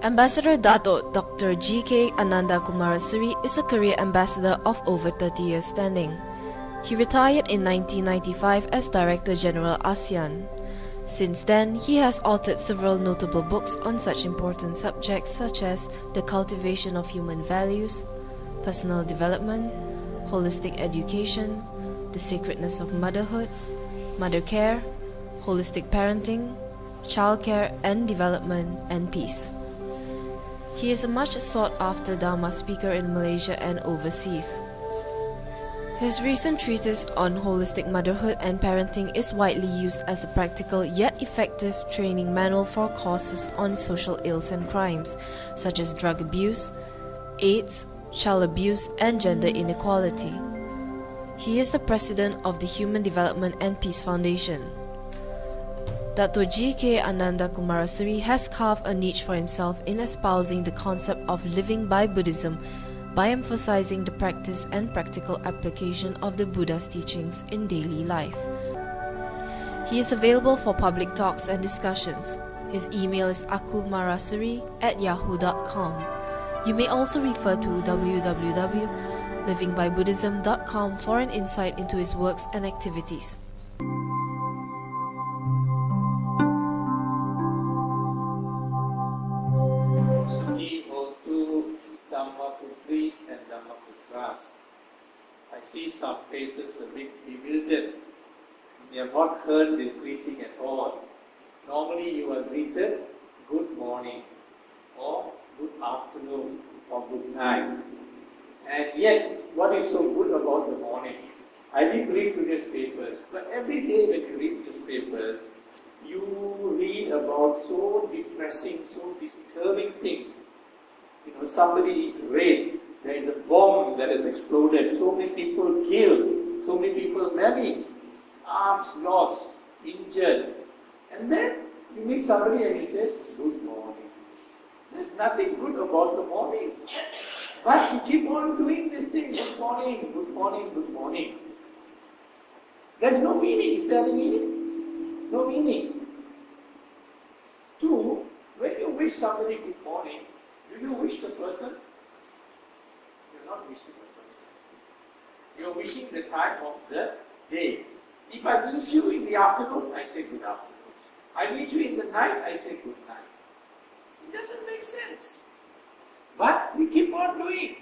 Ambassador Dato Dr. G.K. Ananda Kumaraseri is a career ambassador of over 30 years standing. He retired in 1995 as Director General ASEAN. Since then, he has authored several notable books on such important subjects such as the cultivation of human values, personal development, holistic education, the sacredness of motherhood, mother care, holistic parenting, child care and development, and peace. He is a much sought-after Dharma speaker in Malaysia and overseas. His recent treatise on holistic motherhood and parenting is widely used as a practical yet effective training manual for courses on social ills and crimes, such as drug abuse, AIDS, child abuse, and gender inequality. He is the president of the Human Development and Peace Foundation. Dato G.K. Ananda Kumaraseri has carved a niche for himself in espousing the concept of living by Buddhism by emphasizing the practice and practical application of the Buddha's teachings in daily life. He is available for public talks and discussions. His email is akumaraseri@yahoo.com. You may also refer to www.livingbybuddhism.com for an insight into his works and activities. And Dhamma. I see some faces a bit bewildered. You have not heard this greeting at all. Normally you are greeted good morning or good afternoon or good night. And yet, what is so good about the morning? I did read today's papers, but every day when you read newspapers, you read about so depressing, so disturbing things. You know, somebody is raped. There is a bomb that has exploded, so many people killed, so many people married, arms lost, injured. And then you meet somebody and you say, good morning. There's nothing good about the morning. But you keep on doing this thing, good morning, good morning, good morning. There's no meaning. Is there any meaning? No meaning. Two, when you wish somebody good morning, do you wish the person? Not wishing the person. You are wishing the time of the day. If I meet you in the afternoon, I say good afternoon. I meet you in the night, I say good night. It doesn't make sense. But we keep on doing.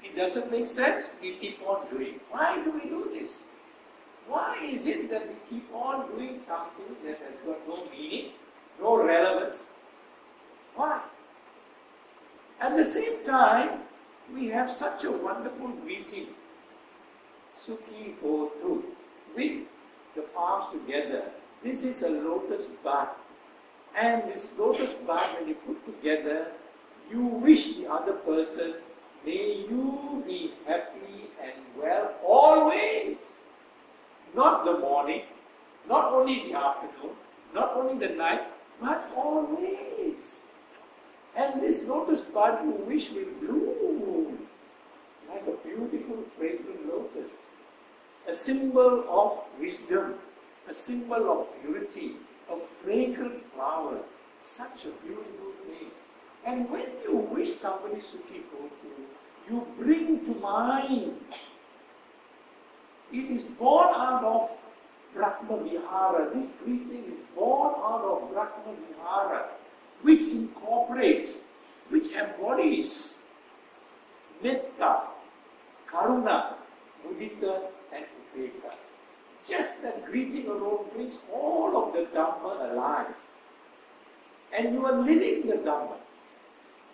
It doesn't make sense, we keep on doing. Why do we do this? Why is it that we keep on doing something that has got no meaning, no relevance? Why? At the same time, we have such a wonderful greeting, Sukhi Hotu, with the palms together. This is a lotus bud. And this lotus bud, when you put together, you wish the other person, may you be happy and well always. Not the morning, not only the afternoon, not only the night, but always. And this lotus bud you wish will bloom like a beautiful fragrant lotus. A symbol of wisdom, a symbol of purity, a fragrant flower. Such a beautiful thing. And when you wish somebody Sukhi Hotu, you bring to mind, it is born out of Brahma Vihara. This greeting is born out of Brahma Vihara, which incorporates, which embodies metta, karuna, mudita and upeka. Just that greeting alone brings all of the Dhamma alive. And you are living the Dhamma.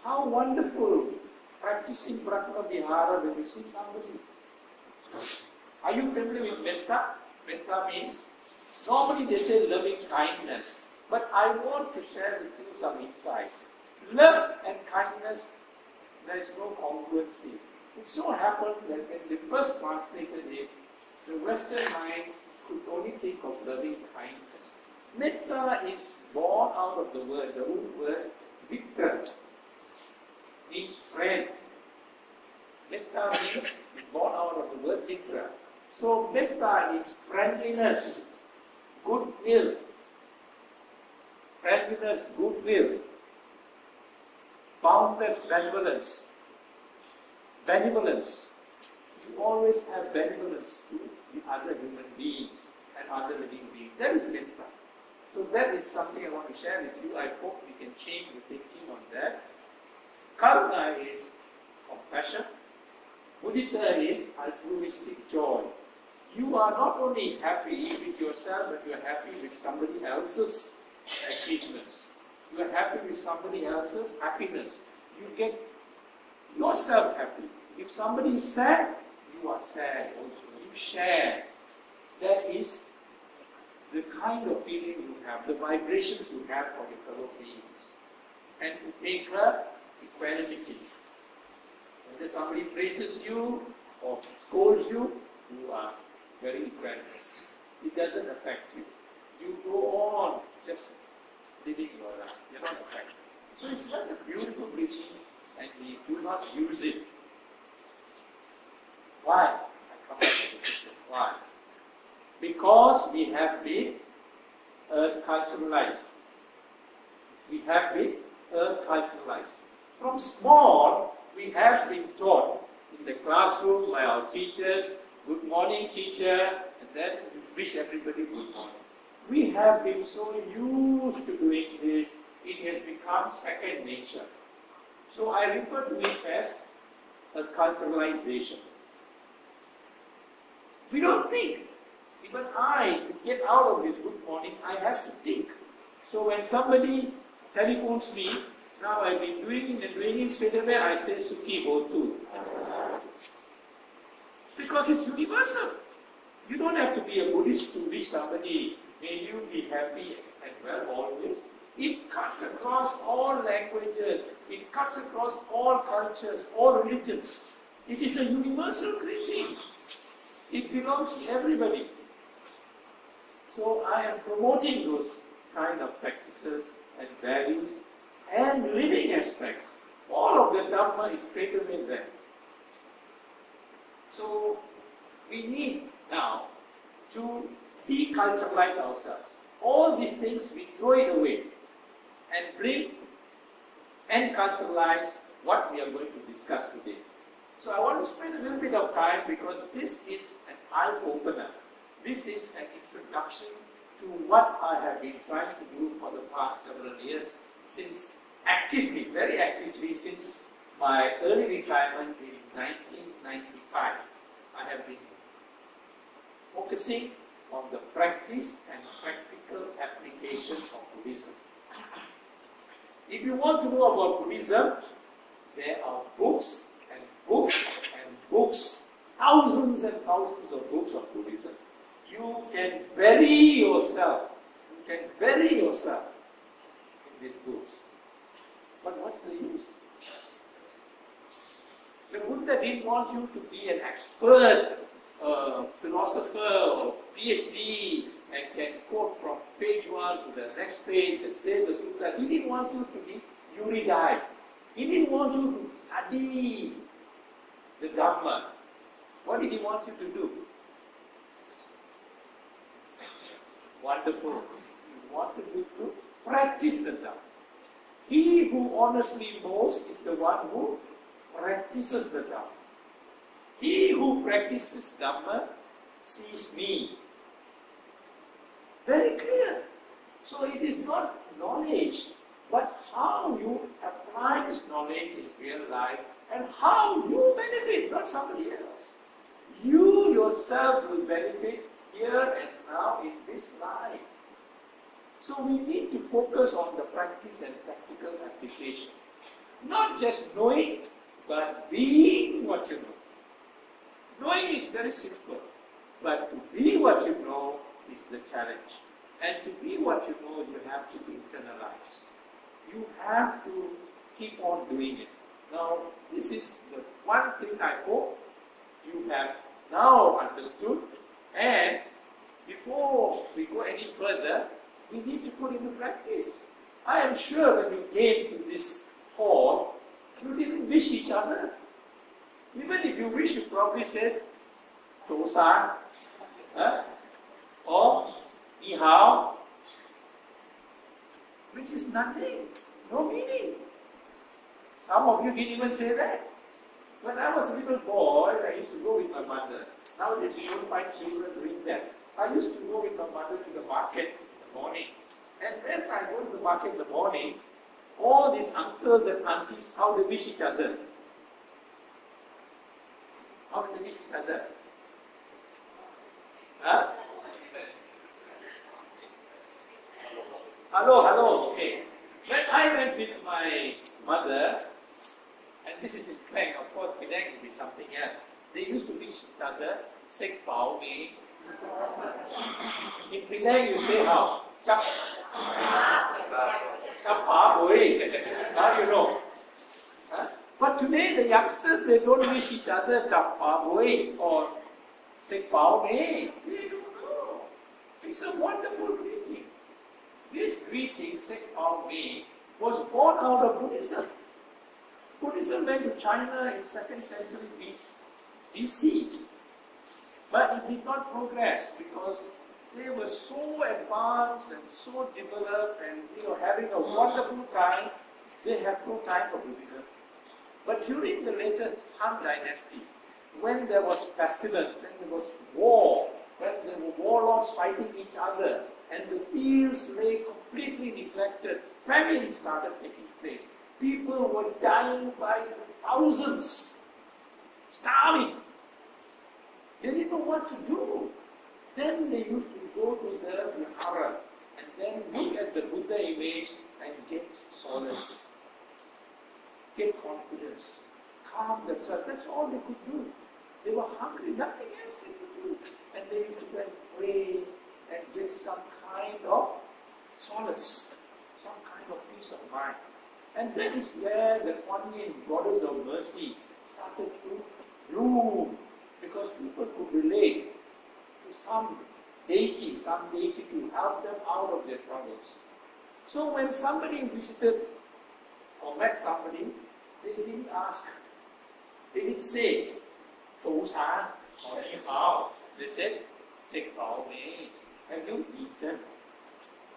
How wonderful practicing Brahma Vihara when you see somebody. Are you familiar with metta? Metta means, normally they say loving kindness. But I want to share with you some insights. Love and kindness, there is no congruency. It so happened that when they first translated it, the Western mind could only think of loving kindness. Metta is born out of the root word mitra, means friend. Metta means born out of the word mitra. So metta is friendliness, goodwill. Friendliness, goodwill. boundless benevolence. Benevolence. You always have benevolence to the other human beings and other living beings. That is metta. So that is something I want to share with you. I hope we can change the thinking on that. Karuna is compassion. Mudita is altruistic joy. You are not only happy with yourself, but you are happy with somebody else's achievements. You are happy with somebody else's happiness. You get yourself happy. If somebody is sad, you are sad also. You share. That is the kind of feeling you have, the vibrations you have for your fellow beings. And to take equanimity. Whether somebody praises you or scolds you, you are very equanimous. It doesn't affect you. You go on just living your life. You're not affected. So it's such a beautiful preaching, and we do not use it. Why? I come back to the question. Why? Because we have been culturalized. We have been culturalized. From small, we have been taught in the classroom by our teachers, good morning teacher, and then we wish everybody good morning. We have been so used to doing this, it has become second nature. So I refer to it as a culturalization. We don't think. Even I, to get out of this good morning, I have to think. So when somebody telephones me, now I've been doing it, straight away I say Sukhi Hotu. Because it's universal. You don't have to be a Buddhist to wish somebody, may you be happy and well always. It cuts across all languages, it cuts across all cultures, all religions. It is a universal greeting. It belongs to everybody. So I am promoting those kind of practices and values and living aspects. All of the Dhamma is straight away there. So we need now to deculturalize ourselves. All these things we throw it away and bring and culturalize what we are going to discuss today. So I want to spend a little bit of time because this is an eye-opener. This is an introduction to what I have been trying to do for the past several years, since actively, very actively, since my early retirement in 1995. I have been focusing on the practice and practical application of Buddhism. If you want to know about Buddhism, there are books and books and books, thousands and thousands of books of Buddhism. You can bury yourself in these books. But what's the use? The Buddha didn't want you to be an expert philosopher or PhD and can quote from page 1 to the next page and say the sutras. He didn't want you to be erudite. He didn't want you to study the Dhamma. What did he want you to do? Wonderful. He wanted you to practice the Dhamma. He who honestly knows is the one who practices the Dhamma. He who practices Dhamma sees me. Very clear. So it is not knowledge, but how you apply this knowledge in real life and how you benefit, not somebody else. You yourself will benefit here and now in this life. So we need to focus on the practice and practical application. Not just knowing, but being what you know. Knowing is very simple, but to be what you know is the challenge. And to be what you know, you have to internalize. You have to keep on doing it. Now, this is the one thing I hope you have now understood. And before we go any further, we need to put into practice. I am sure when you came to this hall, you didn't wish each other. Even if you wish, you probably says, Chosa, or Ni Hao, which is nothing, no meaning. Some of you didn't even say that. When I was a little boy, I used to go with my mother. Nowadays you don't find children doing that. I used to go with my mother to the market in the morning. And when I go to the market in the morning, all these uncles and aunties, how they wish each other. How do they wish each other? Huh? Hello, okay. When I went with my mother, and this is in Klang, of course, Penang will be something else. They used to wish each other, Sek Pao Me. In Penang, you say how? Chap Pa Boy. Now you know. Huh? But today, the youngsters, they don't wish each other Chap Pa Boy or Sek Pao Me. They don't know. It's a wonderful greeting. This greeting, Sek Pao Me, was born out of Buddhism. Buddhism went to China in 2nd century BC. But it did not progress because they were so advanced and so developed and having a wonderful time. They have no time for Buddhism. But during the later Han Dynasty, when there was pestilence, then there was war, when there were warlords fighting each other, and the fields lay completely neglected, famine started taking place. People were dying by thousands, starving. They didn't know what to do. Then they used to go to the Vihara and then look at the Buddha image and get solace, get confidence, calm themselves. That's all they could do. They were hungry, nothing else they could do. And they used to go and pray and get some kind of solace, some kind of peace of mind. And that is where the Kuan Yin, Goddess of Mercy, started to bloom, because people could relate to some deity to help them out of their troubles. So when somebody visited or met somebody, they didn't ask, they didn't say, Zhou Sa or Ni Hao. They said, Sek Pao Me, have you eaten?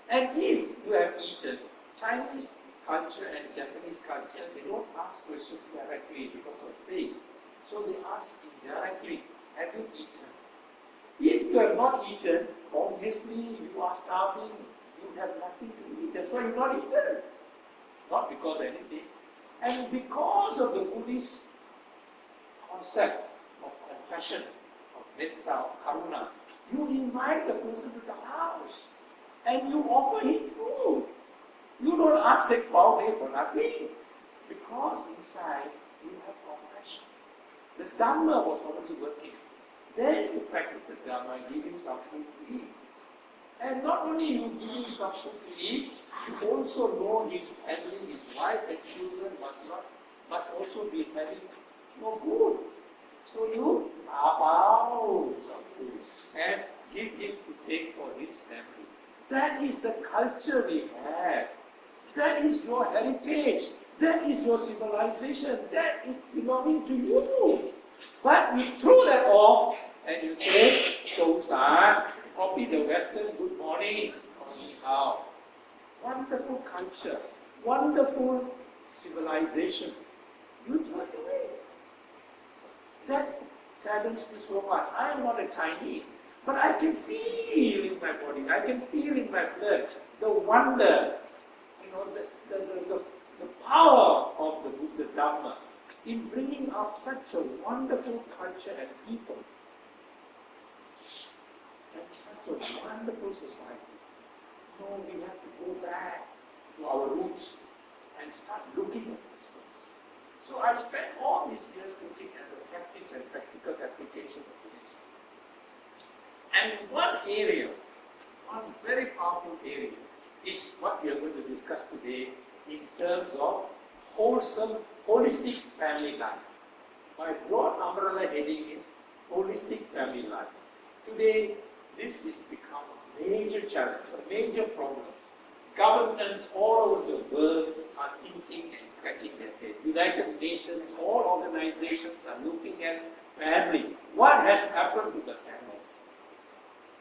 And if you have eaten, Chinese culture and Japanese culture, they don't ask questions directly because of faith. So they ask indirectly, have you eaten? If you have not eaten, obviously you are starving, you have nothing to eat. That's why you not eaten. Not because of anything. And because of the Buddhist concept of compassion, of metta, of karuna, you invite the person to the house and you offer him food. You don't ask Sek Pao Me for nothing, because inside you have compassion. The Dhamma was already working. Then you practice the Dhamma, give him some food to eat. And not only you give him some food to eat, you also know his family, his wife and children must also be having no food. So you allow some food and give him to take for his family. That is the culture we have. That is your heritage. That is your civilization. That is belonging to you. But you throw that off and you say, Zhou Sa, copy the Western good morning or Ni Hao. Wonderful culture, wonderful civilization. You throw it away. That saddens me so much. I am not a Chinese, but I can feel in my body, I can feel in my blood the wonder, the power of the Buddha Dhamma in bringing up such a wonderful culture and people and such a wonderful society. No, we have to go back to our roots and start looking at these things. So I spent all these years looking at the practice and practical application of Buddhism. And one area, one very powerful area, is what we are going to discuss today in terms of wholesome, holistic family life. My broad umbrella heading is holistic family life. Today, this has become a major challenge, a major problem. Governments all over the world are thinking and scratching their head. United Nations, all organizations are looking at family. What has happened to the family?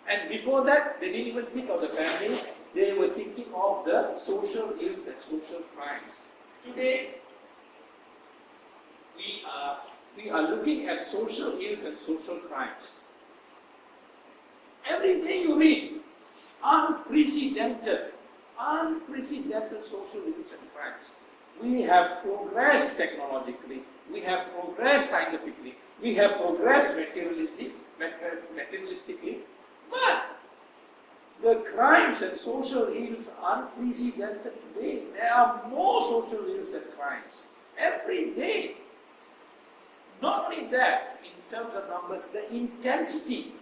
And before that, they didn't even think of the family. They were thinking of the social ills and social crimes. Today, we are looking at social ills and social crimes. Every day you read unprecedented social ills and crimes. We have progressed technologically, we have progressed scientifically, we have progressed materialistically, but the crimes and social ills are unprecedented today. There are more social ills and crimes every day. Not only that, in terms of numbers, the intensity.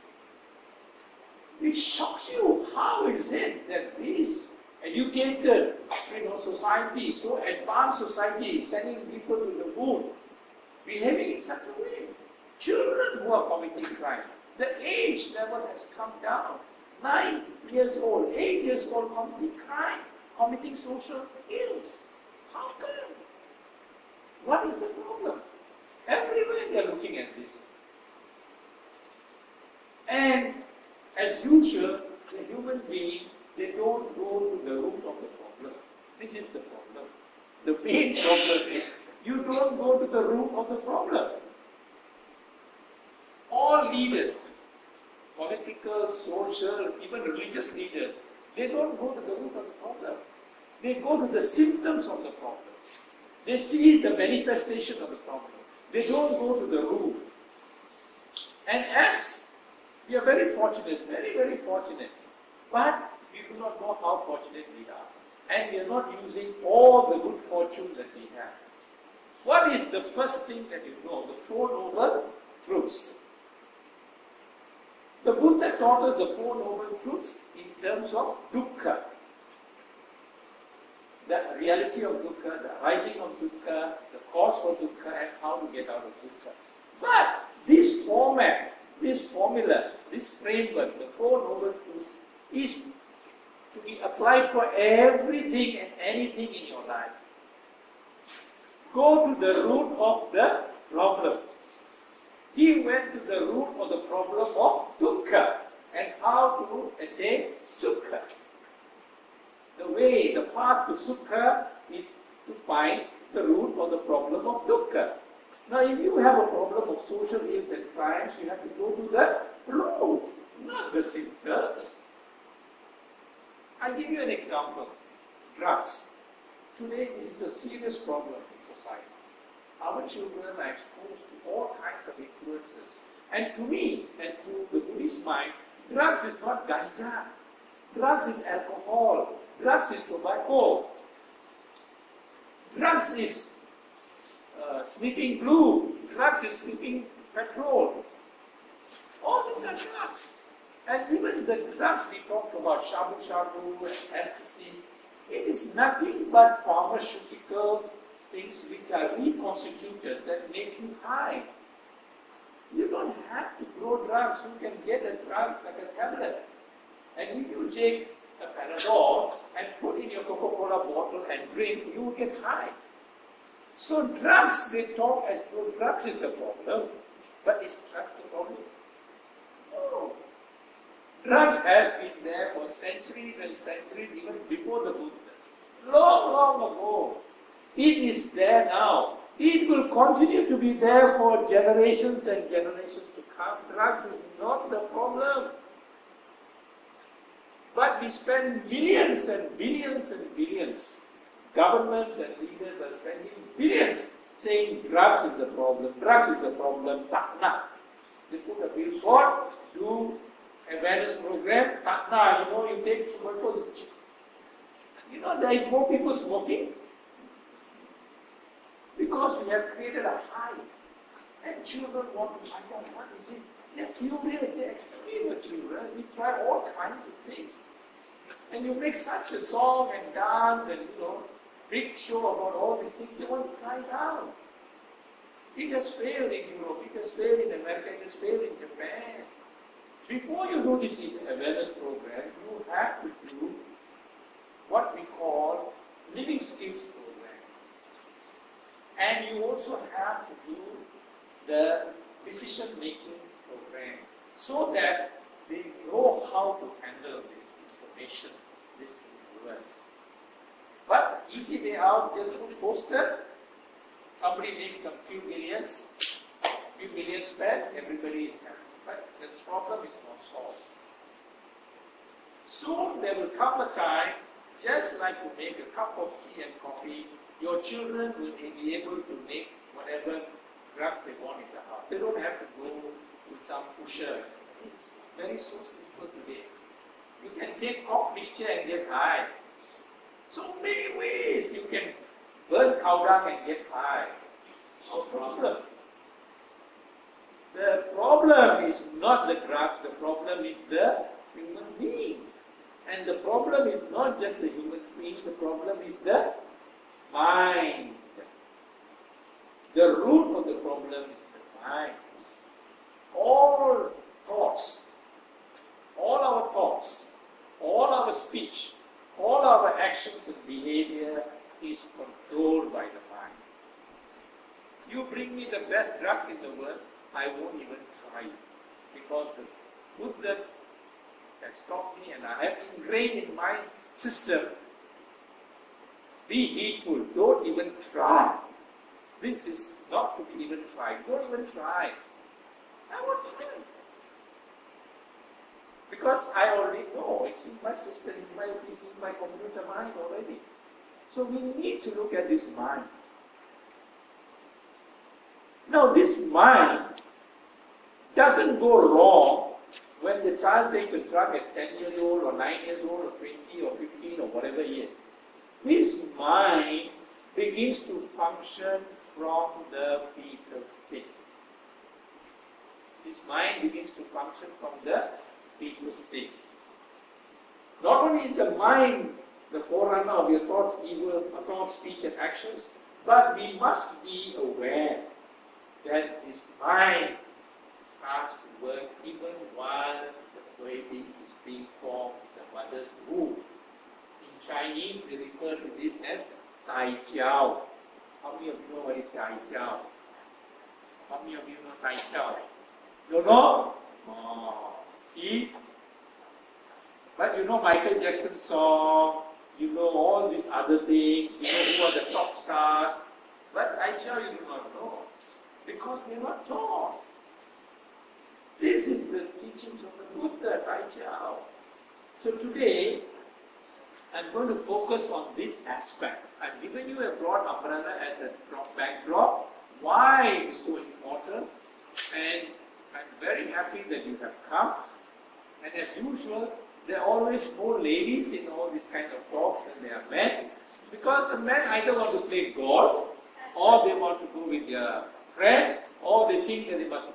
It shocks you. How is it that this educated, society, so advanced society, sending people to the moon, behaving in such a way? Children who are committing crime, the age level has come down. 9 years old, 8 years old, committing crime, committing social ills. How come? What is the problem? Everywhere they are looking at this. And as usual, the human being, they don't go to the root of the problem. This is the problem. The main problem is you don't go to the root of the problem. All leaders, political, social, even religious leaders, they don't go to the root of the problem. They go to the symptoms of the problem. They see the manifestation of the problem. They don't go to the root. And as we are very fortunate, very, very fortunate, but we do not know how fortunate we are. And we are not using all the good fortune that we have. What is the first thing that you know? The Four Noble Truths. The Buddha taught us the Four Noble Truths in terms of dukkha. The reality of dukkha, the rising of dukkha, the cause for dukkha, and how to get out of dukkha. But this format, this formula, this framework, the Four Noble Truths, is to be applied for everything and anything in your life. Go to the root of the problem. He went to the root of the problem of dukkha and how to attain sukha. The way, the path to sukha is to find the root of the problem of dukkha. Now, if you have a problem of social ills and crimes, you have to go to the root, not the symptoms. I'll give you an example. Drugs. Today, this is a serious problem in society. Our children are exposed to all kinds of influences. And to me, and to the Buddhist mind, drugs is not ganja. Drugs is alcohol. Drugs is tobacco. Drugs is sniffing glue. Drugs is sniffing petrol. All these are drugs. And even the drugs we talked about, shabu shabu and ecstasy, it is nothing but pharmaceutical things which are reconstituted that make you high. You don't have to grow drugs. You can get a drug like a tablet. And if you take a Panadol and put in your Coca-Cola bottle and drink, you will get high. So drugs, they talk as though drugs is the problem. But is drugs the problem? No. Drugs has been there for centuries and centuries, even before the Buddha. Long, long ago. It is there now. It will continue to be there for generations and generations to come. Drugs is not the problem. But we spend millions and billions and billions. Governments and leaders are spending billions saying drugs is the problem, drugs is the problem, takna. They put a billboard, do awareness program, takna, you take tobacco. There is more people smoking. Because we have created a high. And children want to find out what is it. They're curious, they're extremely children. We try all kinds of things. And you make such a song and dance and big show about all these things, you want to try it out. It has failed in Europe, it has failed in America, it has failed in Japan. Before you do this awareness program, you have to do what we call living skills program. And you also have to do the decision-making program so that they know how to handle this information, this influence. But easy way out, just put poster Somebody makes some few millions spent, everybody is happy. But the problem is not solved. Soon there will come a time, just like you make a cup of tea and coffee, your children will be able to make whatever drugs they want in the house. They don't have to go to some pusher. It's very so simple today. You can take cough mixture and get high. So many ways you can burn cow dung and get high. No problem. The problem is not the drugs, the problem is the human being. And the problem is not just the human being, the problem is the mind. The root of the problem is the mind. All thoughts, all our speech, all our actions and behavior is controlled by the mind. You bring me the best drugs in the world, I won't even try it. Because the Buddha has taught me and I have ingrained in my system, be heedful, don't even try. This is not to be even tried. Don't even try. I won't try. Because I already know, it's in my system, it's in my computer mind already. So we need to look at this mind. Now this mind doesn't go wrong when the child takes a drug at 10 years old or 9 years old or 20 or 15 or whatever year. This mind begins to function from the fetal state. This mind begins to function from the fetal state. Not only is the mind the forerunner of your thoughts, thoughts, speech and actions, but we must be aware that this mind starts to work even while the baby is being formed in the mother's womb. In Chinese, they refer to this as Tai Jiao. How many of you know what is Tai Jiao? How many of you know Tai Jiao? You know? Oh, see? But you know Michael Jackson's song, you know all these other things, you know who are the top stars. But Tai Jiao you do not know. Because we are not taught. This is the teachings of the Buddha, Tai Jiao. So today, I'm going to focus on this aspect. I've given you a broad umbrella as a backdrop. Why it is so important. And I'm very happy that you have come. And as usual, there are always more ladies in all these kind of talks than there are men. Because the men either want to play golf, or they want to go with their friends, or they think that they must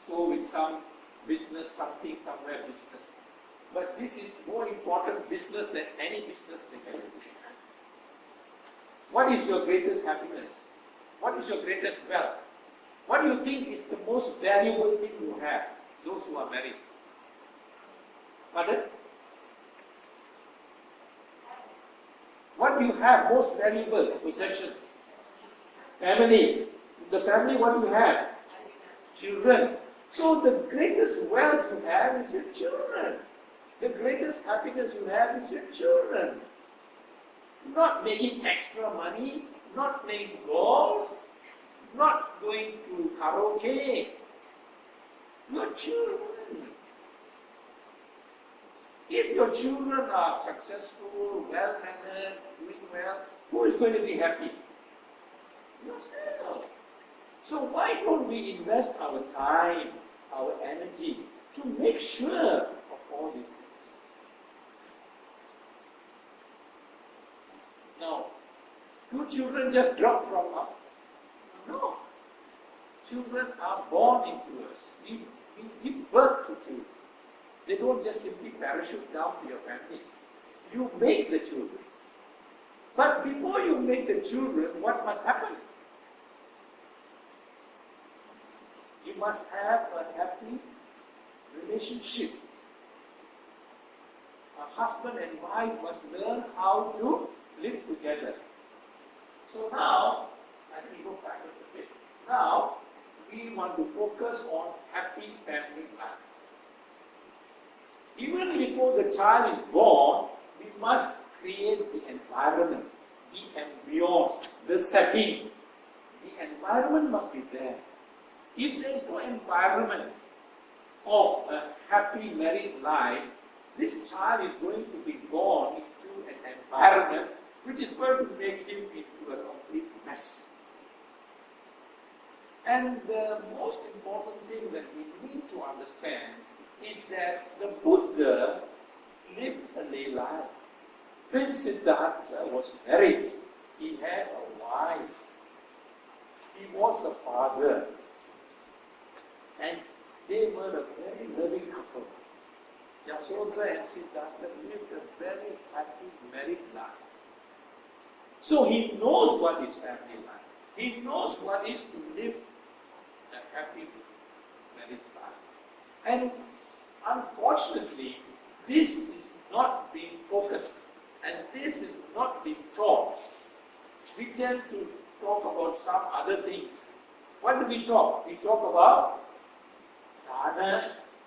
go with some business, something, somewhere business. But this is more important business than any business they can do. What is your greatest happiness? What is your greatest wealth? What do you think is the most valuable thing you have? Those who are married. Pardon? What do you have most valuable possession? Family. The family, what do you have? Children. So the greatest wealth you have is your children. The greatest happiness you have is your children. Not making extra money, not playing golf, not going to karaoke. Your children. If your children are successful, well-mannered, doing well, who is going to be happy? Yourself. So why don't we invest our time, our energy to make sure of all these things? Now, do children just drop from up? No. Children are born into us. We give birth to children. They don't just simply parachute down to your family. You make the children. But before you make the children, what must happen? You must have a happy relationship. A husband and wife must learn how to live together. So now, let me go backwards a bit. Now, we want to focus on happy family life. Even before the child is born, we must create the environment, the ambience, the setting. The environment must be there. If there is no environment of a happy married life, this child is going to be born into an environment which is going to make him into a complete mess. And the most important thing that we need to understand is that the Buddha lived a lay life. Prince Siddhartha was married. He had a wife. He was a father. And they were a very loving couple. Yasodhara and Siddhartha lived a very happy married life. So he knows what is family life. He knows what is to live a happy married life. And unfortunately, this is not being focused and this is not being taught. We tend to talk about some other things. What do we talk? We talk about dana,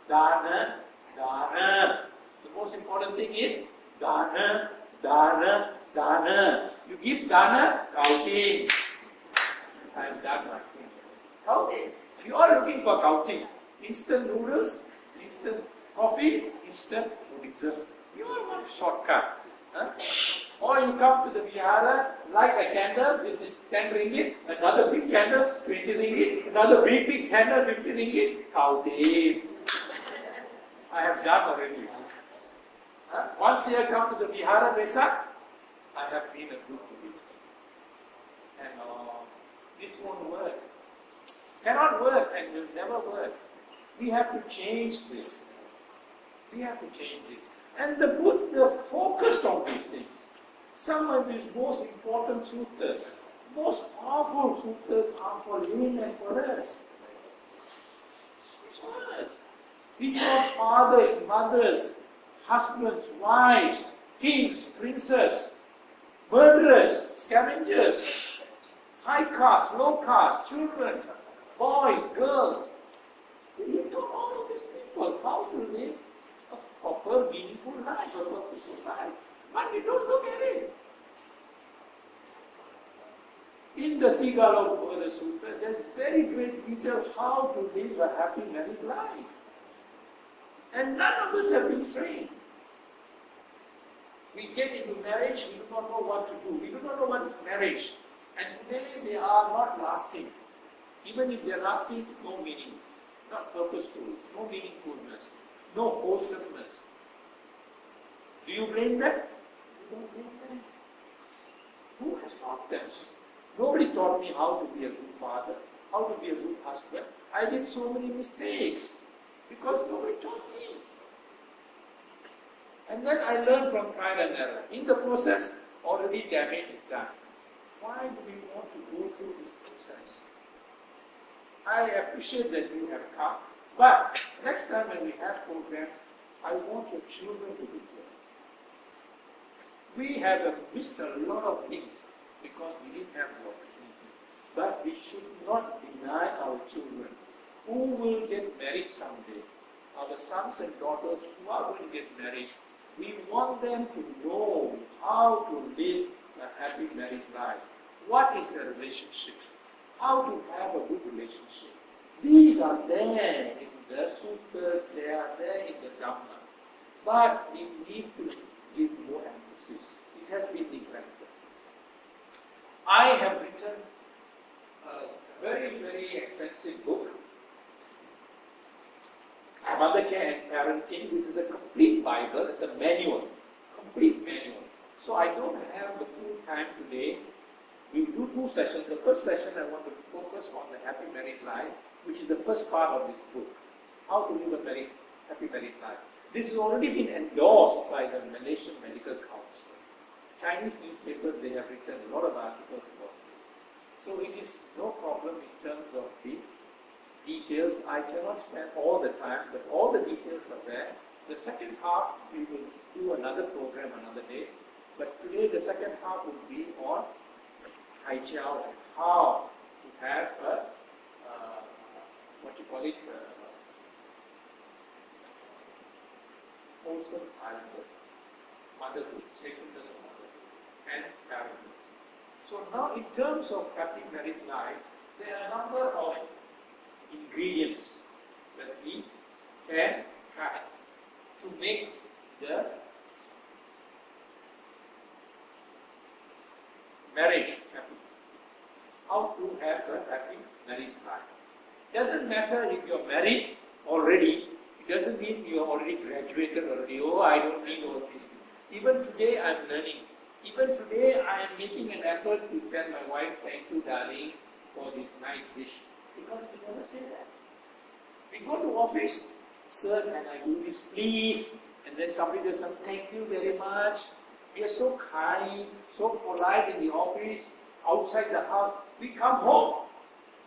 dana, dana. The most important thing is dana, dana, dana. You give dana, counting. I have done my thing. Counting. You are looking for counting. Instant noodles, instant coffee, instant Buddhism. You all want shortcut. Huh? Or you come to the vihara, light a candle, this is 10 ringgit, another big candle, 20 ringgit, another big candle, 50 ringgit, counting. I have done already. Huh? Once you come to the vihara Vesak, I have been a good Buddhist. And this won't work. Cannot work and will never work. We have to change this. We have to change this. And the Buddha focused on these things. Some of his most important suttas, most powerful suttas are for Lin and for us. It's for us. He taught fathers, mothers, husbands, wives, kings, princes, murderers, scavengers, high caste, low caste, children, boys, girls. He taught all of these people how to live a proper, meaningful life, a purposeful life. But we don't look at it. In the Sigalopada Sutta, there's very great detail how to live a happy married life. And none of us have been trained. We get into marriage, we do not know what to do. We do not know what is marriage. And today they are not lasting. Even if they are lasting, no meaning. Not purposeful, no meaningfulness, no wholesomeness. Do you blame them? You don't blame them. Who has taught them? Nobody taught me how to be a good father, how to be a good husband. I did so many mistakes because nobody taught me. And then I learned from trial and error. In the process, already damage is done. Why do we want to go through this process? I appreciate that you have come, but next time when we have programs, I want your children to be here. We have missed a lot of things because we didn't have the opportunity. But we should not deny our children who will get married someday. Our sons and daughters who are going to get married, we want them to know how to live a happy married life. What is the relationship? How to have a good relationship. These are there in the suttas, they are there in the Dhamma. But we need to give more emphasis. It has been neglected. I have written a very, very expensive book, Mother Care and Parenting. This is a complete Bible, it's a manual, complete manual. So I don't have the full time today. We do two sessions. The first session I want to focus on the happy married life, which is the first part of this book. How to live a happy married life. This has already been endorsed by the Malaysian Medical Council. Chinese newspapers, they have written a lot of articles about this. So it is no problem in terms of the details. I cannot spend all the time, but all the details are there. The second half, we will do another program another day. But today, the second half will be on Hai Chiao and how to have a, wholesome childhood, motherhood, sacredness of motherhood, and parenthood. So now in terms of happy married life, there are a number of ingredients that we can have to make the marriage happy. How to have a happy married life. Doesn't matter if you're married already, it doesn't mean you're already graduated already. Oh, I don't need all this. Even today I'm learning. Even today I am making an effort to tell my wife, thank you darling for this nice dish. Because we never say that. We go to office, sir, can I do this please? And then somebody does something, thank you very much. We are so kind, so polite in the office, outside the house. We come home.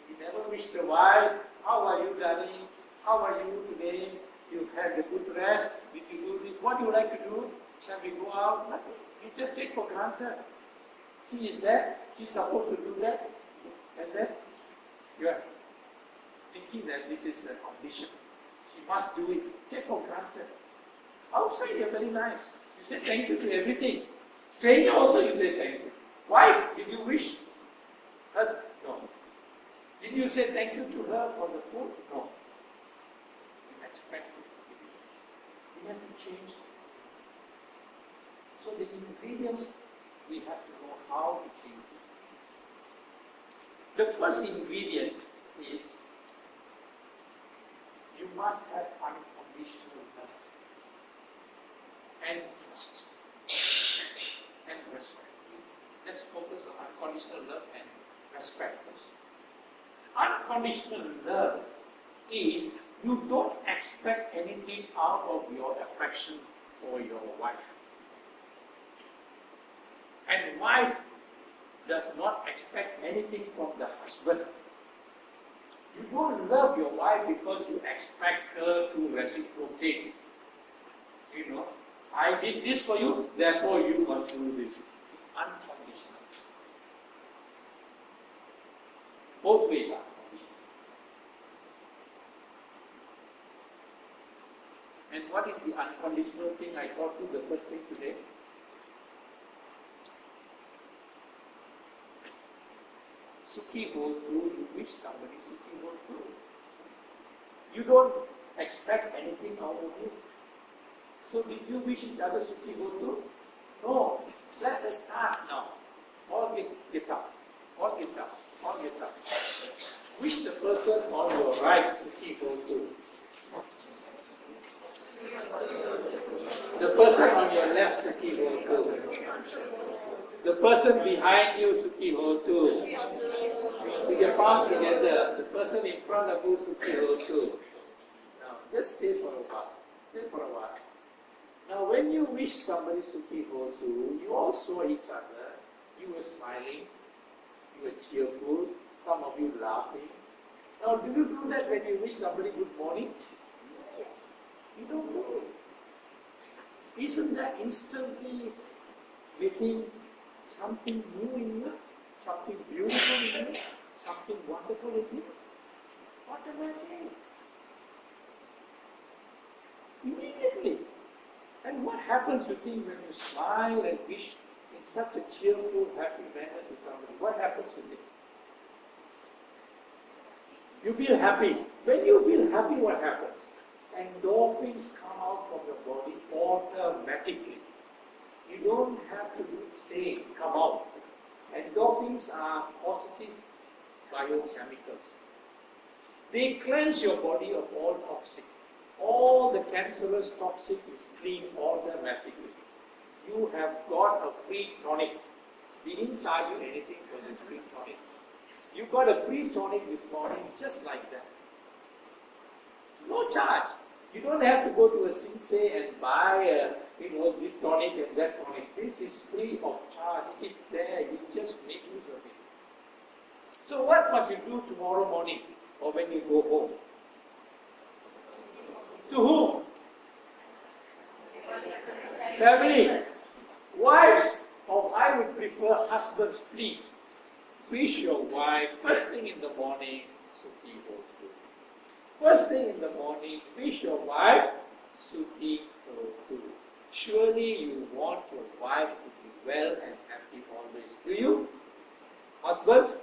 We never wish the wife, how are you darling? How are you today? You've had a good rest? Did you do this? What do you like to do? Shall we go out? Nothing. You just take for granted. She is there, she's supposed to do that. And then you are thinking that this is a condition. She must do it. Take for granted. Outside you're very nice. You say thank you to everything. Stranger also you say thank you. Wife, did you wish her? No. Did you say thank you to her for the food? No. You expect it. We have to change this. So the ingredients, we have to know how to change it. The first ingredient is you must have unconditional love and trust and respect. Let's focus on unconditional love and respect first. Unconditional love is you don't expect anything out of your affection for your wife. And wife does not expect anything from the husband. You don't love your wife because you expect her to reciprocate. You know, I did this for you, therefore you must do this. It's unconditional. Both ways are unconditional. And what is the unconditional thing I taught you the first thing today? Sukhi Hotu, you wish somebody Sukhi Hotu. You don't expect anything out of it. So did you wish each other Sukhi Hotu? No. Let us start now. All get up. All get up. All get up. Wish the person on your right Sukhi Hotu. The person on your left Sukhi Hotu. The person behind you Sukhi Hotu. With your palms together, the person in front of you Sukhi Hotu. Now, just stay for a while. Stay for a while. Now, when you wish somebody Sukhi Hotu, you all saw each other. You were smiling. You were cheerful. Some of you laughing. Now, do you do that when you wish somebody good morning? Yes. You don't do it. Isn't that instantly making something new in you? Something beautiful in you? Something wonderful in you? Automatic. Immediately. And what happens, you think, when you smile and wish in such a cheerful, happy manner to somebody? What happens, you think? You feel happy. When you feel happy, what happens? Endorphins come out from your body automatically. You don't have to say, come out. Endorphins are positive biochemicals. They cleanse your body of all toxic. All the cancerous toxic is cleaned automatically. You have got a free tonic. We didn't charge you anything for this free tonic. You got a free tonic this morning just like that. No charge. You don't have to go to a Sinsei and buy this tonic and that tonic. This is free of charge. It is there. You just make use of it. So what must you do tomorrow morning or when you go home? To whom? Family. Wives, or I would prefer husbands, please. Wish your wife first thing in the morning, Sukhi Hotu. First thing in the morning, wish your wife Sukhi Hotu. Surely you want your wife to be well and happy always. Do you? Husbands?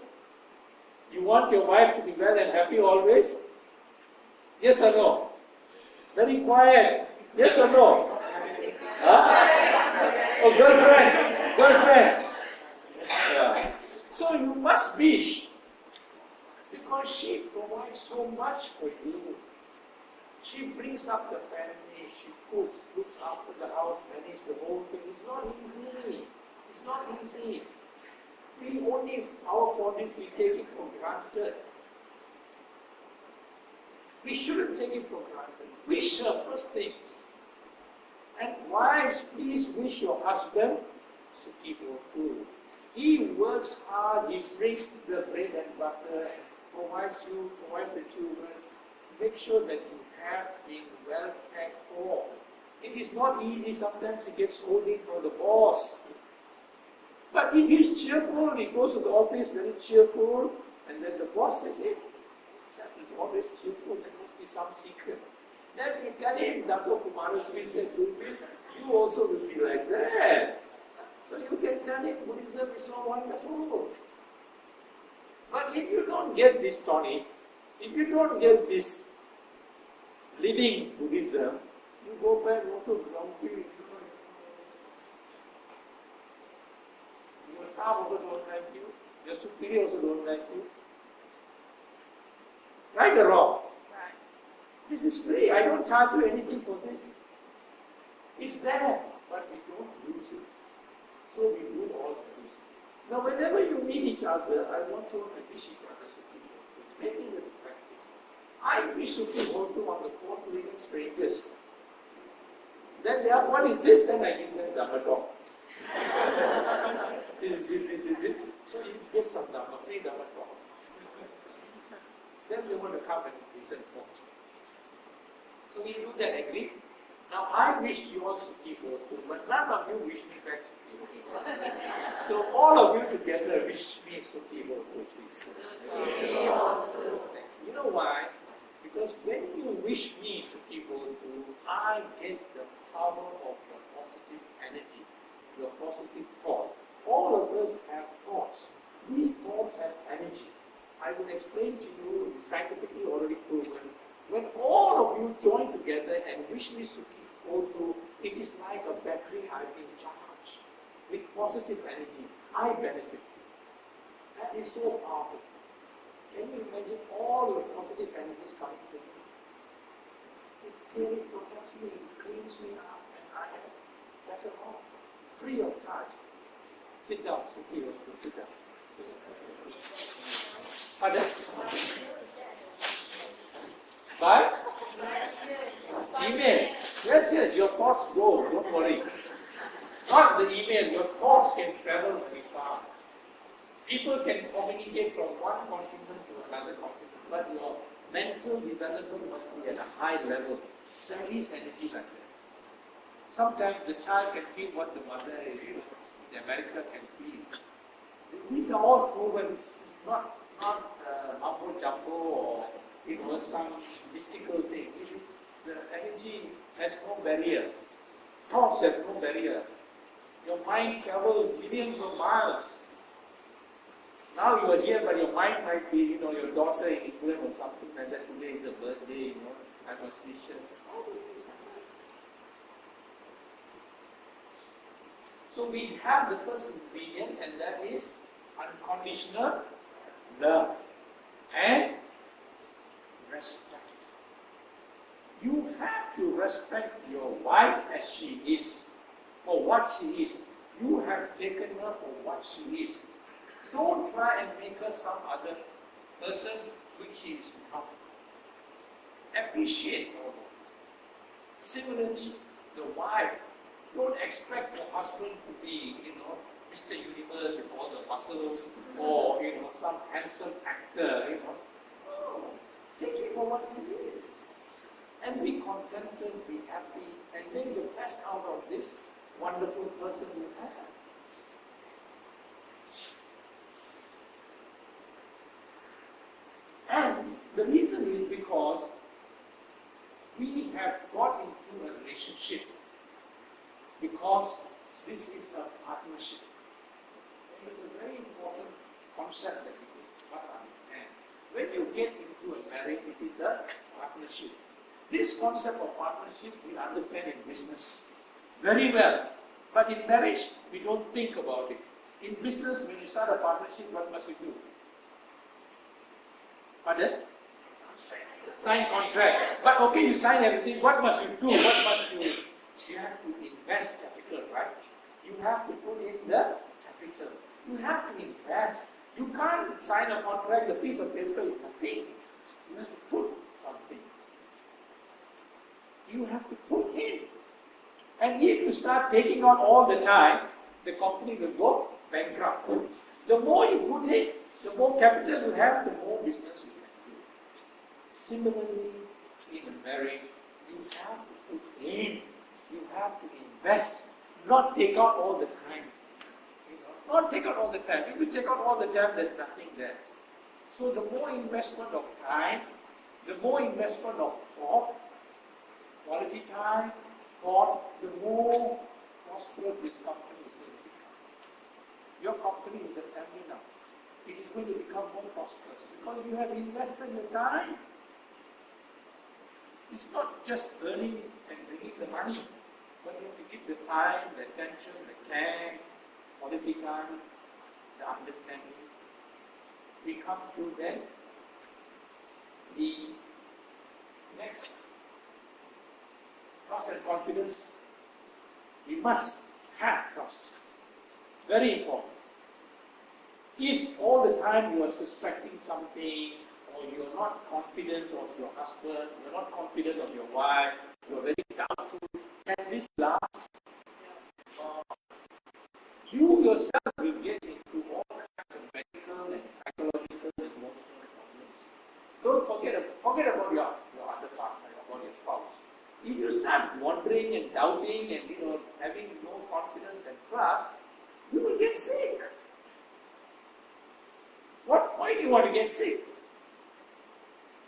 You want your wife to be well and happy always? Yes or no? Very quiet. Yes or no? Huh? Oh, girlfriend. Girlfriend. Yeah. So you must wish. Because she provides so much for you. She brings up the family, she cooks, looks after the house, manages the whole thing. It's not easy. It's not easy. We only, our fault is we take it for granted. We shouldn't take it for granted. Wish her first thing. And wives, please wish your husband Sukhi Bhotu. He works hard, he brings the bread and butter and provides you, provides the children. Make sure that you have been well cared for. It is not easy, sometimes he gets scolding from the boss. But if he's cheerful, he goes to the office very cheerful, and then the boss says, hey, this chap is always cheerful, there must be some secret. Then we tell him, Dato Kumaraseri said, do this, you also will be like that. So you can tell him, Buddhism is so wonderful. But if you don't get this tonic, if you don't get this living Buddhism, you go back also grumpy. Your staff also don't like you, your superior also don't like you. Right or wrong? Right. This is free. I don't charge you anything for this. It's there, but we don't use it. So we do all this. Now, whenever you meet each other, I want you to wish each other Sukhi Bhotu. Make it as a practice. I wish Sukhi Bhotu on the 4 living strangers. Then they ask, what is this? Then I give them Dhamma talk. So you get some Dhamma, free Dhamma talk. Then they want to come and listen more. So we do that, agree? Now I wish you all Sukhi Bhotu, but none of you wish me back Sukhi Bhotu. So all of you together wish me Sukhi Bhotu, please. You know why? Because when you wish me Sukhi Bhotu, I get the power of your positive energy, your positive thought. All of us have thoughts. These thoughts have energy. I will explain to you, it's scientifically already proven. When all of you join together and wish me Sukhi Bhotu, it is like a battery I've been charged with positive energy. I benefit. That is so powerful. Can you imagine all your positive energies coming to me? It clearly protects me, it cleans me up, and I am better off, free of charge. Sit down, Sukhi Bhotu, sit down. Pardon? By? Email. Yes, your thoughts go, don't worry. Not the email, your thoughts can travel very far. People can communicate from one continent to another continent, but your mental development must be at a high level. There is energy like that. Sometimes the child can feel what the mother in America can feel. These are all proven. This is not mumbo jumbo or some mystical thing. It is, the energy has no barrier. Thoughts have no barrier. Your mind travels millions of miles. Now you are here, but your mind might be, your daughter in England or something like that. Today is a birthday, I must wish her. All those things happen. So we have the first ingredient, and that is unconditional love and respect. You have to respect your wife as she is, for what she is. You have taken her for what she is. Don't try and make her some other person which she is not. Appreciate her. Similarly, the wife, don't expect your husband to be, Mr. Universe with all the muscles, or, some handsome actor, No. Take him for what he is. And be contented, be happy, and make the best out of this wonderful person you have. And the reason is because we have got into a relationship because this is a partnership. It is a very important concept that we must understand. when you get into a marriage, it is a partnership. This concept of partnership we understand in business very well. But in marriage, we don't think about it. In business, when you start a partnership, what must you do? Pardon? Sign contract. But okay, you sign everything. What must you do? What must you? You have to invest capital, right? You have to put in the capital. You have to invest. You can't sign a contract, the piece of paper is nothing. You have to put something. You have to put in. And if you start taking on all the time, the company will go bankrupt. The more you put in, the more capital you have, the more business you can do. Similarly, in a marriage, you have to put in, you have to invest, not take out all the time. Not take out all the time. If you take out all the time, there's nothing there. So the more investment of time, the more investment of thought, quality time, thought, the more prosperous this company is going to become. Your company is the family now. It is going to become more prosperous because you have invested your time. It's not just earning and bringing the money, but you have to give the time, the attention, the care, quality time, the understanding. We come to then the next, trust and confidence. We must have trust. Very important. If all the time you are suspecting something, or you are not confident of your husband, you are not confident of your wife, you are very doubtful, and this lasts, you yourself will get into all kinds of medical and psychological and emotional problems. Don't forget about your other partner, about your spouse. If you start wondering and doubting and having no confidence and trust, you will get sick. Why do you want to get sick?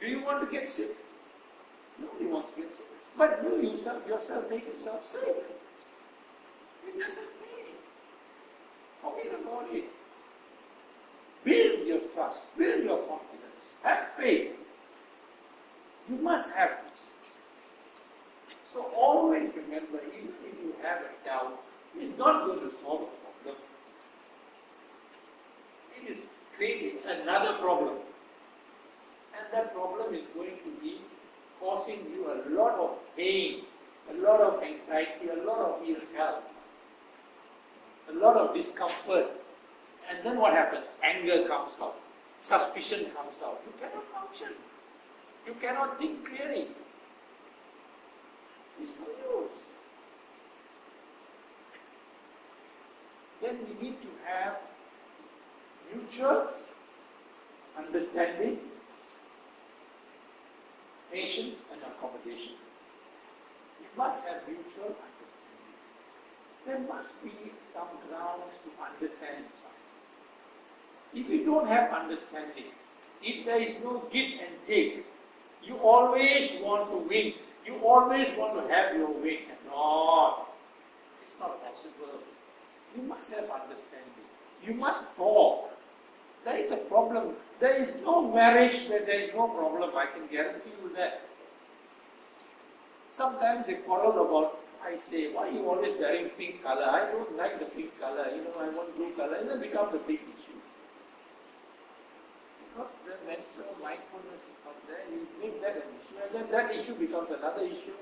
Do you want to get sick? Nobody wants to get sick. But you yourself make yourself sick. It doesn't mean. Forget about it. Build your trust, build your confidence, have faith. You must have this. So always remember, even if you have a doubt, it's not going to solve a problem. It is creating another problem. And that problem is going to be causing you a lot of pain, a lot of anxiety, a lot of ill health, a lot of discomfort. And then what happens? Anger comes out, suspicion comes out. You cannot function. You cannot think clearly. It's no use. Then we need to have mutual understanding, patience and accommodation. We must have mutual understanding. There must be some grounds to understand each other. If you don't have understanding, if there is no give and take, you always want to win. You always want to have your way. No, it's not possible. You must have understanding. You must talk. There is a problem. There is no marriage where there is no problem. I can guarantee you that. Sometimes they quarrel about, I say, why are you always wearing pink color? I don't like the pink color. I want blue color. And then becomes a big issue. Because the mental mindfulness is not there, you make that an issue. And then that issue becomes another issue.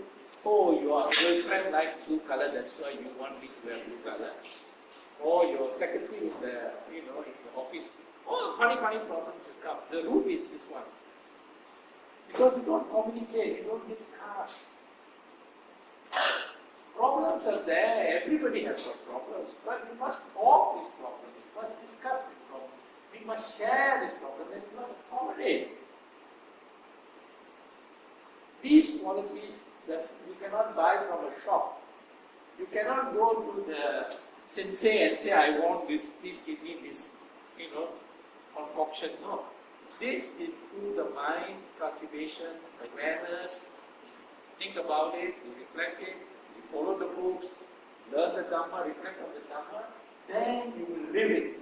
Oh, your girlfriend likes blue color, that's why you want me to wear blue color. Or your secretary in the, in the office. All funny problems will come. The root is this one. Because you don't communicate, you don't discuss. Problems are there, everybody has got problems. But we must talk these problems, we must discuss these problems. We must share this problem and we must accommodate. These qualities that you cannot buy from a shop. You cannot go to the sensei and say, I want this, please give me this, concoction. No. This is through the mind, cultivation, awareness. Think about it, you reflect it, you follow the books, learn the Dhamma, reflect on the Dhamma, then you will live it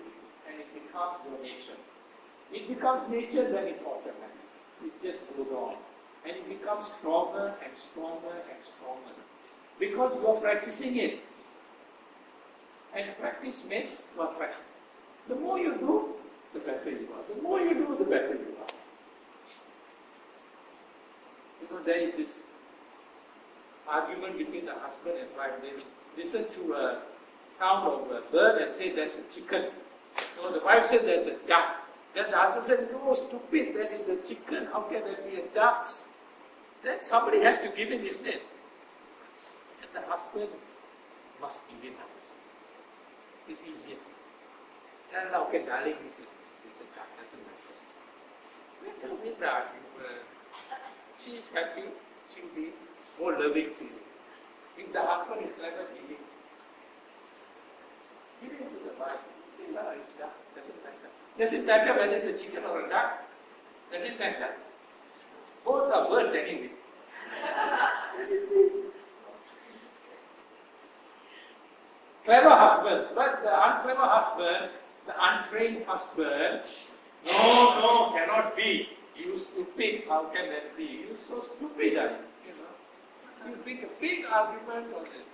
and it becomes your nature. It becomes nature, then it's automatic. It just goes on. And it becomes stronger and stronger and stronger. Because you are practicing it. And practice makes perfect. The more you do, the better you are. The more you do, the better you are. You know, there is this argument between the husband and wife. They listen to a sound of a bird and say there's a chicken. So the wife said there's a duck. Then the husband said, no, stupid, there is a chicken. How can there be a duck? Then somebody has to give in his name. And the husband must give in. It's easier. Tell her, okay, darling, it's a duck, doesn't matter. Let her win the argument. She is happy, she will be more loving to you. If the husband is clever, give it to the wife. It's duck, doesn't matter. Does it matter whether it's a chicken or a duck? Does it matter? Both are birds anyway. Clever husbands, but the unclever husband, the untrained husband, no, cannot be. You stupid, how can that be? You so stupid, are you? You make a big argument on it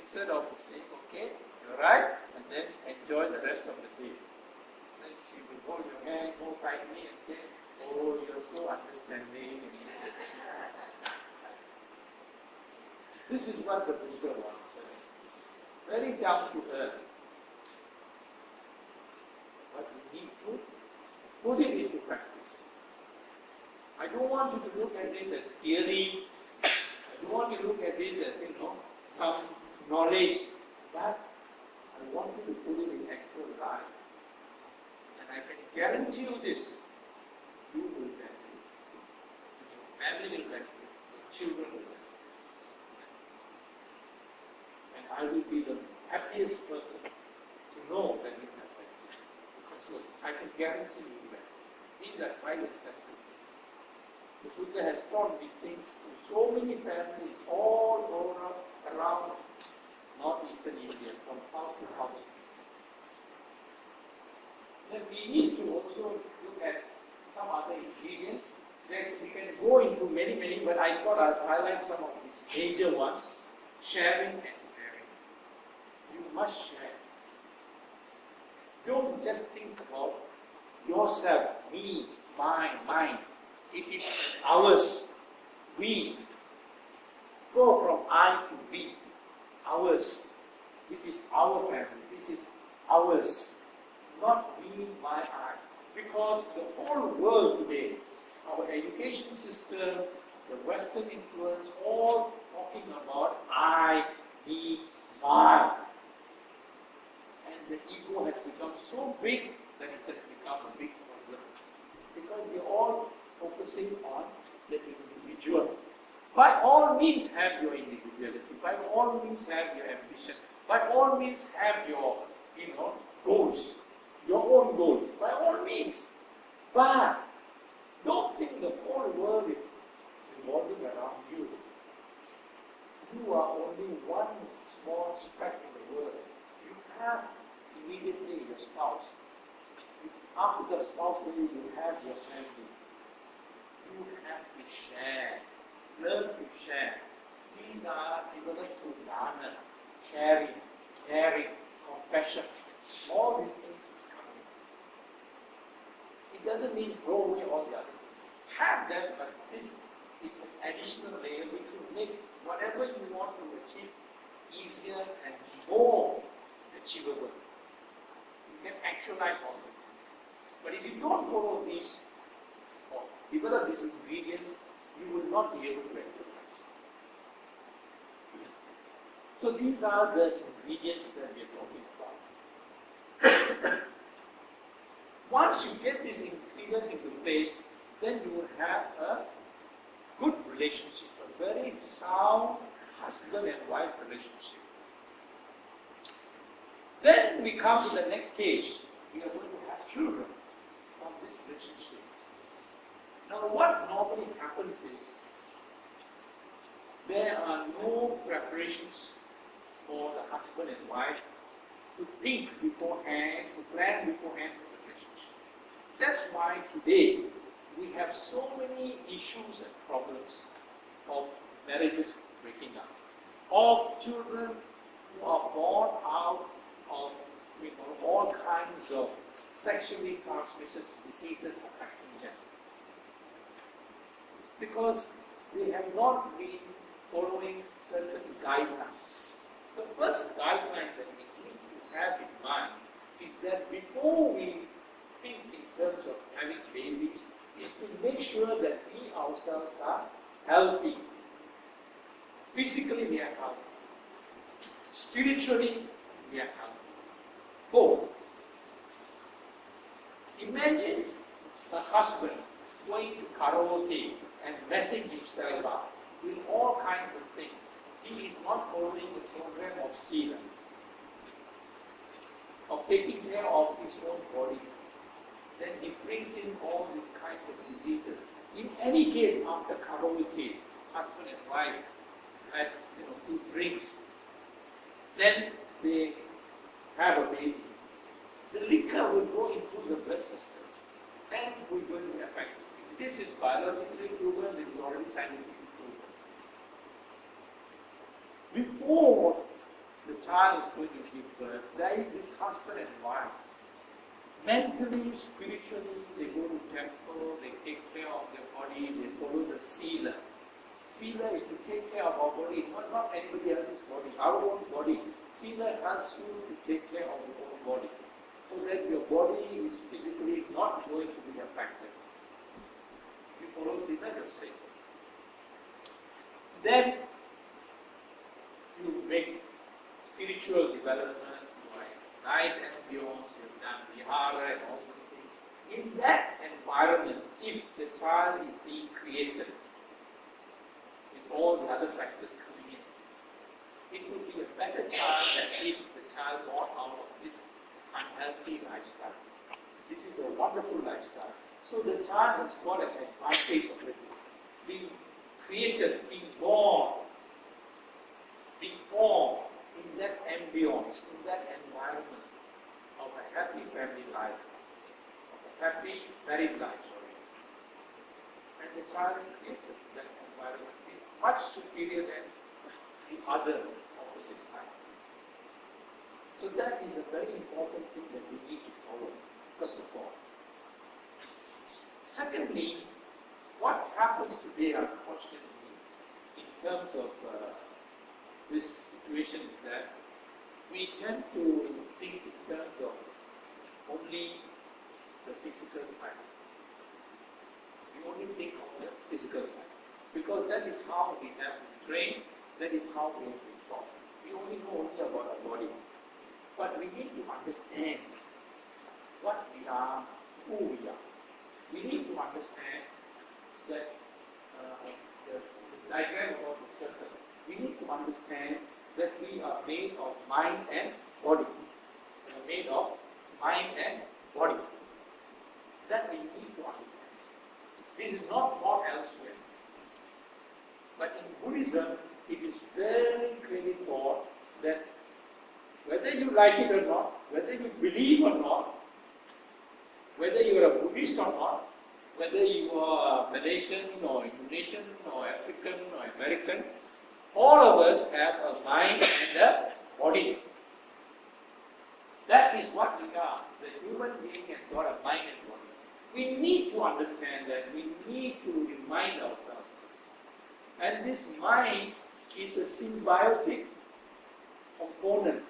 instead of saying, okay, you're right, and then enjoy the rest of the day. Then she will hold your hand, go find me and say, oh, you're so understanding. This is what the Buddha wants. Very down to earth. But we need to put it into practice. I don't want you to look at this as theory. I don't want you to look at this as, some knowledge. But I want you to put it in actual life. And I can guarantee you this. You will benefit. Your family will benefit. Your children will benefit. And I will be the happiest person to know that you have benefit. Because I can guarantee you that. These are tried and tested things. The Buddha has taught these things to so many families all around northeastern India, from house to house. Then we need to also look at some other ingredients. Then we can go into many, but I thought I'll highlight some of these major ones. Sharing and caring. You must share. Don't just think about yourself, me, mine. It is ours. We. Go from I to we. Ours. This is our family. This is ours. Not me, my, I. Because the whole world today, our education system, the Western influence, all talking about I, me, my. And the ego has become so big that it has become a big problem. Because we are all focusing on the individual. By all means have your individuality. By all means have your ambition. By all means have your, goals. Your own goals. By all means. But don't think the whole world is revolving around you. You are only one small speck in the world. You have immediately your spouse. After the spouse, you have your family. You have to share. Learn to share. These are developed through dana, sharing, caring, compassion. All these things is coming. It doesn't mean throw away all the other things. Have them, but this is an additional layer which will make whatever you want to achieve easier and more achievable. You can actualize all these things. But if you don't follow these or develop these ingredients, you will not be able to actualize. So these are the ingredients that we are talking about. Once you get these ingredients into place, then you will have a good relationship, a very sound husband and wife relationship. Then we come to the next stage. We are going to have children from this relationship. Now what normally happens is, there are no preparations for the husband and wife to think beforehand, to plan beforehand for the relationship. That's why today we have so many issues and problems of marriages breaking up, of children who are born out of all kinds of sexually transmitted diseases affecting them. Because they have not been following certain guidelines. The first guideline that we need to have in mind is that before we think in terms of having babies, is to make sure that we ourselves are healthy. Physically we are healthy. Spiritually we are healthy. Both. Imagine a husband going to karaoke and messing himself up with all kinds of things. He is not following the program of Sila, of taking care of his own body. Then he brings in all these kinds of diseases. In any case, after karaoke, husband and wife had few drinks. Then they have a baby. The liquor will go into the blood system and will going to affect. This is biologically proven, it is already scientifically proven. Before the child is going to give birth, there is this husband and wife. Mentally, spiritually, they go to temple, they take care of their body, they follow the Sila. Sila is to take care of our body, not anybody else's body, our own body. Sila helps you to take care of your own body, so that your body is physically not going to be affected. If you follow Sila, you're safe. Then you make spiritual development, you have nice ambience, you have done vihara and all those things. In that environment, if the child is being created, with all the other factors coming in, it would be a better child than if the child born out of this unhealthy lifestyle. This is a wonderful lifestyle. So the child has got an advantage of it. Being created, being born, being formed in that ambience, in that environment of a happy family life, of a happy married life, And the child is created in that environment, much superior than the other opposite type. So that is a very important thing that we need to follow, first of all. Secondly, what happens today, unfortunately, in terms of this situation is that we tend to think in terms of only the physical side. We only think of the physical side. Because that is how we have been trained, that is how we have been taught. We only know about our body. But we need to understand what we are, who we are. We need to understand that the diagram of the circle. We need to understand that we are made of mind and body. We are made of mind and body. That we need to understand. This is not taught elsewhere. But in Buddhism, it is very clearly taught that whether you like it or not, whether you believe or not, whether you are a Buddhist or not, whether you are a Malaysian or Indonesian or African or American, all of us have a mind and a body. That is what we are. The human being has got a mind and body. We need to understand that. We need to remind ourselves this. And this mind is a symbiotic component.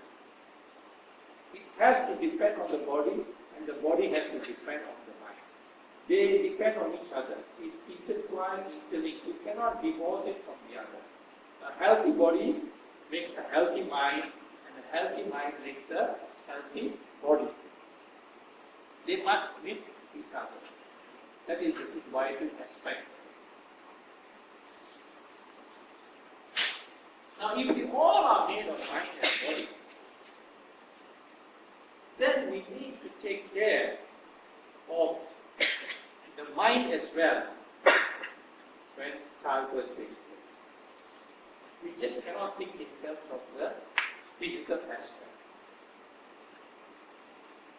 It has to depend on the body, and the body has to depend on the mind. They depend on each other. It's intertwined, interlinked. You cannot divorce it from the other. A healthy body makes a healthy mind, and a healthy mind makes a healthy body. They must live with each other. That is the symbiotic aspect. Now, if we all are made of mind and body, then we need to take care of the mind as well when childbirth takes place. We just cannot think in terms of the physical aspect.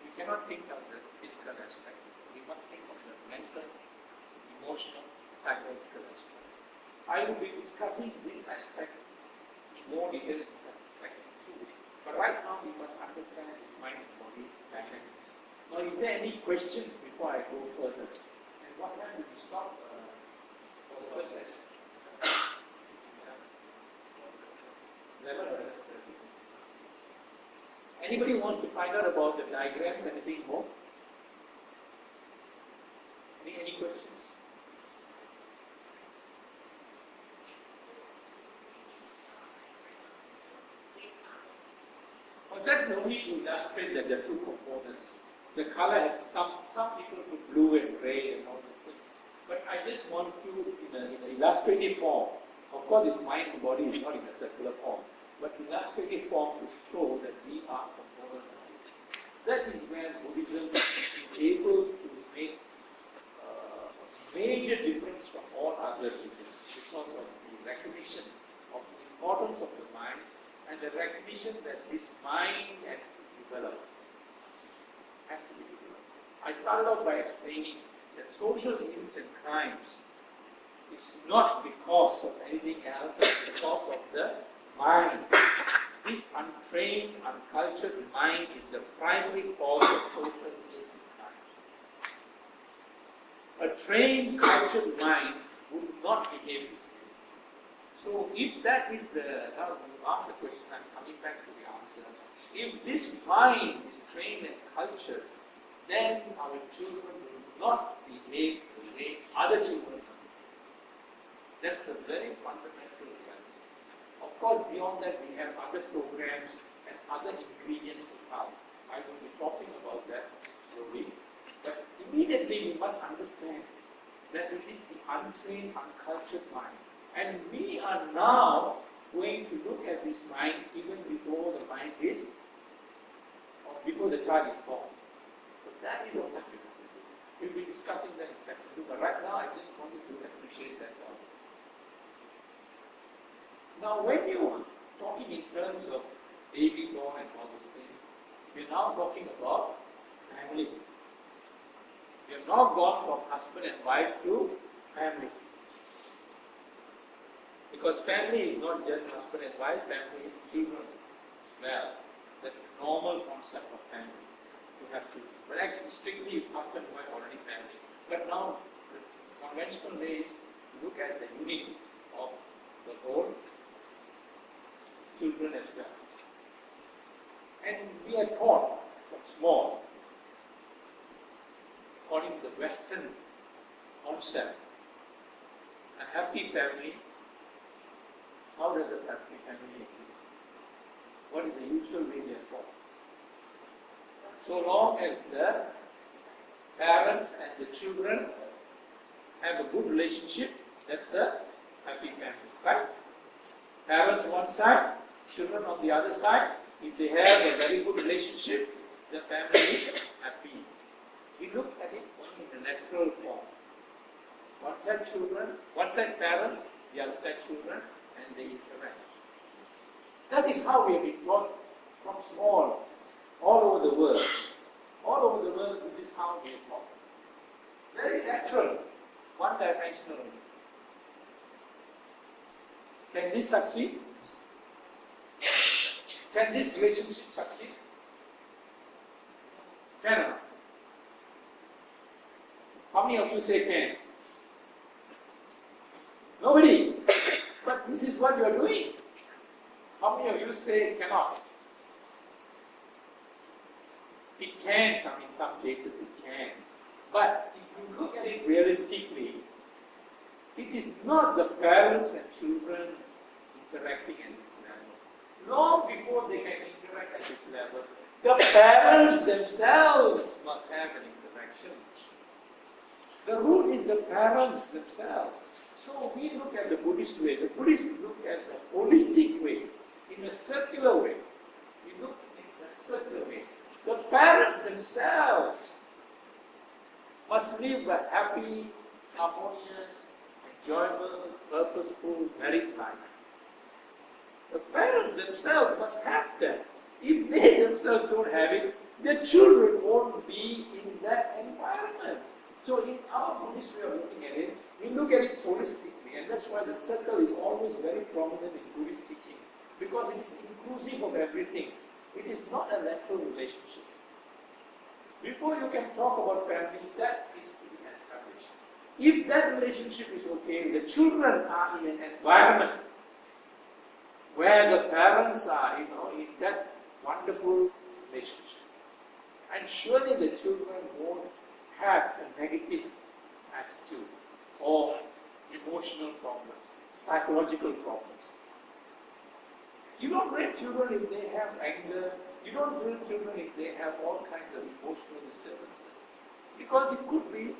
We cannot think of the physical aspect. We we must think of the mental, emotional, psychological aspect. I will be discussing this aspect in more detail in section 2. But right now we must understand this mind and body dynamics. Now, is there any questions before I go further? And what time did we stop for the first session? 11. Anybody wants to find out about the diagrams, anything more? Any questions? Well, that is only to illustrate that there are two components. The color has some people put blue and gray and all those things. But I just want to, in an illustrative form, of course this mind and body is not in a circular form, but illustrative form to show that we are components of this. That is where Buddhism is able to make a major difference from all other religions because of the recognition of the importance of the mind and the recognition that this mind has to develop. I started off by explaining that social ills and crimes is not because of anything else, it's because of the mind. This untrained, uncultured mind is the primary cause of social ills and crimes. A trained, cultured mind would not behave this way. So if that is now you ask the question, I'm coming back to the answer. If this mind is trained and cultured, then our children will not behave the way other children do. That's the very fundamental reality. Of course, beyond that, we have other programs and other ingredients to come. I will be talking about that slowly. But immediately we must understand that it is the untrained, uncultured mind. And we are now going to look at this mind even before the mind is, or before the child is born. But that is what we will do. We'll be discussing that in section 2, but right now I just wanted to appreciate that point. Now, when you're talking in terms of baby born and all those things, we're now talking about family. We have now gone from husband and wife to family. Because family is not just husband and wife, family is children as well. That's the normal concept of family, to have children. But actually, strictly, husband and wife already family. But now, the conventional way is to look at the unity of the whole children as well. And we are taught from small, according to the Western concept, a happy family. How does a happy family exist? What is the usual way they are taught? So long as the parents and the children have a good relationship, that's a happy family, right? Parents one side, children on the other side. If they have a very good relationship, the family is happy. We look at it only in the natural form. One side children, one side parents, the other side children, and they interact. That is how we have been taught from small, all over the world. All over the world, this is how we are taught. Very natural, one-dimensional. Can this succeed? Can this relationship succeed? Can or not? How many of you say can? Nobody. But this is what you are doing. How many of you say cannot? It can, in some cases it can. But if you look at it realistically, it is not the parents and children interacting at this level. Long before they can interact at this level, the parents themselves must have an interaction. The root is the parents themselves. So we look at the Buddhist way. The Buddhists look at the holistic way, in a circular way. We look in a circular way. The parents themselves must live a happy, harmonious, enjoyable, purposeful, married life. The parents themselves must have that. If they themselves don't have it, their children won't be in that environment. So in our Buddhist way of looking at it, we look at it holistically, and that's why the circle is always very prominent in Buddhist teaching, because it is inclusive of everything. It is not a lateral relationship. Before you can talk about family, that is to be established. If that relationship is okay, the children are in an environment where the parents are, in that wonderful relationship. And surely the children won't have a negative attitude or emotional problems, psychological problems. You don't raise children if they have anger. You don't raise children if they have all kinds of emotional disturbances. Because it could be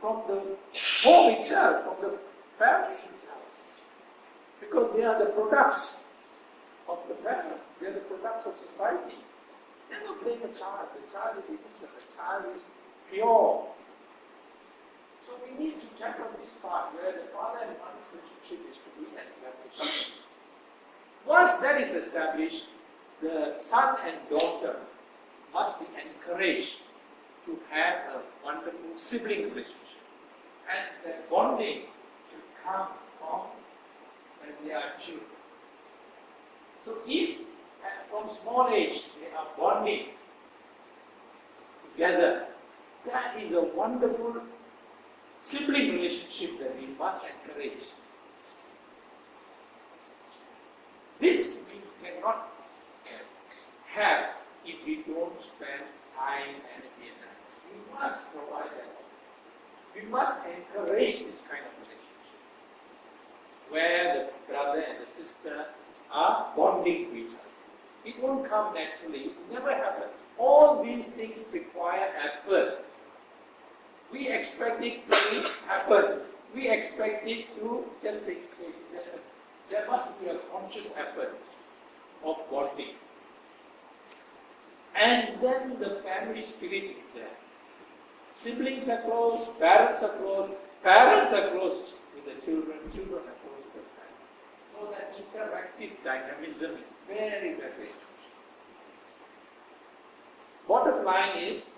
from the home itself, from the parents themselves. Because they are the products of the parents. They are the products of society. Never blame a child. The child is innocent. The child is pure. So we need to tackle this part where the father and mother's relationship is to be established. Once that is established, the son and daughter must be encouraged to have a wonderful sibling relationship. And that bonding should come from when they are children. So if from small age they are bonding together, that is a wonderful sibling relationship that we must encourage. This we cannot have if we don't spend time, energy, and effort. We must provide that. We must encourage this kind of relationship where the brother and the sister are bonding to each other. It won't come naturally. It will never happen. All these things require effort. We expect it to happen. We expect it to just take place. There must be a conscious effort of bonding. And then the family spirit is there. Siblings are close, parents are close with the children, children are close with the parents. So that interactive dynamism is very, very important. Bottom line is,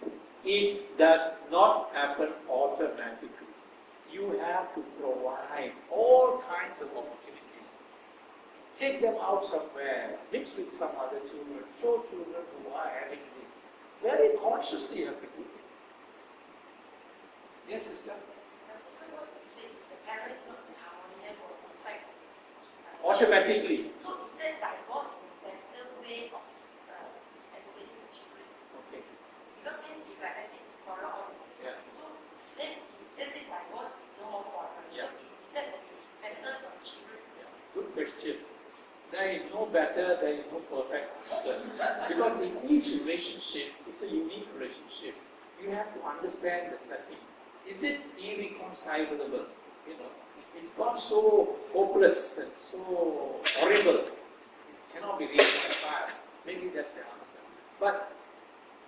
it does not happen automatically. You have to provide all kinds of opportunities. Take them out somewhere, mix with some other children, show children who are having this. Very consciously you have to do it. Yes, sister? Just like what you said, if the parents not in harmony, then will affect automatically. So is that divorce a better way of educating the children? Okay. Because since if like I said it's quarrel, so then if let's say divorce is no more quarrel, so is that better for the children? Good question. There is no better, there is no perfect answer. Because in each relationship, it's a unique relationship. You have to understand the setting. Is it irreconcilable? It's got so hopeless and so horrible. It cannot be reconciled. Maybe that's the answer. But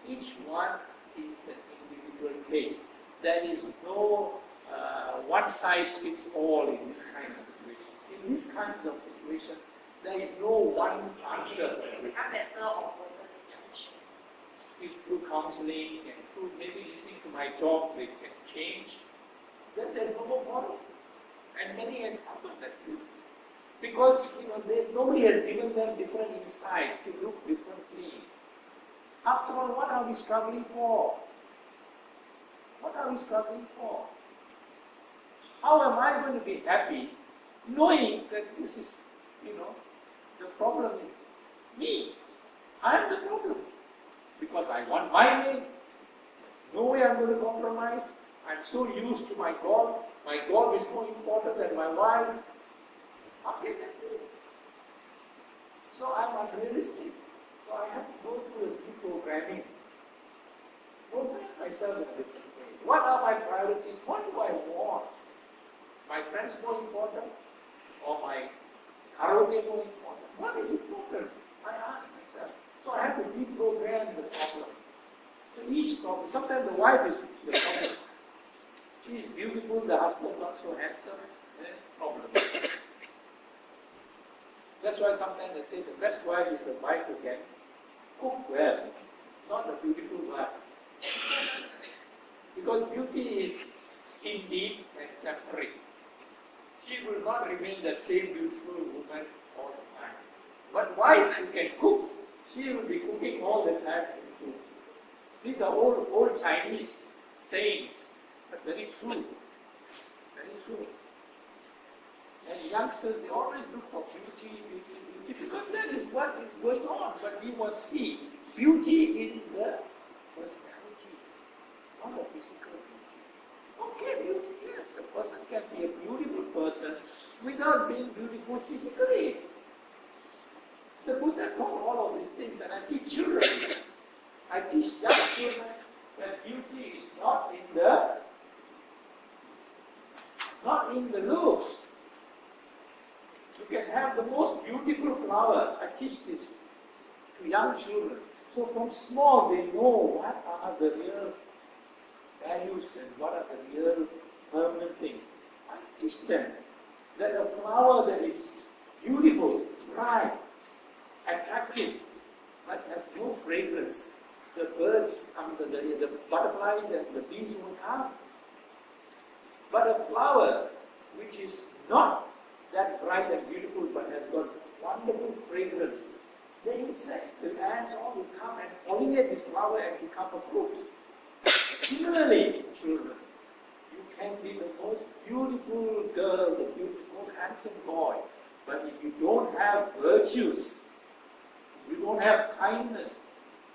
each one is an individual case. There is no one size fits all in this kind of situation. In this kinds of situation, there is no one answer. They become better or worse. If through counseling and through maybe listening to my talk, they can change, then there's no more problem. And many has happened that way. Because nobody has given them different insights to look differently. After all, what are we struggling for? What are we struggling for? How am I going to be happy knowing that this is, the problem is me? I am the problem. Because I want my way. There's no way I'm going to compromise. I'm so used to my God. My God is more important than my wife. How can that be? So I'm unrealistic. So I have to go through a deprogramming. Program myself in a different way. What are my priorities? What do I want? My friends more important? Or my karaoke more important? What is important? I ask myself. So I have to deprogram the problem. So each problem, sometimes the wife is the problem. She is beautiful, the husband not so handsome, then problem. That's why sometimes they say the best wife is the wife who can cook well, not the beautiful wife. Because beauty is skin deep and temporary. She will not remain the same beautiful woman all the time. But wife who can cook, she will be cooking all the time in food. These are old Chinese sayings, but very true. Very true. And youngsters, they always look for beauty, because that is what is going on. But we must see beauty in the personality, not the physical beauty. Okay, beauty, yes. A person can be a beautiful person without being beautiful physically. The Buddha taught all of these things, and I teach children. I teach young children that beauty is not in the looks. You can have the most beautiful flower. I teach this to young children. So from small they know what are the real values and what are the real permanent things. I teach them that a flower that is beautiful, bright, attractive, but has no fragrance, the birds, the butterflies and the bees won't come. But a flower which is not that bright and beautiful but has got wonderful fragrance, the insects, the ants all will come and pollinate this flower and become a fruit. Similarly, children, you can be the most beautiful girl, the most handsome boy, but if you don't have virtues, you don't have kindness,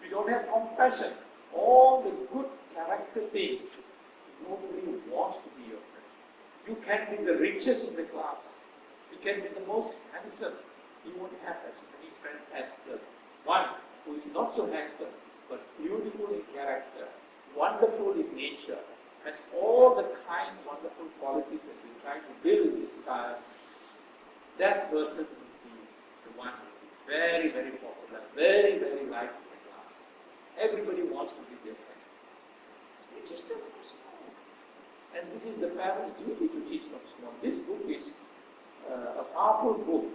you don't have compassion, all the good character things, nobody wants to be your friend. You can be the richest in the class, you can be the most handsome, you won't have as many friends as the one who is not so handsome, but beautiful in character, wonderful in nature, has all the kind, wonderful qualities that we try to build in this child. That person will be the one who will be very, very popular, very, very liked in the class. Everybody wants to be their friend. You teach them from small. And this is the parents' duty to teach from small. This book is a powerful book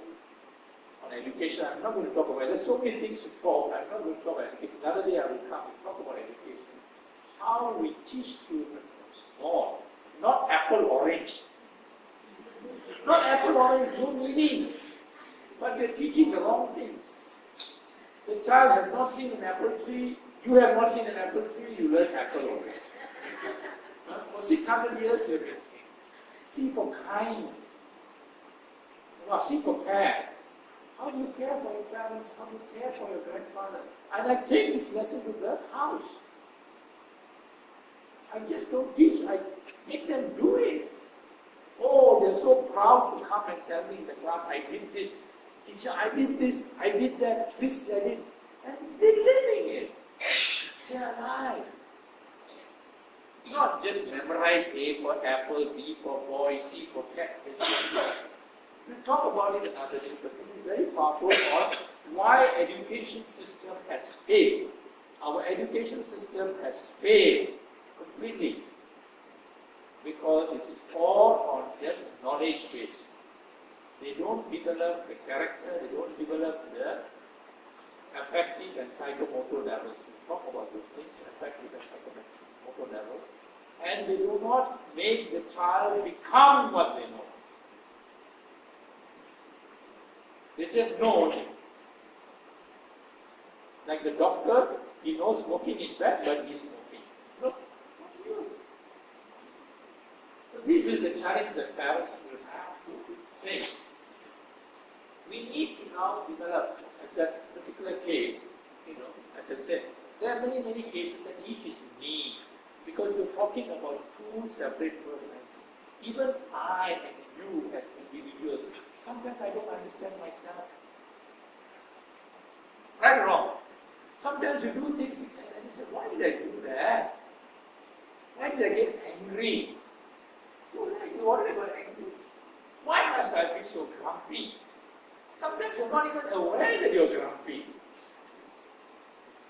on education. I'm not going to talk about it. There's so many things to talk. I'm not going to talk about education. Another day I will come and talk about education. How we teach children from small. Not apple orange. Not apple orange, no meaning. But they're teaching the wrong things. The child has not seen an apple tree. You have not seen an apple tree. You learn apple orange. For 600 years we have been C for kind. C for care. How do you care for your parents? How do you care for your grandfather? And I take this lesson to the house. I just don't teach. I make them do it. Oh, they're so proud to come and tell me in the class, I did this. Teacher, I did this, I did that, this, I did. And they're living it. They're alive. Not just memorize A for apple, B for boy, C for cat. We'll talk about it another day, but this is very powerful on why education system has failed. Our education system has failed completely because it is all on just knowledge base. They don't develop the character, they don't develop the affective and psychomotor levels. We'll talk about those things, affective and psychomotor levels. And they do not make the child become what they know. They just know only. Like the doctor, he knows smoking is bad, but he's smoking. Look, what's the use? So this is the challenge that parents will have to face. We need to now develop, at that particular case, as I said, there are many, many cases and each is unique because you're talking about two separate personalities. Even I and you as individuals, sometimes I don't understand myself. Right or wrong? Sometimes you do things and you say, why did I do that? Why did I get angry? So you already got angry. Why must I be so grumpy? Sometimes you're not even aware that you're grumpy.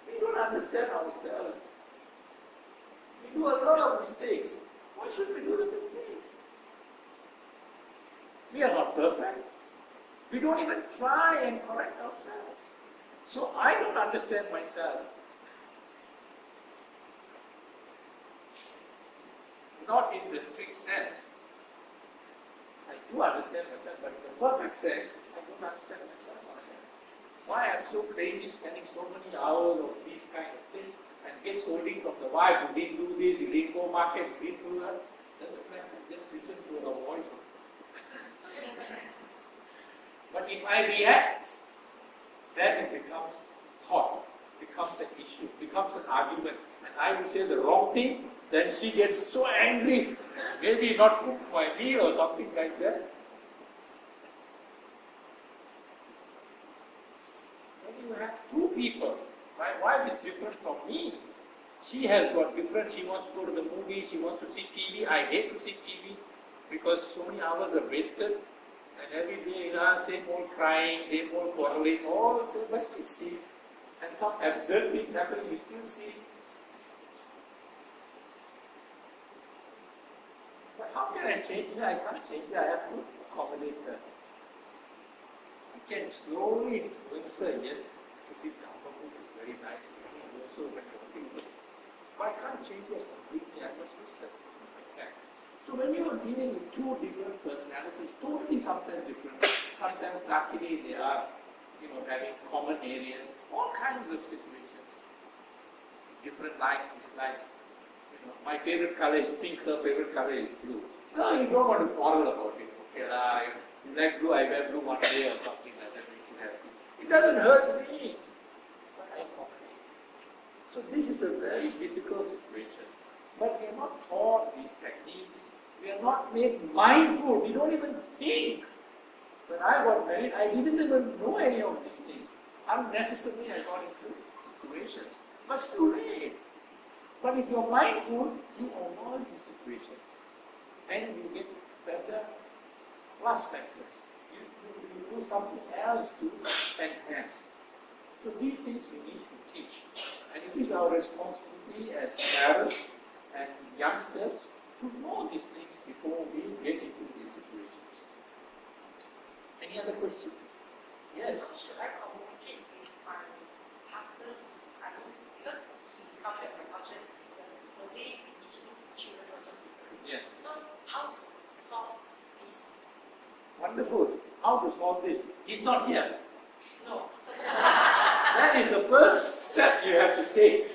We don't understand ourselves. We do a lot of mistakes. Why should we do the mistakes? We are not perfect. We don't even try and correct ourselves. So I don't understand myself. not in the strict sense. I do understand myself, but in the perfect sense, I don't understand myself. Why I'm so crazy spending so many hours of these kind of things and get scolding from the wife, you didn't do this, you didn't go market, you didn't do that. Doesn't matter, just listen to her voice. But if I react, then it becomes hot, becomes an issue, becomes an argument. And I will say the wrong thing, then she gets so angry, maybe not cook my meal or something like that. When you have two people, my wife is different from me. She has got different, she wants to go to the movie, she wants to see TV. I hate to see TV because so many hours are wasted. And every day, same old crying, same old quarreling, all the same, but still see. And some absurd things happen, you still see. But how can I change her? I can't change her, I have to accommodate her. I can slowly influence her, yes, this government is very nice, also recommendable. But I can't change her completely, I must listen. I can. So when you are dealing with two different personalities, totally sometimes different, sometimes luckily they are, having common areas, all kinds of situations, different likes, dislikes. My favorite color is pink, her favorite color is blue. No, you don't want to quarrel about it. Okay, you like blue, I wear blue one day or something like that. It doesn't hurt me. But I complain. So this is a very difficult situation. But we are not taught these techniques. We are not made mindful. We don't even think. When I got married, I didn't even know any of these things. Unnecessarily, I got into situations. But it's too late. But if you're mindful, you avoid these situations. And you get better plus factors. You do something else to enhance. So these things we need to teach. And it is our responsibility as parents and youngsters to know these things before we get into these situations. Any other questions? Yes? Should I communicate with my husband? Because his culture and my culture is different. The way we teach children also different. Yeah. So how to solve this? Wonderful. How to solve this? He's not here. No. That is the first step you have to take.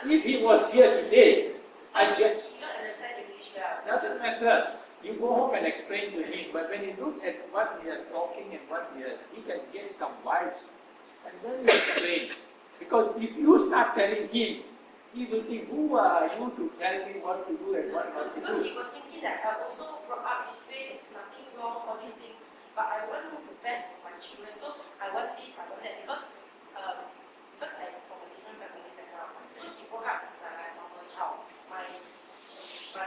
If he was here today, I guess. He don't understand English well. Doesn't matter. You go home and explain to him, but when you look at what we are talking and what we are, he can get some vibes. And then you explain. Because if you start telling him, he will think, who are you to tell me what to do and what not to do? Because he was thinking that I also brought up this way, there's nothing wrong, all these things. But I want the best for my children. So I want this, I want that. Because I'm from a different family background. So he brought up as a normal child. My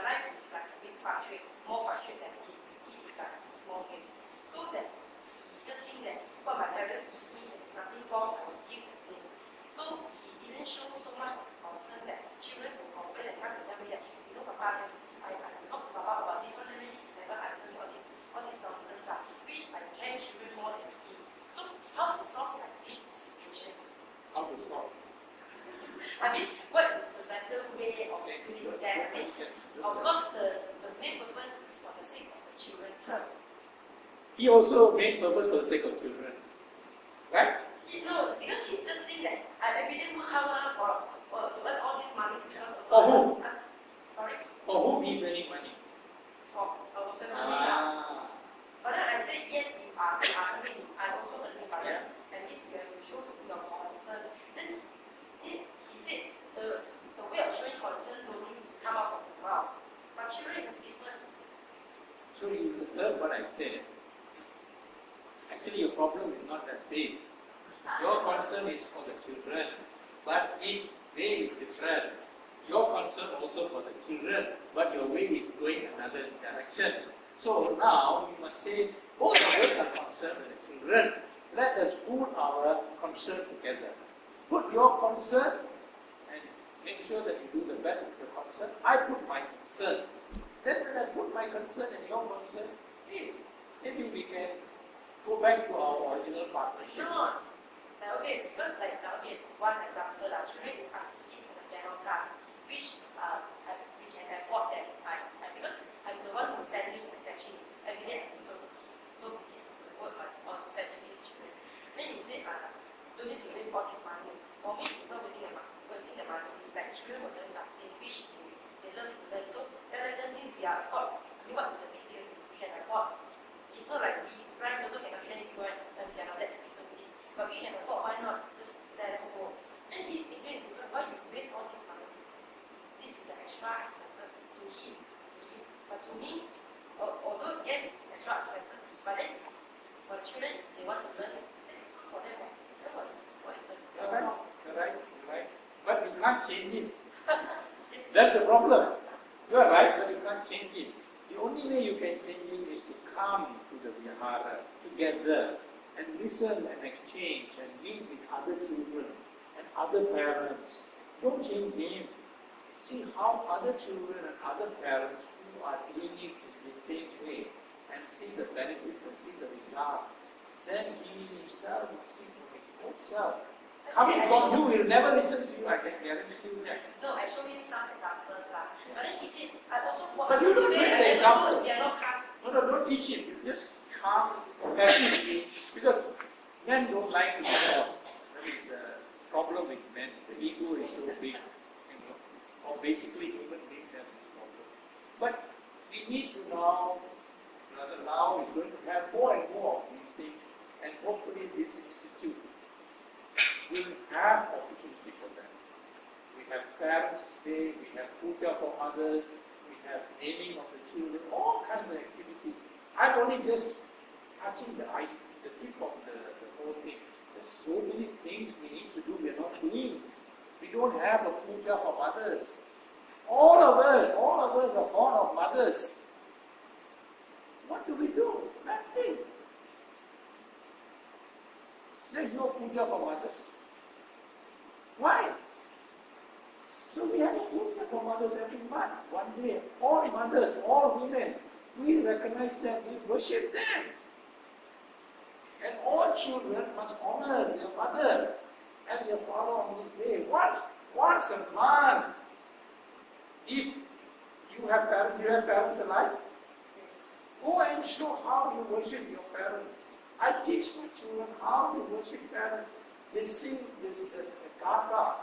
life is like a big fluctuate, more fluctuate than he is like small things. So that he just think that what my parents give me, there's nothing wrong, I will give the same. So he didn't show so much of concern that children will complain and come to tell me that, Papa, I talked to Papa about this one, and then he never answered me all this nonsense, which I care children more than him. So how to solve like this situation? How to solve? I mean, what is the better way of doing that? I mean, of course, the main purpose is for the sake of the children. He also made purpose for the sake of children. Right? No, because he just think that I didn't work hard to earn all this money because of For whom? Sorry? For whom he's earning money? For our family now. But then I said, yes, you are earning. I also earning money. Yeah. At least you have to show your concern. Then he said, the way of showing concern don't need to come out from the mouth. But children is different. So you heard what I said. Actually, your problem is not that big. Your concern is for the children, but his way is different. Your concern also for the children, but your way is going another direction. So now you must say, both of us are concerned with the children. Let us put our concern together. Put your concern and make sure that you do the best with your concern. I put my concern. Then when I put my concern and your concern, hey, maybe we can go back to our original partnership. Sure. Okay, because one example, children is asking for the piano class, which we can afford that time. we are afford, I mean, what is the big deal if we can afford? It's not like we price also cannot be, then we go and we cannot, that's different thing. But we can afford, why not just let them go? Then he's thinking, why you pay all this money? This is an extra expenses to him. But to me, although yes, it's extra expenses, but then it's for the children, if they want to learn, then it's good for them. Then what is the You're right. But you can't change him. That's the problem. You are right, but you can't change him. The only way you can change him is to come to the vihara together and listen and exchange and meet with other children and other parents. Don't change him. See how other children and other parents who are doing it in the same way and see the benefits and see the results. Then he himself will see for his own self. Coming from you, he'll never listen to you, I can guarantee you that. No, I showed him some examples lah. But then he said, I also want But you don't take the example. They are not cast. No, don't teach him. You just calm passively because men don't like to talk. That is the problem with men. The ego is so big. Or basically human beings have this problem. But we need to now is going to have more and more of these things, and hopefully this institute will have opportunity for them. We have Parents' Day, we have puja for others, we have naming of the children, all kinds of activities. I'm only just touching the tip of the whole thing. There's so many things we need to do, we are not doing. We don't have a puja for mothers. All of us are born of mothers. What do we do? Nothing. There's no puja for mothers. Why? So we have a puja for mothers every month, one day. All mothers, all women, we recognize them, we worship them. And all children must honor their mother and their father on this day. Once a month. If you have parents alive? Yes. Go and show how you worship your parents. I teach my children how to worship parents. They sing this gatha.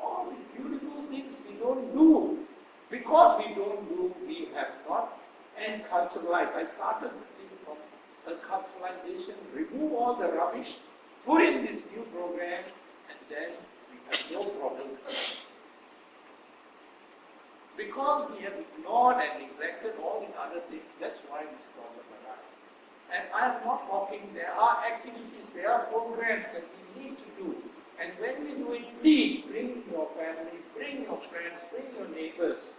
All these beautiful things we don't do. Because we don't do, we have not culturalized. I started the thing from a culturalization, remove all the rubbish, put in this new program, and then we have no problem. Because we have ignored and neglected all these other things, that's why this problem arises. And I am not talking, there are activities, there are programs that we need to do. And when we do it, please bring your family, bring your friends, bring your neighbors.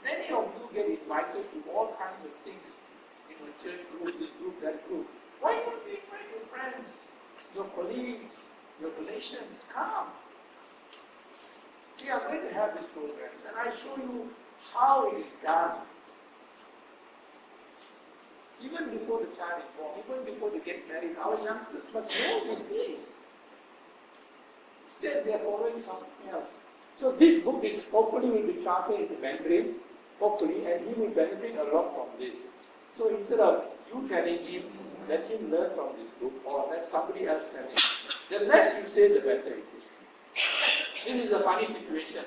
Many of you get invited to all kinds of things, church group, this group, that group. Why don't you invite your friends, your colleagues, your relations? Come. We are going to have these programs, and I show you how it is done. Even before the child is born, even before they get married, our youngsters must know these things. Instead, they are following something else. So this book is hopefully will be translated into Mandarin, hopefully, and he will benefit a lot from this. So instead of you telling him, let him learn from this book, or let somebody else tell him. The less you say, the better it is. This is a funny situation.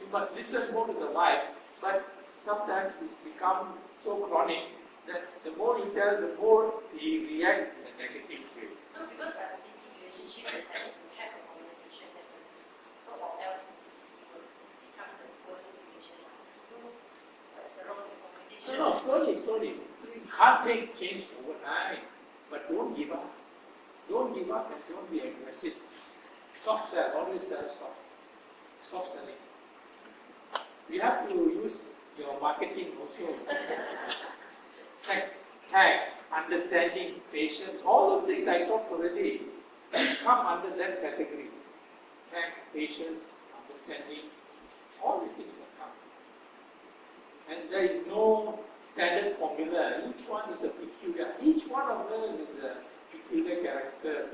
You must listen more to the wife, but sometimes it's become so chronic that the more you tell, the more he reacts in a negative way. No, because I think the relationship is having to have a communication definitely. So or else it will become the worst situation. So that's the wrong communication. No, slowly. You can't take change overnight, but don't give up. Don't give up and don't be aggressive. Soft sell, always sell soft. Soft selling. You have to use your marketing also. Tag, understanding, patience, all those things I talked already. These come under that category. Tag, patience, understanding, all these things must come. And there is no standard formula. Each one is a peculiar. Each one of us is a peculiar character.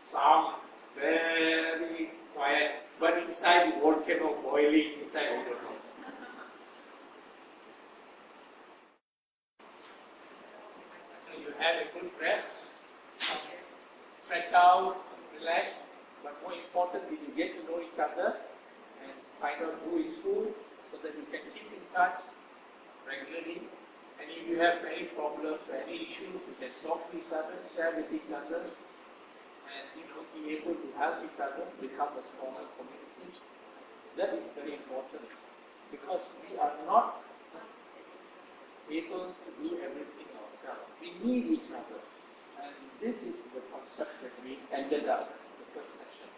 Some very quiet, but inside the volcano boiling inside, I don't know. So you have a good rest, stretch out, relax, but more importantly, you get to know each other and find out who is who, so that you can keep in touch regularly. And if you have any problems or any issues, you can talk to each other, share with each other, and be able to help each other become a stronger community. That is very important, because we are not able to do everything ourselves. We need each other. And this is the concept that we ended up in the first session.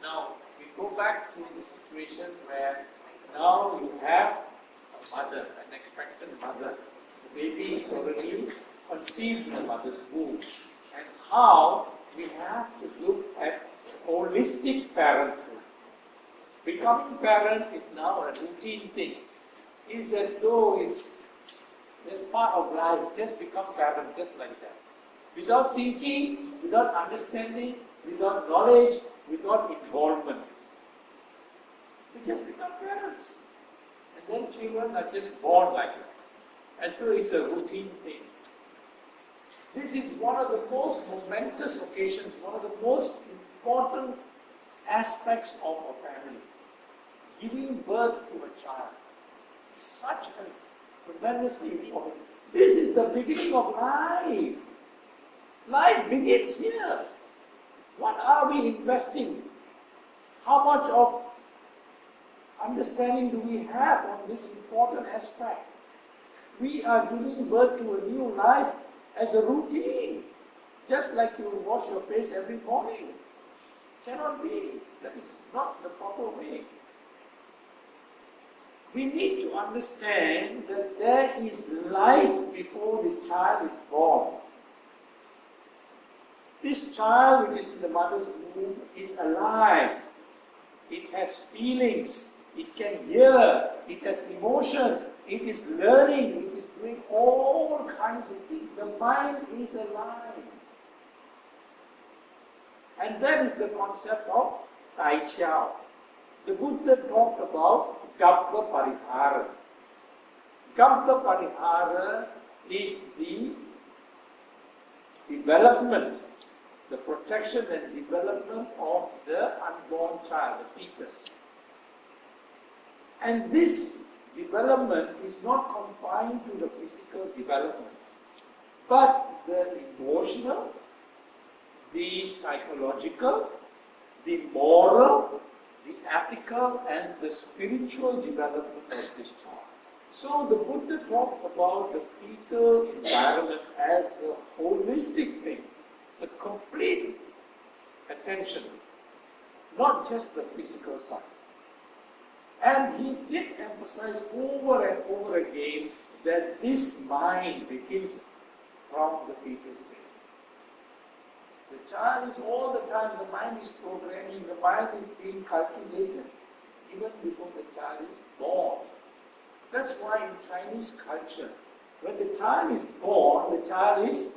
Now, we go back to the situation where now you have a mother, an expectant mother. The baby is already conceived in the mother's womb. And how we have to look at holistic parenthood. Becoming parent is now a routine thing. It's as though it's part of life. Just become parent, just like that. Without thinking, without understanding, without knowledge, without involvement. We just become parents. And then children are just born like that. As though it's a routine thing. This is one of the most momentous occasions, one of the most important aspects of a family. Giving birth to a child. Such a tremendously important. This is the beginning of life. Life begins here. What are we investing? How much of understanding do we have on this important aspect? We are giving birth to a new life as a routine. Just like you wash your face every morning. Cannot be. That is not the proper way. We need to understand that there is life before this child is born. This child which is in the mother's womb is alive. It has feelings. It can hear. It has emotions. It is learning. It is doing all kinds of things. The mind is alive. And that is the concept of Tai Chao. The Buddha talked about Gabba Parihara. Gabba Parihara is the development, the protection and development of the unborn child, the fetus. And this development is not confined to the physical development, but the emotional, the psychological, the moral, the ethical and the spiritual development of this child. So the Buddha talked about the fetal environment as a holistic thing, a complete attention, not just the physical side. And he did emphasize over and over again that this mind begins from the fetal state. The child is all the time, the mind is programming, the mind is being cultivated even before the child is born. That's why in Chinese culture, when the child is born, the child is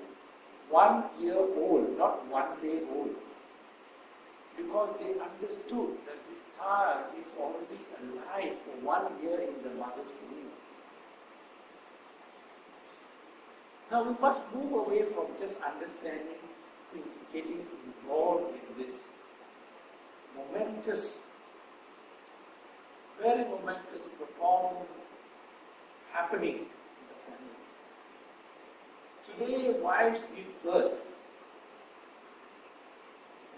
1 year old, not 1 day old. Because they understood that this child is already alive for 1 year in the mother's womb. Now we must move away from just understanding to getting involved in this momentous, very momentous, profound happening in the family. Today, wives give birth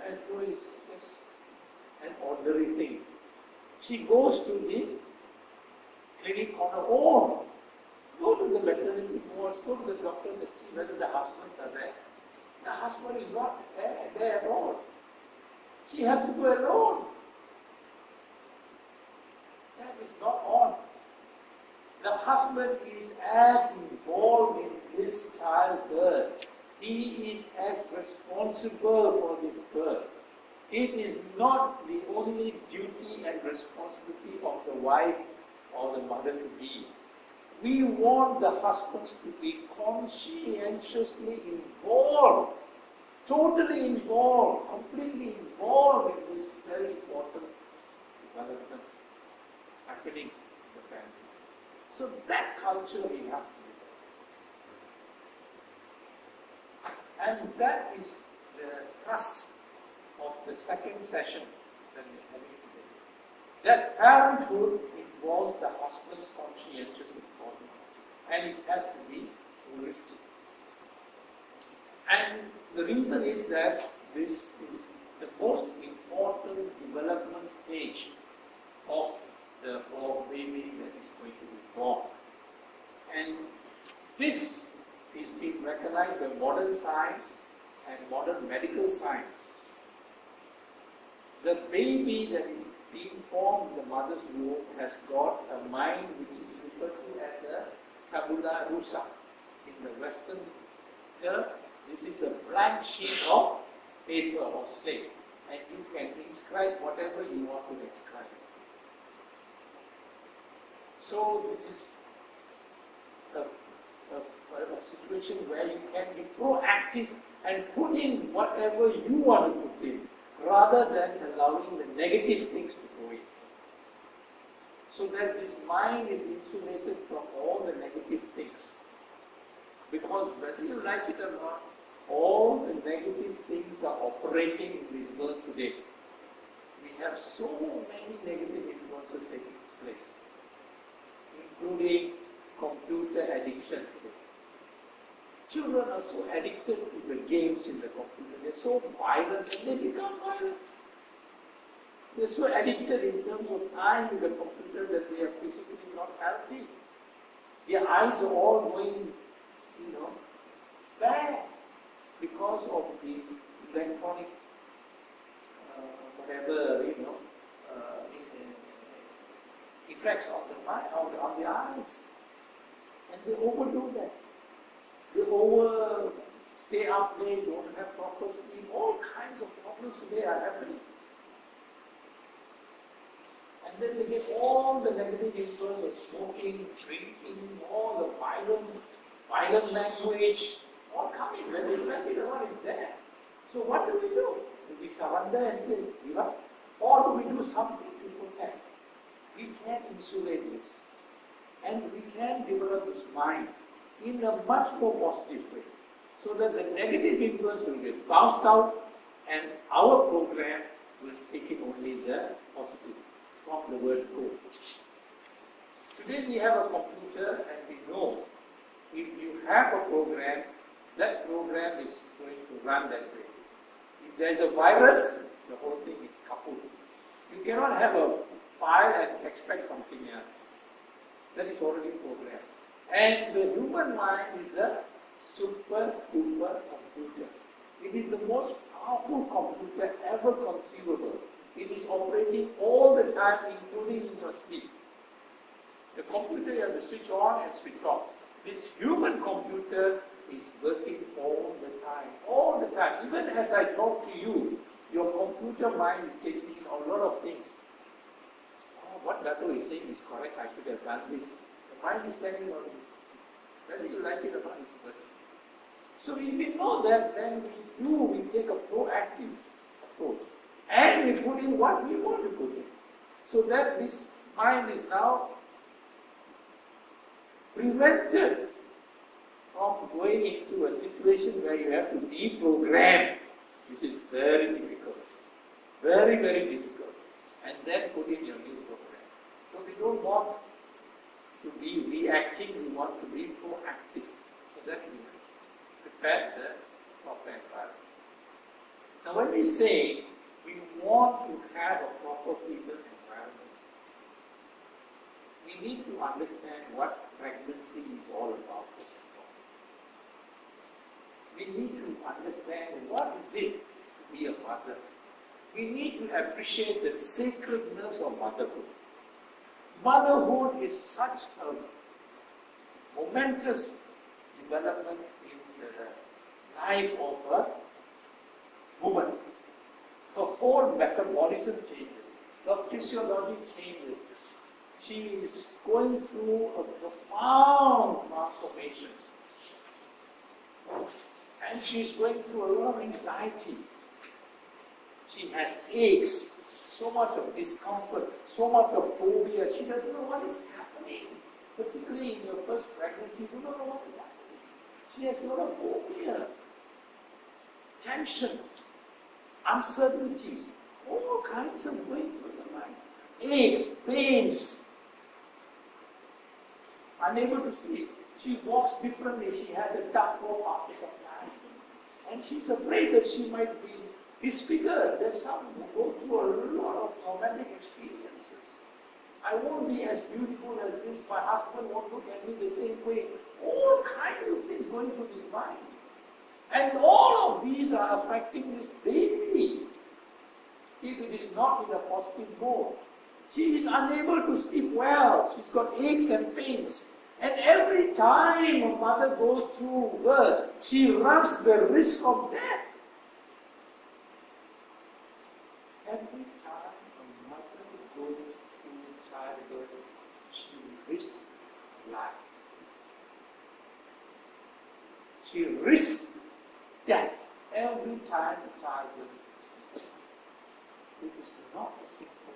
as though it's just an ordinary thing. She goes to the clinic on her own. Go to the maternity wards, go to the doctors and see whether the husbands are there. The husband is not there at all. She has to go alone. That is not on. The husband is as involved in this childbirth. He is as responsible for this birth. It is not the only duty and responsibility of the wife or the mother-to-be. We want the husbands to be conscientiously involved, totally involved, completely involved in this very important development happening in the family. So that culture we have to develop. And that is the thrust of the second session that we are having today. that parenthood involves the husband's conscientious involvement, and it has to be holistic. And the reason is that this is the most important development stage of the baby that is going to be born. And this is being recognized by modern science and modern medical science. The baby that is being formed in the mother's womb has got a mind which is referred to as a tabula rasa. In the Western term, this is a blank sheet of paper or slate, and you can inscribe whatever you want to inscribe. So this is a situation where you can be proactive and put in whatever you want to put in, rather than allowing the negative things to go in. So that this mind is insulated from all the negative things. Because whether you like it or not, all the negative things are operating in this world today. We have so many negative influences taking place, including computer addiction today. Children are so addicted to the games in the computer. They're so violent and they become violent. They're so addicted in terms of time with the computer that they are physically not healthy. Their eyes are all going, bad because of the electronic, effects on the mind, on the eyes. And they overdo that. They stay up late, don't have proper sleep. All kinds of problems today are happening. And then they get all the negative influence of smoking, drinking, all the violence, violent language, all coming. When they feel it, what is there? So what do? Do we surrender and say, give up? Or do we do something to protect? We can insulate this. And we can develop this mind in a much more positive way, so that the negative influence will get bounced out and our program will take in only the positive from the word go. Today we have a computer and we know if you have a program, that program is going to run that way. If there is a virus, the whole thing is kaput. You cannot have a file and expect something else. That is already programmed. And the human mind is a super duper computer. It is the most powerful computer ever conceivable. It is operating all the time, including in your sleep. The computer you have to switch on and switch off. This human computer is working all the time. All the time. Even as I talk to you, your computer mind is taking in a lot of things. Oh, what Dato is saying is correct, I should have done this. The mind is telling all this. Whether you like it or not, it's working. So if we know that, then we take a proactive approach. And we put in what we want to put in. So that this mind is now prevented from going into a situation where you have to deprogram, which is very difficult. Very, very difficult. And then put in your new program. So we don't want to be reacting, we want to be proactive. So that we prepare the proper environment. Now when we say we want to have a proper fetal environment, we need to understand what pregnancy is all about. We need to understand what is it to be a mother. We need to appreciate the sacredness of motherhood. Motherhood is such a momentous development in the life of a woman. Her whole metabolism changes. Her physiology changes. She is going through a profound transformation. And she is going through a lot of anxiety. She has aches, so much of discomfort, so much of phobia. She doesn't know what is happening. Particularly in your first pregnancy, you don't know what is happening. She has a lot of phobia, tension, uncertainties, all kinds of going through the mind. aches, pains, unable to sleep. She walks differently. She has a dark walk after some time. And she's afraid that she might be disfigured. There's some who go through a lot of traumatic experiences. I won't be as beautiful as this. My husband won't look at me the same way. All kinds of things going through his mind. And all of these are affecting this baby. If it is not in a positive mode. She is unable to sleep well. She's got aches and pains. And every time a mother goes through birth, she runs the risk of death. Every time a mother goes through childbirth, she risks life. She risks death every time a child is. It is not a simple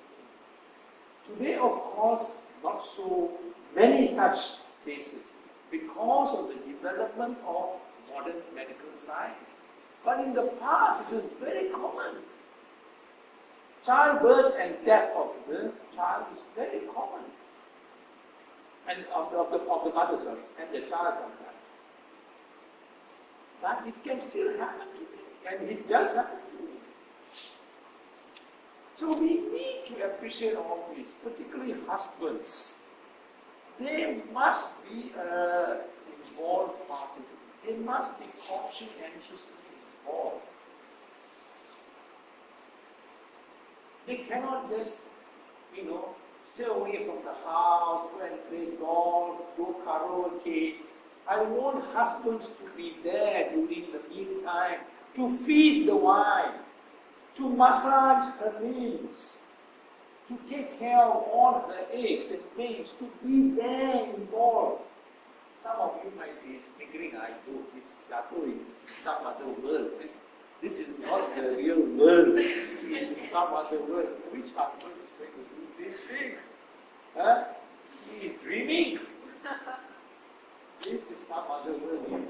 thing. Today, of course, not so many such cases because of the development of modern medical science. But in the past, it was very common. Childbirth and death of the child is very common. And of the mother, sorry, and the child sometimes. But it can still happen to me, and it does happen to me. So we need to appreciate all this, particularly husbands. They must be involved party. They must be conscientiously involved. They cannot just, stay away from the house, go and play golf, go karaoke. I want husbands to be there during the mealtime, to feed the wife, to massage her limbs, to take care of all her aches and pains, to be there involved. Some of you might be sniggering, I do, this Dato is some other world. This is not the real world. He is in some other world. Which husband is going to do these things? Huh? He is dreaming. This is some other world. We have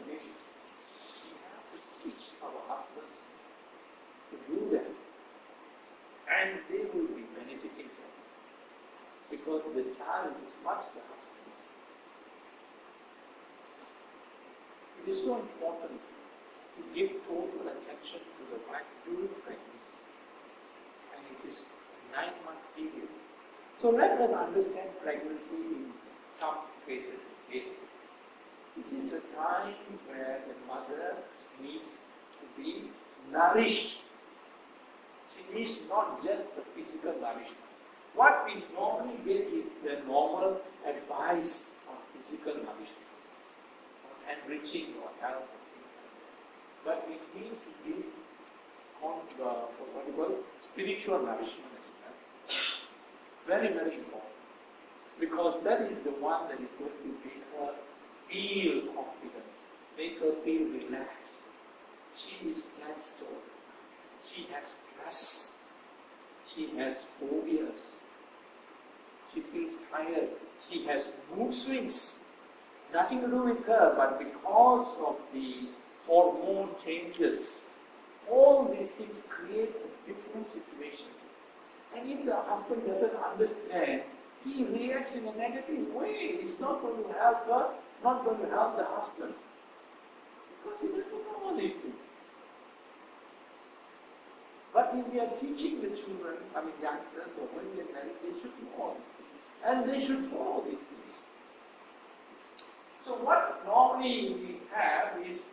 to teach our husbands to do that. And they will be benefiting from it. Because the child is as much the husband's. It is so important to give total attention to the wife during pregnancy. And it is a 9-month period. So let us understand pregnancy in some greater detail. This is a time where the mother needs to be nourished. She needs not just the physical nourishment. What we normally get is the normal advice on physical nourishment, on enriching your health. But we need to give spiritual nourishment as well. Very, very important. Because that is the one that is going to make her feel confident, make her feel relaxed. She is tensed all the time. She has stress. She has phobias. She feels tired. She has mood swings. Nothing to do with her, but because of the hormone changes, all these things create a different situation. And if the husband doesn't understand, he reacts in a negative way. It's not going to help her, not going to help the husband. Because he doesn't know all these things. But if we are teaching the children, youngsters, or when they marry, they should know all these things. And they should follow these things. So what normally we have is,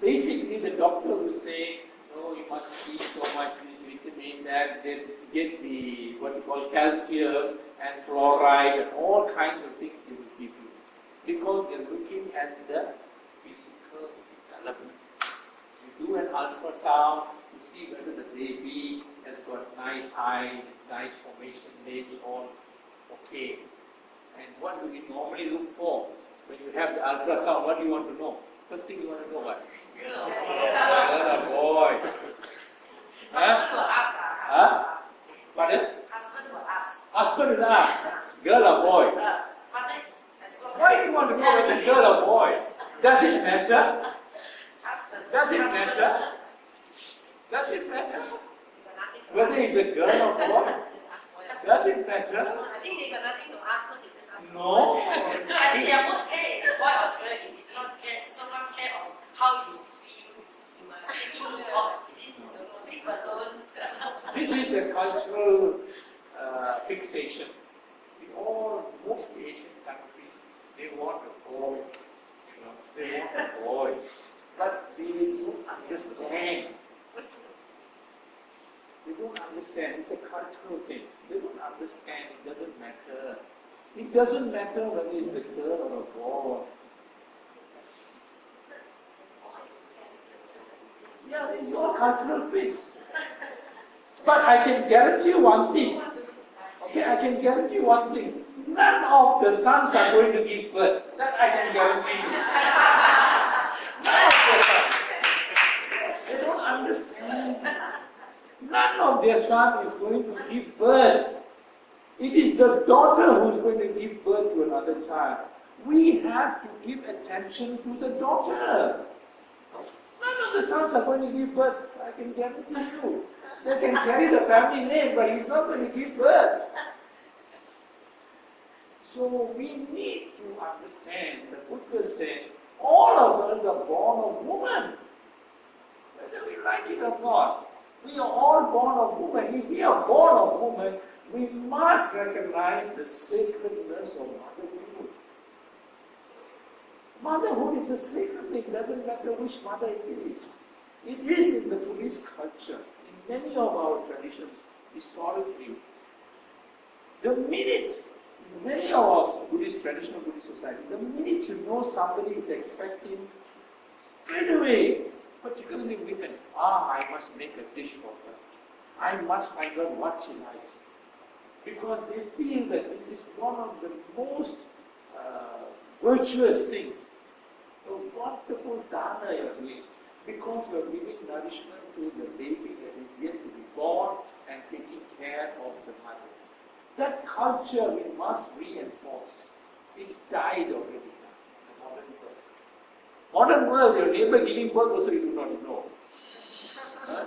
basically the doctor will say, you must eat so much this vitamin, that, then get the, calcium and fluoride and all kinds of things they will give you. Because they are looking at the physical development. You do an ultrasound to see whether the baby has got nice eyes, nice formation, legs, all okay. And what do we normally look for? When you have the ultrasound, what do you want to know? First thing you want to know what? Girl, boy. Huh? Pardon? Husband will ask. Husband will ask. Girl or boy? Why do you want to know whether it's girl or boy? Does it matter? Does it matter? Does it matter? Whether it's a girl or boy? Does it matter? I think they got nothing to ask, so they just ask. No. I think their most care is boy or girl. It is not care, so much care of how you feel. You are taking off this big balloon. This is a cultural fixation. In most Asian countries, they want a boy. They want a boy. But they don't understand. They don't understand. It's a cultural thing. They don't understand. It doesn't matter. It doesn't matter whether it's a girl or a boy. Yeah, this is all cultural things. But I can guarantee you one thing. Okay, I can guarantee you one thing. None of the sons are going to give birth. That I can guarantee you. None of the sons. They don't understand. None of their son is going to give birth. It is the daughter who is going to give birth to another child. We have to give attention to the daughter. None of the sons are going to give birth. I can guarantee you. They can carry the family name, but he's not going to give birth. So we need to understand, the Buddha said, all of us are born of woman. Whether we like it or not. We are all born of woman. If we are born of woman, we must recognize the sacredness of motherhood. Motherhood is a sacred thing. It doesn't matter which mother it is. It is in the Buddhist culture, in many of our traditions, historically. The minute, in many of our traditional Buddhist society, the minute you know somebody is expecting, straight away, particularly women, I must make a dish for her. I must find out what she likes. Because they feel that this is one of the most virtuous things. A wonderful dana you are doing. Because you are giving nourishment to the baby that is yet to be born and taking care of the mother. That culture we must reinforce. It's died already now, the modern world. Modern world, your neighbor giving birth also you do not know. Huh?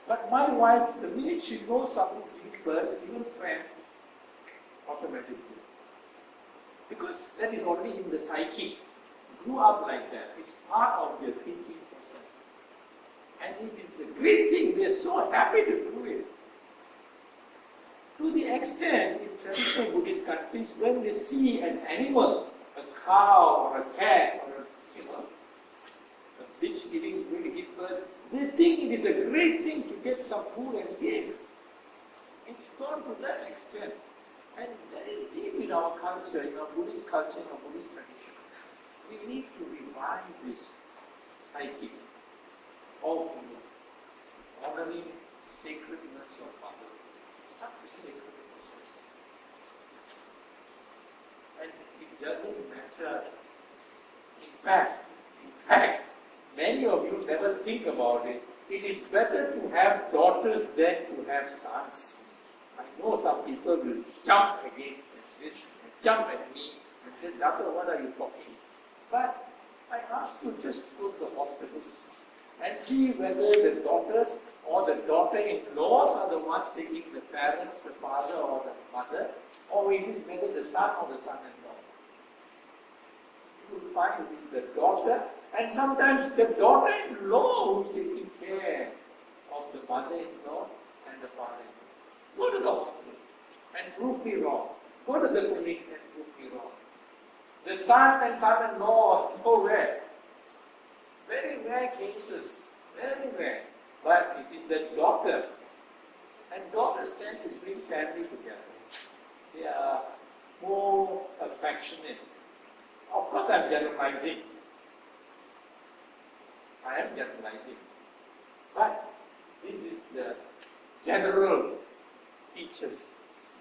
But my wife, the minute she knows something gives birth, even friend, automatically. Because that is already in the psyche. Grew up like that. It's part of their thinking process. And it is the great thing. They are so happy to do it. To the extent, in traditional Buddhist countries, when they see an animal, a cow or a cat or a bitch going to give birth, they think it is a great thing to get some food and give. It's gone to that extent. And very deep in our culture, in our Buddhist culture, in our Buddhist tradition, we need to revive this psyche of honoring sacredness of mother. Such a sacred process. And it doesn't matter. In fact, many of you never think about it. It is better to have daughters than to have sons. I know some people will jump against this, and jump at me and say, Dato, what are you talking? But I ask you just go to the hospitals and see whether the daughters or the daughter-in-laws are the ones taking the parents, the father or the mother, or it is whether the son or the son-in-law. You will find it is the daughter, and sometimes the daughter-in-law who is taking care of the mother-in-law and the father-in-law. Go to the hospital and prove me wrong. Go to the clinics and prove me wrong. The son and son-in-law are nowhere. Very rare cases. Very rare. But it is the daughter. And daughters tend to bring family together. They are more affectionate. Of course I am generalizing. But this is the general features.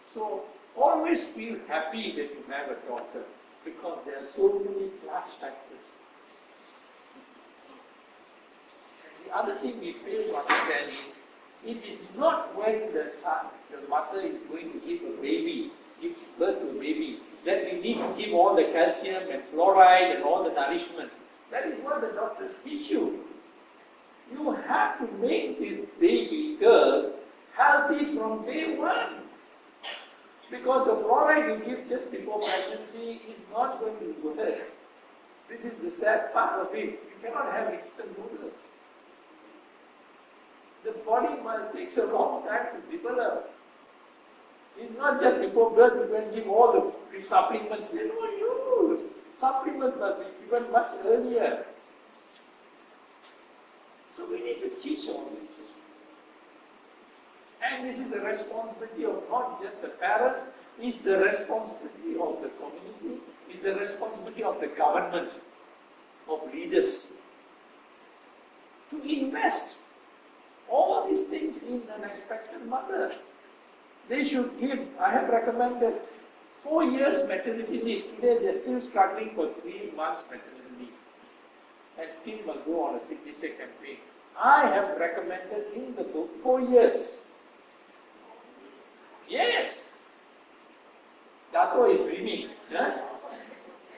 So always feel happy that you have a daughter because there are so many plus factors. And the other thing we fail to understand is it is not when the mother is going to give a baby, give birth to a baby, that we need to give all the calcium and fluoride and all the nourishment. That is what the doctors teach you. You have to make this baby girl healthy from day one. Because the fluoride you give just before pregnancy is not going to work. This is the sad part of it. You cannot have instant noodles. The body takes a long time to develop. It's not just before birth you can give all the supplements. They don't use. Supplements must be given much earlier. So we need to teach all these things. And this is the responsibility of not just the parents, it's the responsibility of the community, it's the responsibility of the government, of leaders, to invest all these things in an expectant mother. They should give, I have recommended 4 years maternity leave. Today they are still struggling for 3 months maternity leave. And still must go on a signature campaign. I have recommended in the book 4 years. Yes. Dato is dreaming. Huh?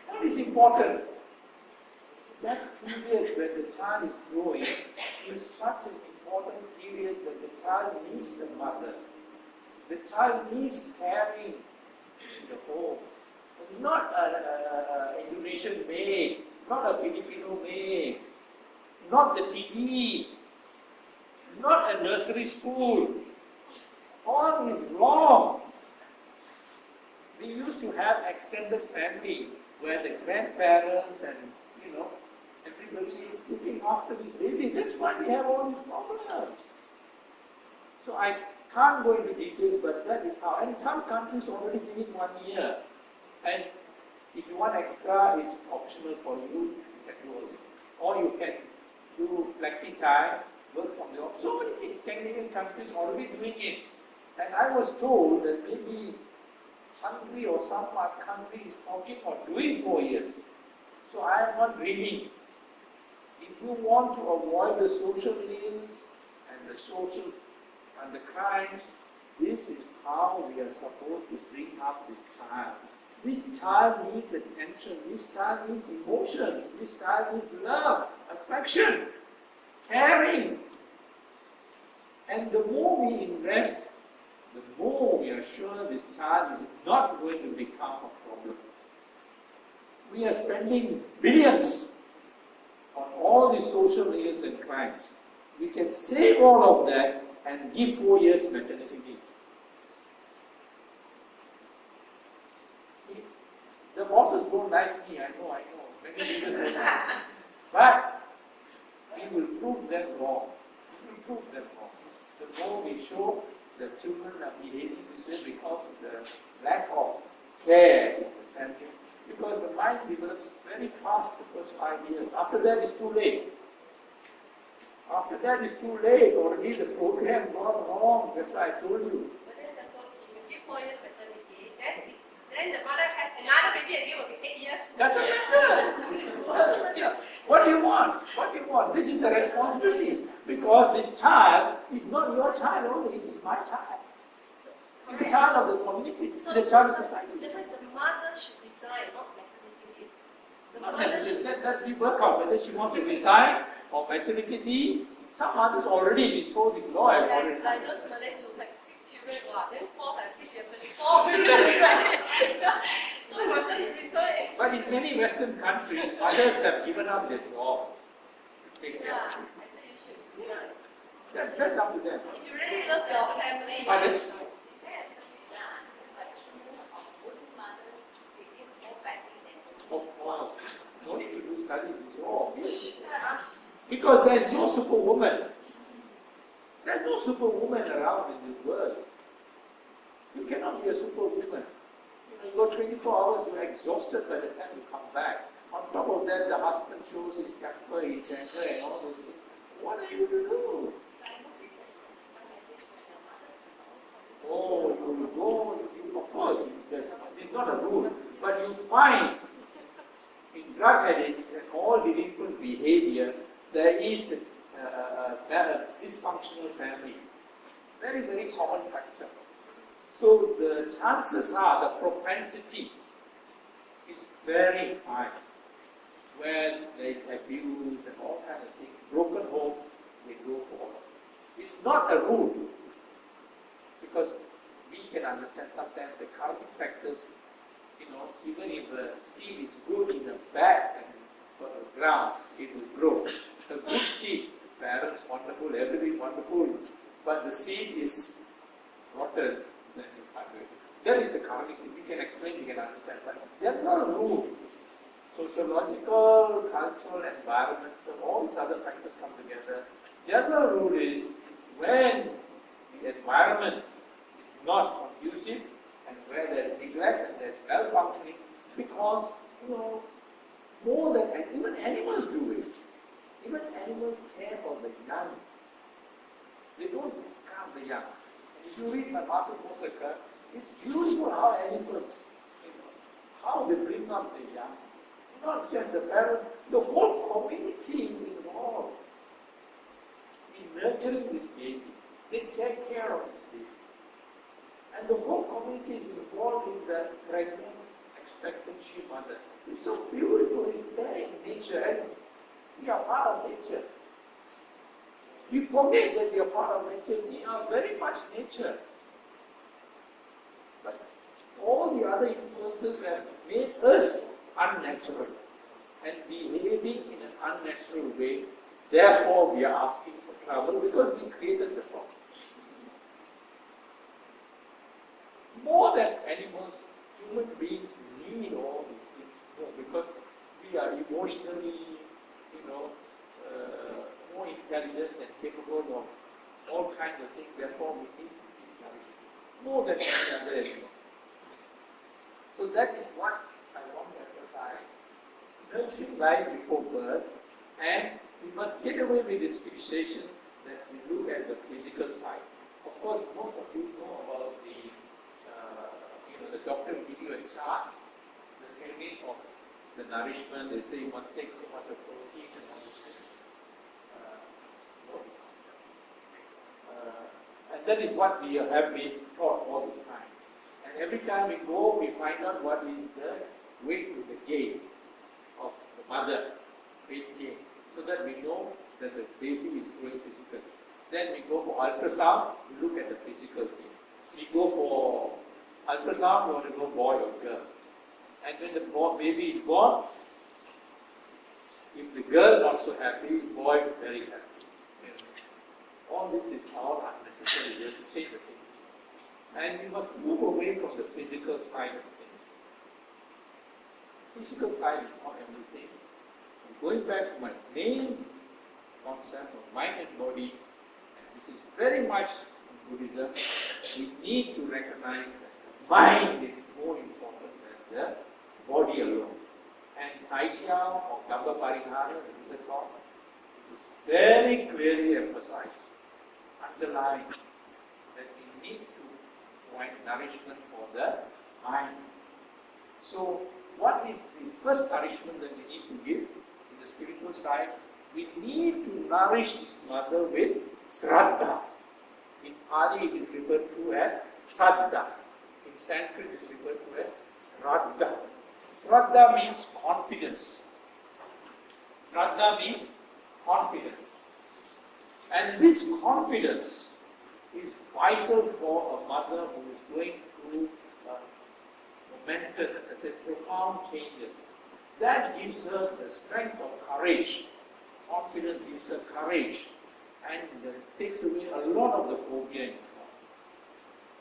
What is important? That period when the child is growing is such an important period that the child needs the mother. The child needs caring in the home. Not an Indonesian maid, not a Filipino maid, not the TV, not a nursery school. All is wrong. We used to have extended family where the grandparents and everybody is looking after this baby. That's why we have all these problems. So I can't go into details, but that is how. And some countries already give it 1 year. And if you want extra, it's optional for you. You can do all this. Or you can do flexi time, work from the office. So many Scandinavian countries already doing it. And I was told that maybe Hungary or some country is talking or doing 4 years. So I am not dreaming. If you want to avoid the social ills and the social and the crimes, this is how we are supposed to bring up this child. This child needs attention, this child needs emotions, this child needs love, affection, caring. And the more we invest, the more we are sure this child is not going to become a problem. We are spending billions on all these social ills and crimes. We can save all of that and give 4 years maternity leave. The bosses don't like me, I know. Many leaders don't like me. But we will prove them wrong. The more we show the children are behaving this way because of the lack of care of the family. Because the mind develops very fast the first 5 years. After that it's too late. Already the program gone wrong. That's why I told you. But then if you give 4 years maternity, then the mother has another baby again will be 8 years. Doesn't matter. What do you want? This is the responsibility. Because this child is not your child only, it is my child. It's a child of the community, it's a child of society. That's why the mother should resign, not maternity leave. Not necessarily. Let me work out whether she wants to resign or maternity leave. Some mothers already, before this law, have already. Like those Malay who have 6 children, then 4 times 6, you have 24 years, right? So you must resign. But in many Western countries, mothers have given up their job to take care of it. I think you should resign. That's up to them. If you really love your family, you Pardon? should resign. Is there a study done by children of working mothers behave more badly than Oh, wow. No need to do studies, it's all obvious. yeah. Because there is no superwoman. There is no superwoman around in this world. You cannot be a superwoman. You go 24 hours, you are exhausted by the time you come back. On top of that, the husband shows his temper, his anger, and all those things. What are you to do? Oh, you go, of course, it's not a rule, but you find in drug addicts and all delinquent behavior, there is a dysfunctional family. Very, very common factor. So the chances are, the propensity is very high. Where there is abuse and all kinds of things, broken homes, they go for. It's not a rule. Because we can understand sometimes the karmic factors, even if the seed is good in the bad and for the ground, it will grow. A good seed, parents wonderful, everything wonderful, but the seed is rotten, then you can't do it. That is the karmic thing. We can explain, we can understand. But general rule, sociological, cultural, environmental, all these other factors come together. General rule is when the environment is not conducive and where there is neglect and there is malfunctioning, because more than even animals do it. Even animals care for the young. They don't discard the young. And if you read my Martin Mosaka, it's beautiful how elephants, how they bring up the young. Not just the parent, the whole community is involved in nurturing this baby. They take care of this baby. And the whole community is involved in the pregnant, expectancy mother. It's so beautiful, it's there in nature, and we are part of nature. We forget that we are part of nature, we are very much nature. But all the other influences have made us unnatural and behaving in an unnatural way. Therefore, we are asking for trouble because we created the problem. More than animals, human beings need all these things because we are emotionally, more intelligent and capable of all kinds of things. Therefore, we need this nourishment more than any other animal. So that is what I want to emphasize. Nurturing life before birth, and we must get away with this fixation that we look at the physical side. Of course, most of you know about the doctor will give you a chart, the technique of the nourishment. They say you must take so much of protein and all these things. And that is what we have been taught all this time. And every time we go, we find out what is the weight to the gain of the mother, weight gain, so that we know that the baby is growing physically. Then we go for ultrasound, we look at the physical thing. We go for ultrasound, we want to know boy or girl. And when the baby is born, if the girl not so happy, boy very happy. All this is all unnecessary. We have to change the thinking. And we must move away from the physical side of things. Physical side is not everything. And going back to my main concept of mind and body, and this is very much in Buddhism, we need to recognize that the mind is more important than the body alone. And Tai Chiao or Gamba Parihara, the Buddha taught, it is very clearly emphasized, underlined, that we need to provide nourishment for the mind. So, what is the first nourishment that we need to give in the spiritual side? We need to nourish this mother with Shraddha. In Pali it is referred to as Saddha. In Sanskrit it is referred to as Shraddha. Shraddha means confidence. Shraddha means confidence. And this confidence is vital for a mother who is going through momentous, as I said, profound changes. That gives her the strength of courage. Confidence gives her courage, and takes away a lot of the phobia in her.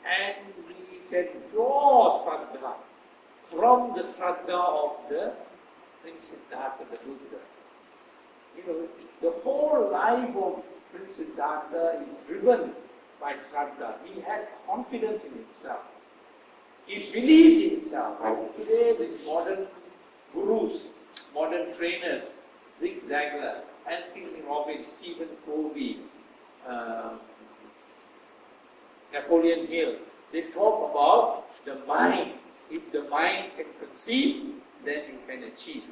And we can draw Shraddha from the Shraddha of the Prince Siddhartha, the Buddha. The whole life of Prince Siddhartha is driven by Shraddha. He had confidence in himself. He believed in himself. Today, these modern gurus, modern trainers, Zig Ziglar, Anthony Robbins, Stephen Covey, Napoleon Hill, they talk about the mind. If the mind can conceive, then you can achieve.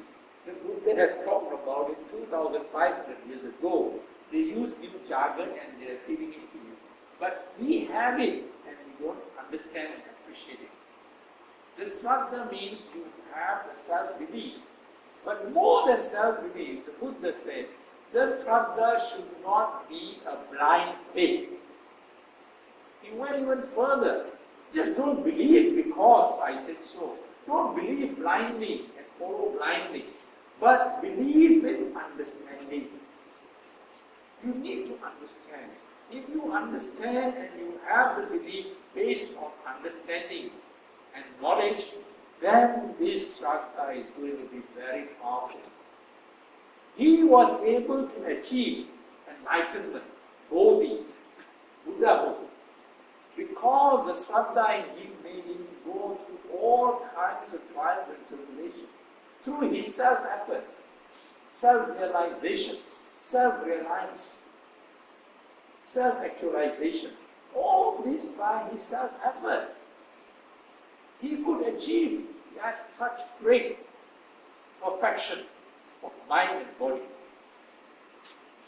The Buddha had talked about it 2,500 years ago. They use new jargon and they are giving it to you. But we have it and we don't understand and appreciate it. The Shraddha means you have the self-belief. But more than self-belief, the Buddha said, the Shraddha should not be a blind faith. He went even further. Just don't believe because I said so. Don't believe blindly and follow blindly, but believe with understanding. You need to understand. If you understand and you have the belief based on understanding and knowledge, then this Shraddha is going to be very powerful. He was able to achieve enlightenment, Bodhi, Buddha Bodhi, because the Shraddha in him made him go through all kinds of trials and tribulations through his self-effort, self-realization, self-reliance, self-actualization. All this by his self-effort. He could achieve that such great perfection of mind and body.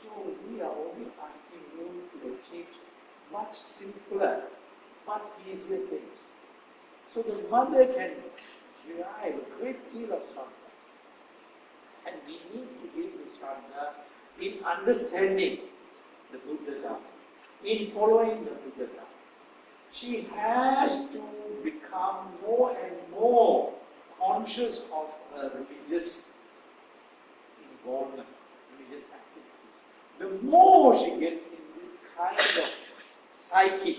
So we are only asking you to achieve much simpler, much easier things. So the mother can derive a great deal of Shraddha. And we need to give this Shraddha in understanding the Buddha Dharma, in following the Buddha Dharma. She has to become more and more conscious of her religious involvement, religious activities. The more she gets into kind of psychic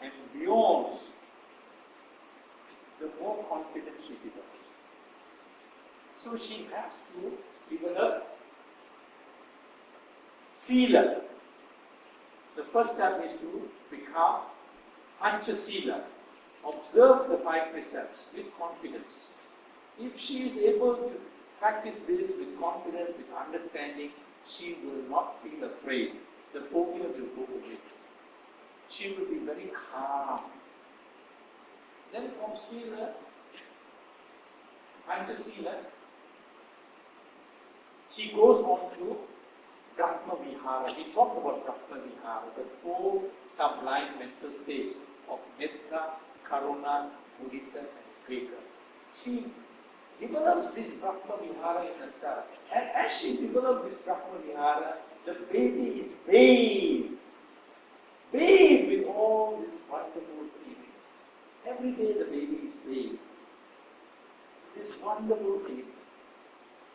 and beyonds, the more confident she develops. So she has to develop Sila. The first step is to become Pancha Sila. Observe the 5 precepts with confidence. If she is able to practice this with confidence, with understanding, she will not feel afraid. The phobia will go away. She will be very calm. Then from Sila, Pancha Sila, she goes on to Brahma Vihara. We talked about Brahma Vihara, the 4 sublime mental states of Metta, Karuna, Mudita and Veda. She develops this Brahma Vihara in herself. And as she develops this Brahma Vihara, the baby is bathed. Bathed with all these wonderful feelings. Every day the baby is bathed. These wonderful feelings.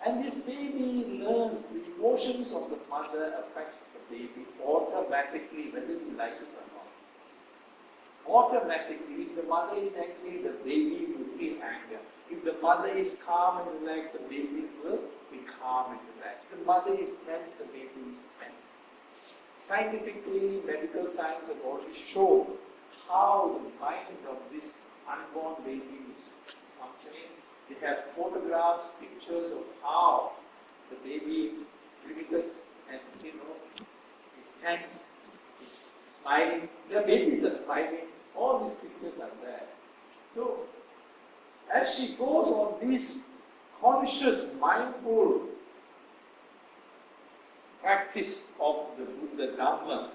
And this baby learns the emotions of the mother affects the baby automatically, whether we like it or not. Automatically, if the mother is angry, the baby will feel anger. If the mother is calm and relaxed, the baby will be calm and relaxed. If the mother is tense, the baby is tense. Scientifically, medical science have already shown how the mind of this unborn baby is functioning. They have photographs, pictures of how the baby breathes and is tense, is smiling. The babies are smiling. All these pictures are there. So, as she goes on this conscious, mindful practice of the Buddha Dhamma,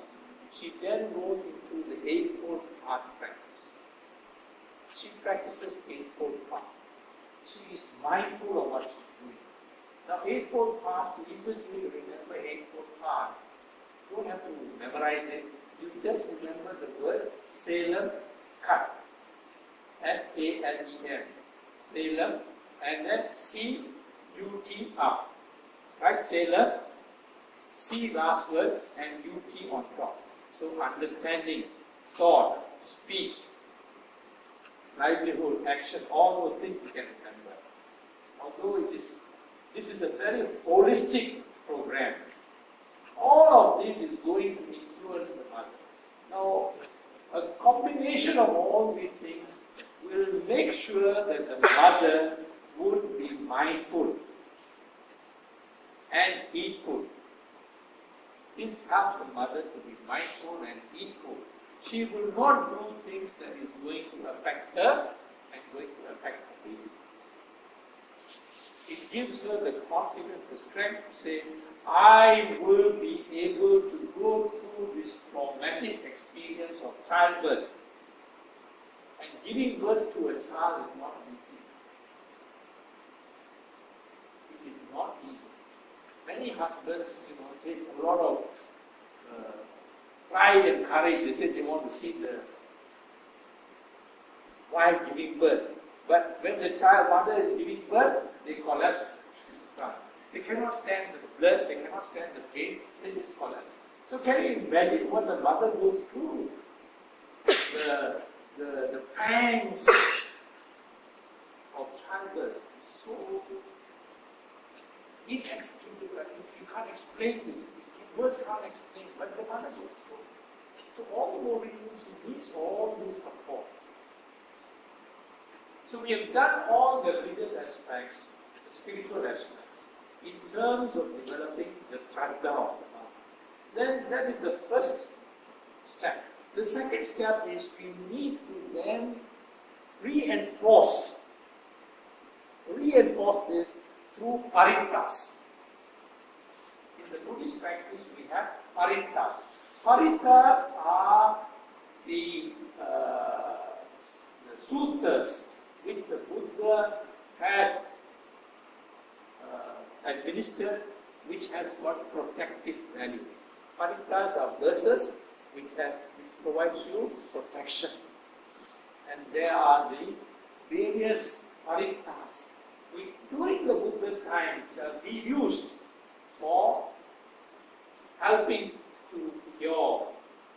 she then goes into the Eightfold Path practice. She practices Eightfold Path. She is mindful of what she is doing. Now, Eightfold Path, the easiest way to remember Eightfold Path, you don't have to memorize it. You just remember the word Salem Cut. S-A-L-E-M. Salem, and then C-U-T-R. Right? Salem, C last word, and U-T on top. So, understanding, thought, speech, livelihood, action, all those things you can remember. Although this is a very holistic program, all of this is going to influence the mother. Now, a combination of all these things will make sure that the mother would be mindful and heedful. This helps the mother to be mindful and heedful. She will not do things that is going to affect her and going to affect the baby. It gives her the confidence, the strength to say, I will be able to go through this traumatic experience of childbirth. And giving birth to a child is not easy. It is not easy. Many husbands, take a lot of pride and courage. They say they want to see wife giving birth. But when the child mother is giving birth, they collapse. They cannot stand the blood, they cannot stand the pain, they just collapse. So can you imagine what the mother goes through? The pangs of childbirth is so inexplicable. You can't explain this. Words can't explain, but the mother goes through. So all the more reasons she needs all this support. So we have done all the religious aspects, the spiritual aspects, in terms of developing the Shraddha of the mother. Then that is the first step. The second step is we need to then reinforce this through paritas. In the Buddhist practice we have paritas. Paritas are the suttas which the Buddha had administered, which has got protective value. Paritas are verses which provides you protection. And there are the various paritas which during the Buddha's time he used for helping to cure,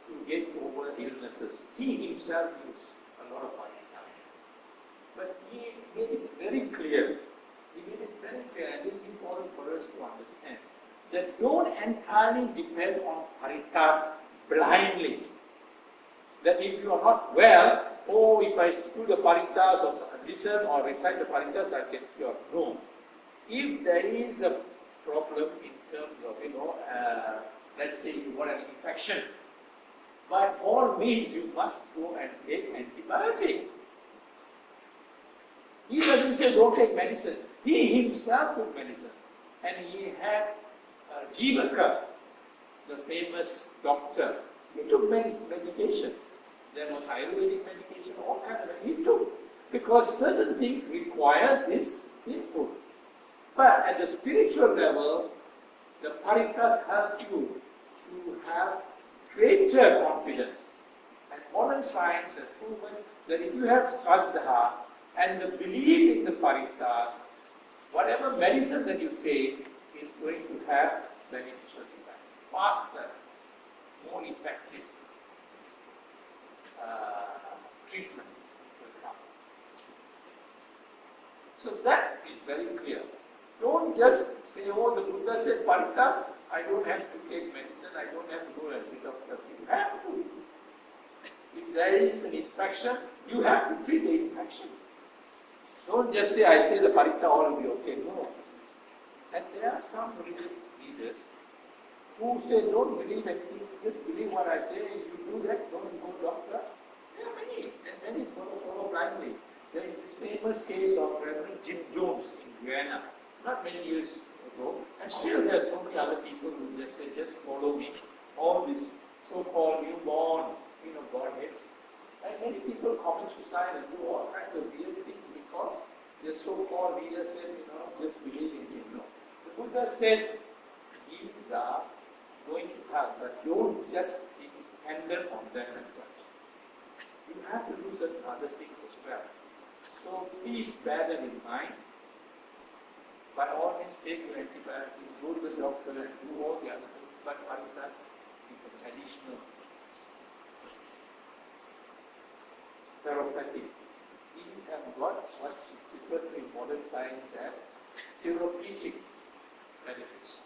to get over illnesses. He himself used a lot of paritas. But he made it very clear, and this is important for us to understand, that don't entirely depend on paritas blindly. That if you are not well, if I do the paritas or listen or recite the paritas, I get cured. No. If there is a problem in terms of, let's say you got an infection, by all means you must go and take antibiotic. He doesn't say don't take medicine. He himself took medicine. And he had Jivaka, the famous doctor. He took medication. There was Ayurvedic medication, all kinds of he took. Because certain things require this input. But at the spiritual level, the paritas help you to have greater confidence. And modern science has proven that if you have Shraddha and the belief in the paritas, whatever medicine that you take is going to have beneficial effects. Faster, more effective treatment will come. So that is very clear. Don't just say, oh, the Buddha said paritas, I don't have to take medicine, I don't have to go and see doctor. You have to. If there is an infection, you have to treat the infection. Don't just say, I say the parita, all will be okay. No. And there are some religious leaders who say, don't believe anything, just believe what I say, you do that, don't go doctor. There are many, and many follow blindly. There is this famous case of Reverend Jim Jones in Guyana, not many years ago, and still there are so many other people who just say, just follow me. All these so-called newborn, Godheads. And many people commit suicide and do all kinds of weird things because the so-called leader said, just believe in him. No. The Buddha said, these are going to help, but don't just be dependent on them as such. You have to do certain other things as well. So please bear that in mind. By all means, take your antibiotics, go to the doctor and do all the other things, but paritas is an additional therapeutic. These have got what is referred to in modern science as therapeutic benefits.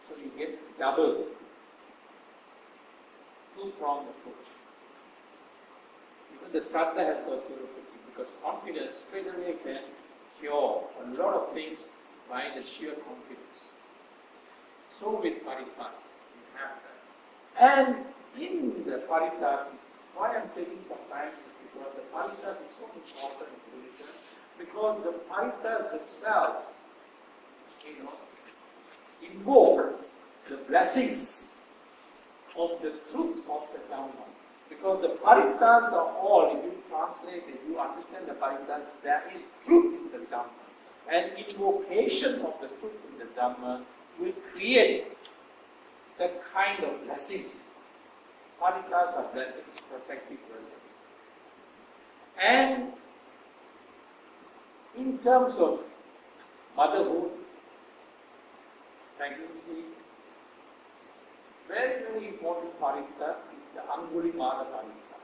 So you get double, two-pronged approach. Even the Shraddha has got therapeutic because confidence straight away can cure a lot of things by the sheer confidence. So with paritas, you have that. And in the paritas, why I'm taking some time because the paritas is so important in Buddhism, because the paritas themselves, invoke the blessings of the truth of the Dhamma. Because the paritas are all, if you translate, if you understand the paritas, there is truth in the Dhamma. And invocation of the truth in the Dhamma will create that kind of blessings. Paritas are blessings, protective verses. And in terms of motherhood, pregnancy, very, very important parita is the Angulimala parita.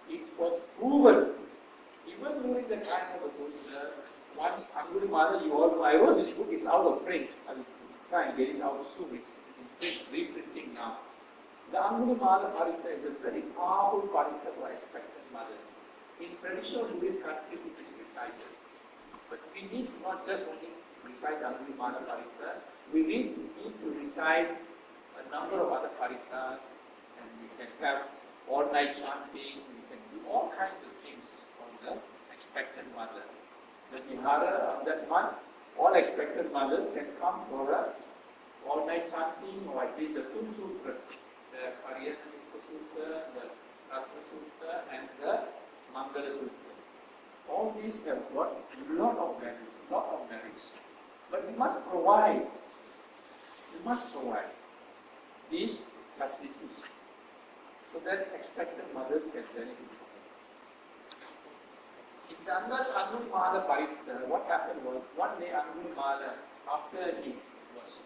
It was proven, even during the time of the Buddha, once Angulimala, you all know, I wrote this book, it's out of print. I will try and get it out soon, it's in print, reprinting now. The Angulimala parita is a very powerful parita for expectant mothers. In traditional Buddhist countries, it is recited. But we need to not just only recite the Angulimala parita, we need to recite a number of other paritas, and we can have all-night chanting, we can do all kinds of things for the expectant mother. The Vihara of that month, all expectant mothers can come for a all-night chanting, or at least the two sutras, the Pariyana Sutta, the Ratna Sutta, and the Mangala Sutta. All these have got a lot of values, a lot of merits. But we must provide these facilities so that expectant mothers can benefit from it. In the Angulimala Parita, what happened was, one day Angulimala, after he was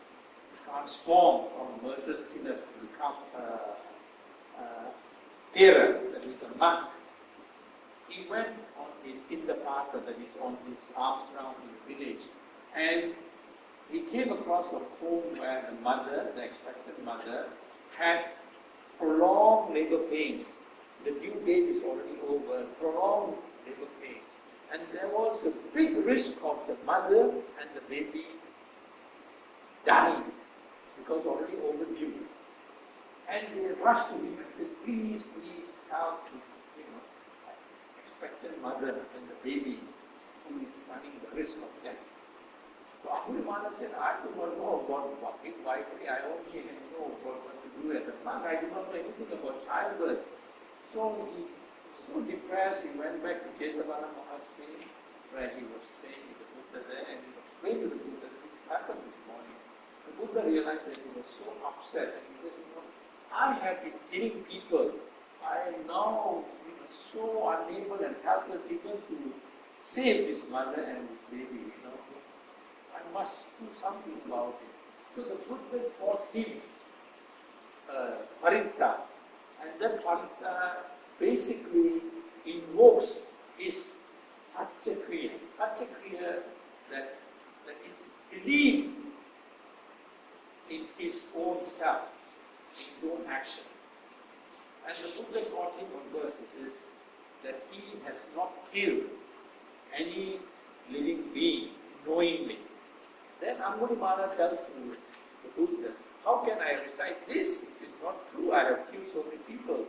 transformed from a murderous killer to become a Thera, that is a monk, he went on his Pindapata, that is on his arms round in the village, and he came across a home where the mother, the expectant mother, had prolonged labor pains. The due date is already over, prolonged labor pains. And there was a big risk of the mother and the baby dying because already overdue. And they rushed to him and said, please help this expectant mother and the baby who is running the risk of death. So Angulimala said, I do not know about walking wifely, I only know about what to do as a monk. I do not know anything about childbirth. So he was so depressed, he went back to Jetavana Monastery, where he was staying with the Buddha there, and he explained to the Buddha that this happened this morning. The Buddha realized that he was so upset, and he says, I have been killing people. I am now so unable and helpless even to save this mother and this baby, I must do something about it. So the Buddha taught him parita, and that parita basically invokes his Satya-kriya that is belief in his own self, his own action. And the Buddha taught him one verse, he says that he has not killed any living being knowingly. Then Angulimala tells to the Buddha, how can I recite this? It is not true, I have killed so many people.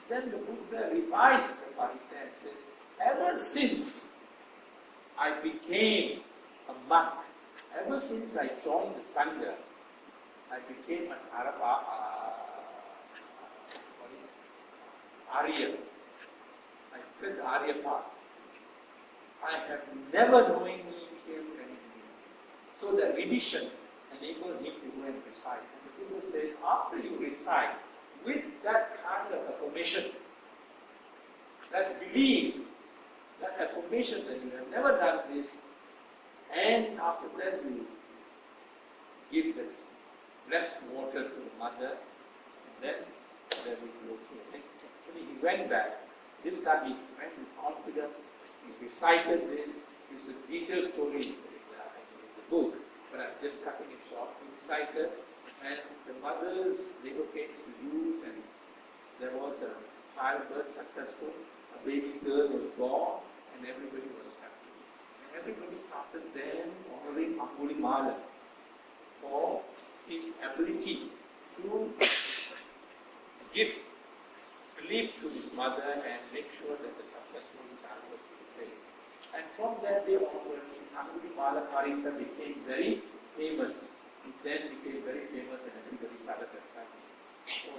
Then the Buddha revised the parita and says, ever since I became a monk, ever since I joined the Sangha, I became an Arya. I took the Arya path. I have never knowingly killed anything. So the revision enabled him to go and recite. And the Buddha said, after you recite with that kind of affirmation, that belief, that affirmation that you have never done this, and after that you give the blessed water to the mother, and then there will be okay. Actually, he went back. This time he went with confidence. He recited this. It's a detailed story in the book, but I'm just cutting it short. He recited, and the mother's labor pains reduced, and there was a childbirth successful. A baby girl was born, and everybody was happy. And everybody started then honoring Angulimala for his ability to give belief to his mother and make sure that the successful childbirth took place. And from that day onwards, his Angulimala Parita became very famous. It then became very famous, and everybody started reciting. So,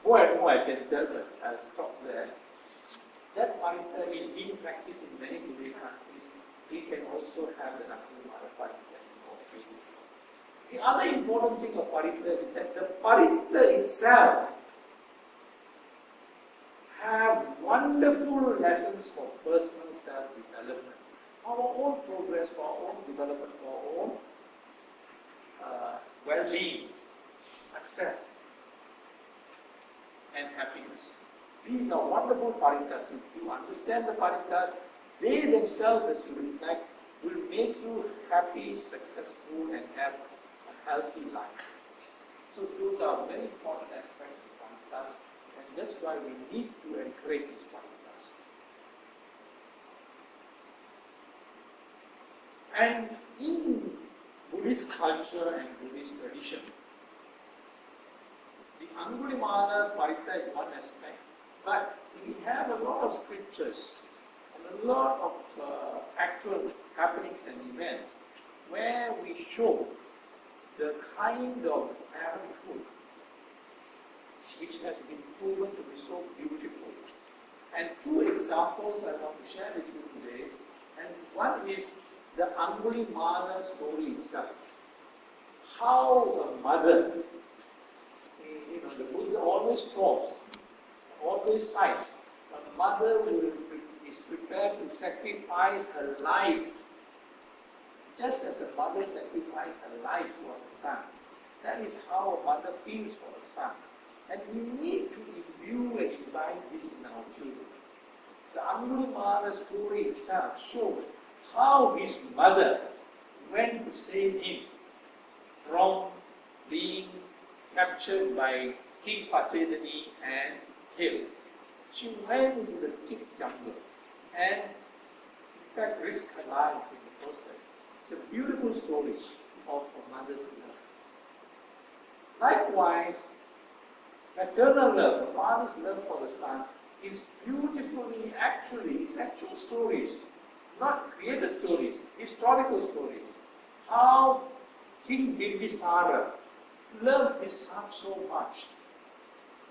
more and more I can tell, but I'll stop there. That Parita is being practiced in many Buddhist countries. We can also have the Angulimala Parita. The other important thing of Paritas is that the Parita itself have one wonderful lessons for personal self-development, for our own progress, for our own development, for our own well-being, success, and happiness. These are wonderful paritas. If you understand the paritas, they themselves, as you reflect, will make you happy, successful, and have a healthy life. So those are very important aspects of paritas, and that's why we need to encourage these paritas. And in Buddhist culture and Buddhist tradition, the Angulimala Parita is one aspect, but we have a lot of scriptures and a lot of actual happenings and events where we show the kind of parenthood which has been proven to be so beautiful. And two examples I want to share with you today. And one is the Angulimala story itself. How a mother, the Buddha always talks, always cites, a mother is prepared to sacrifice her life, just as a mother sacrificed her life for her son. That is how a mother feels for her son. And we need to imbue and imbibe this in our children. The Angulimala story itself shows how his mother went to save him from being captured by King Pasedani and killed. She went into the thick jungle and in fact risked her life in the process. It's a beautiful story of a mother's love. Likewise, maternal love, a father's love for the son, is beautifully it's actual stories, not created stories, historical stories. How King Bimbisara loved his son so much,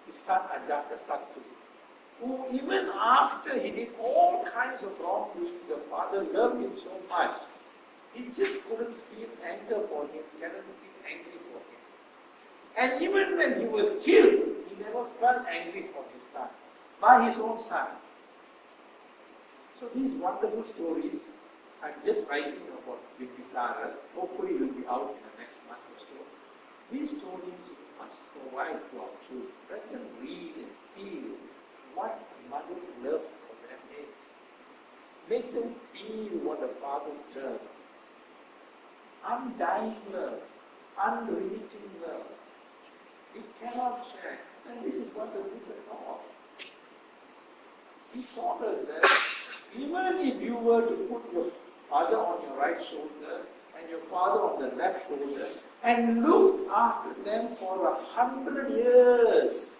his son Ajatasattu, who even after he did all kinds of wrongdoings, the father loved him so much, he just couldn't feel anger for him, couldn't feel angry for him. And even when he was killed, he never felt angry for his son, by his own son. So these wonderful stories, I'm just writing about Bimbisara, hopefully will be out in the next month or so. These stories we must provide to our children. Let them read and feel what a mother's love for them is. Make them feel what a father's love. Undying love, unremitting love. It cannot change. And this is what the Buddha taught. He taught us that even if you were to put your mother on your right shoulder and your father on the left shoulder and look after them for 100 years,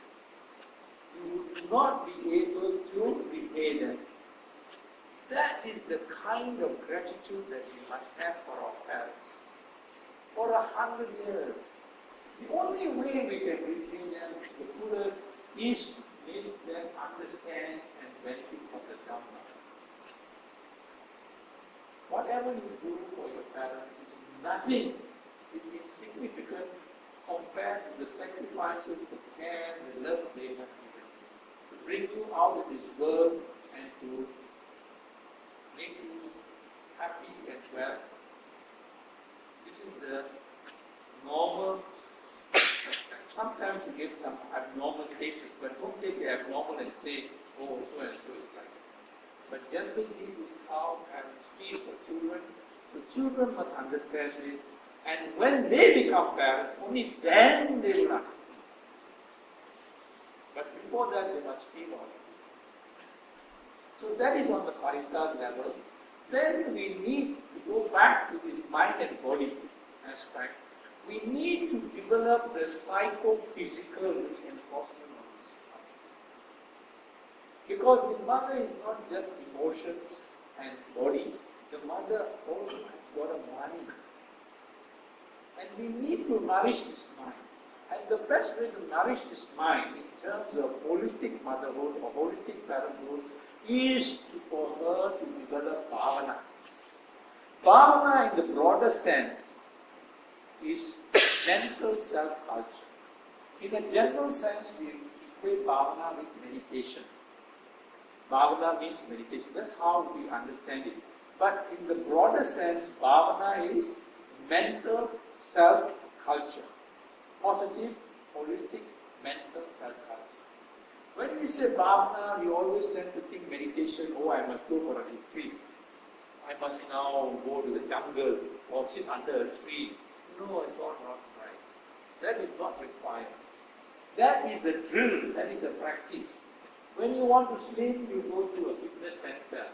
you would not be able to repay them. That is the kind of gratitude that we must have for our parents. For 100 years. The only way we can repay them, the Buddhas, is to make them understand and benefit from the Dhamma. Whatever you do for your parents is nothing, is insignificant compared to the sacrifices, the care, the love they have given to bring you out of this world and to make you happy and well. This is the normal. Sometimes you get some abnormal cases, but don't take the abnormal and say, oh, so and so is like that. But generally, this is how parents feel for children. So children must understand this. And when they become parents, only then they will understand. But before that, they must feel all of this. So that is on the paritas level. Then we need to go back to this mind and body aspect. We need to develop the psychophysical reinforcement of this mind. Because the mother is not just emotions and body, the mother also has got a mind. And we need to nourish this mind. And the best way to nourish this mind in terms of holistic motherhood or holistic parenthood is for her to develop bhavana. Bhavana in the broader sense is mental self-culture. In a general sense, we equate bhavana with meditation. Bhavana means meditation. That's how we understand it. But in the broader sense, Bhavana is mental self-culture. Positive, holistic, mental self-culture. When we say Bhavana, we always tend to think meditation, oh, I must go for a retreat. I must now go to the jungle or sit under a tree. No, it's all not right. That is not required. That is a drill, that is a practice. When you want to swim, you go to a fitness center.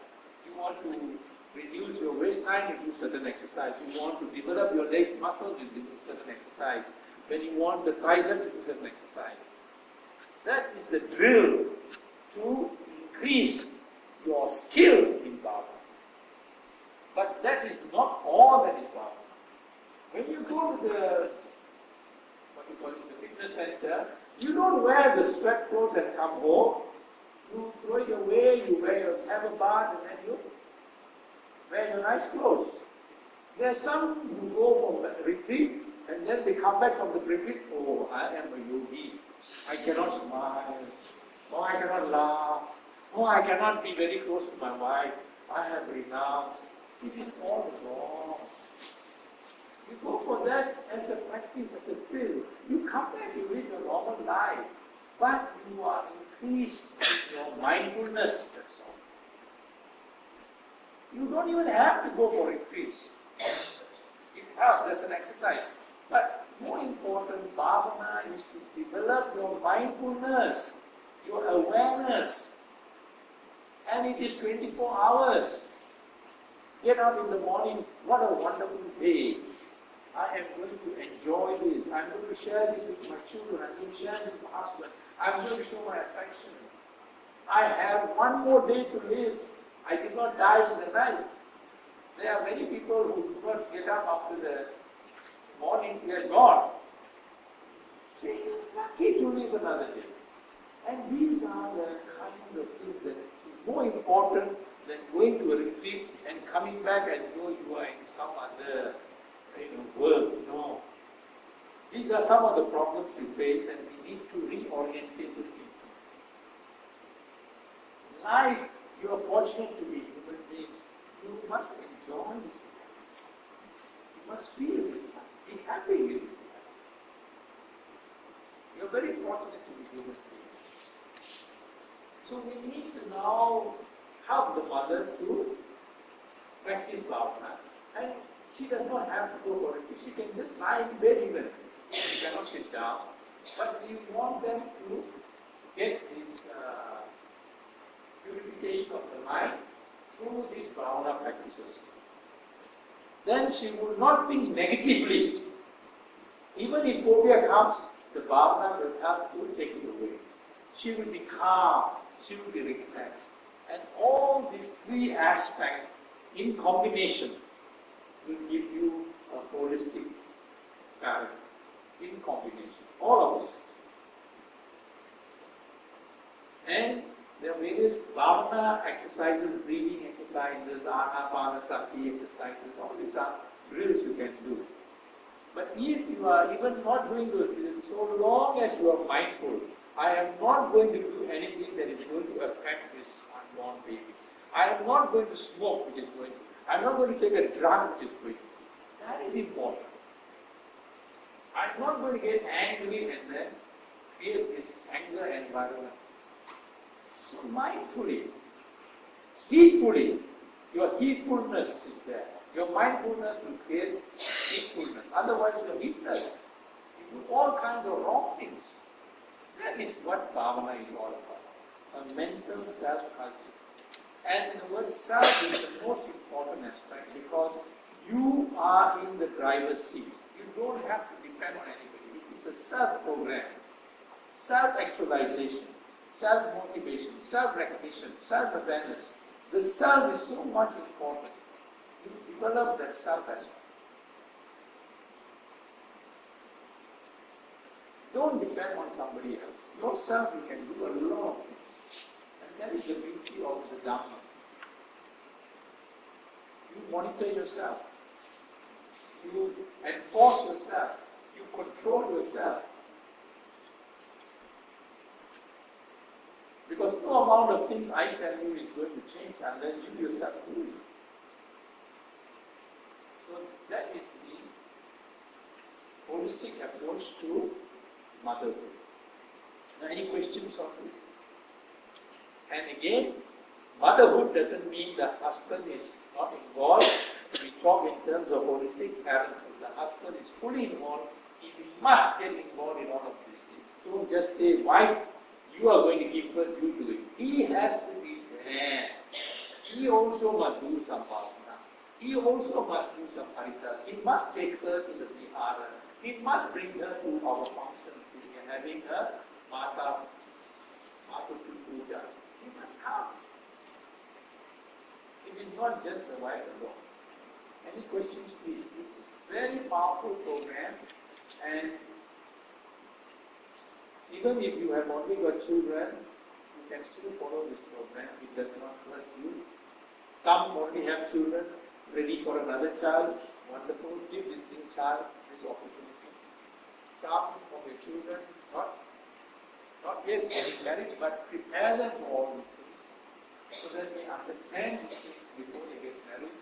You want to reduce your waistline, you do certain exercise. You want to develop your leg muscles, you do certain exercise. When you want the triceps, you do certain exercise. That is the drill to increase your skill in Bhavana. But that is not all that is Bhavana. When you go to the fitness center, you don't wear the sweat clothes and come home. You throw it away, you have a bath, and then you wear your nice clothes. There are some who go for a retreat, and then they come back from the retreat, oh, I am a yogi. I cannot smile. Oh, I cannot laugh. Oh, I cannot be very close to my wife. I have renounced. It is all wrong. You go for that as a practice, as a drill. You come back, you live your normal life. But you are increased in your mindfulness, that's all. You don't even have to go for retreats. It helps, there's an exercise. But more important, Bhavana is to develop your mindfulness, your awareness. And it is 24 hours. Get up in the morning, what a wonderful day. I am going to enjoy this. I'm going to share this with my children. I'm going to share this with my husband. I'm going to show my affection. I have one more day to live. I did not die in the night. There are many people who do not get up after the morning, they are gone. So you're lucky to live another day. And these are the kind of things that are more important than going to a retreat and coming back and you are in some other world. No. These are some of the problems we face, and we need to reorientate the thinking. Life, you are fortunate to be human beings. You must enjoy this life. You must feel this life. Be happy with this life. You are very fortunate to be human beings. So we need to now help the mother to practice Bhavana. And she does not have to go for it. She can just lie in bed even. She cannot sit down. But we want them to get this purification of the mind through these Bhavana practices. Then she will not think negatively. Even if phobia comes, the Bhavana will help to take it away. She will be calm. She will be relaxed. And all these three aspects in combination will give you a holistic character. In combination. All of this. And there are various Bhavana exercises, breathing exercises, Anapanasati exercises, all these are drills you can do. But if you are even not doing those drills, so long as you are mindful, I am not going to do anything that is going to affect this unborn baby. I am not going to smoke, which is going to. I am not going to take a drug, which is going to. That is important. I am not going to get angry and then create this anger environment. So mindfully, heedfully, your heedfulness is there. Your mindfulness will create heedfulness. Otherwise, your heedless. You do all kinds of wrong things. That is what Bhavana is all about. A mental self-culture. And the word self is the most important aspect because you are in the driver's seat. You don't have to depend on anybody. It is a self-program, self-actualization, self-motivation, self-recognition, self-awareness. The self is so much important. You develop that self-aspect. Don't depend on somebody else. Yourself, you can do a lot of things. And that is the beauty of the Dhamma. You monitor yourself. You enforce yourself. You control yourself. Because no amount of things I tell you is going to change unless you yourself do it. So that is the holistic approach to motherhood. Now, any questions on this? And again, motherhood doesn't mean the husband is not involved. We talk in terms of holistic parenthood. The husband is fully involved. He must get involved in all of these things. Don't just say, wife, you are going to give birth, you do it. He has to be there. He also must do some bhavana. He also must do some haritas. He must take her to the vihara. He must bring her to our functions, having her Mata Puja. He must come. It is not just the wife alone. Any questions, please? This is a very powerful program, and even if you have only got children, you can still follow this program. It does not hurt you. Some only have children, ready for another child. Wonderful. Give this new child this opportunity. Some of your children, not yet getting married, but prepare them for all these things, so that they understand these things before they get married.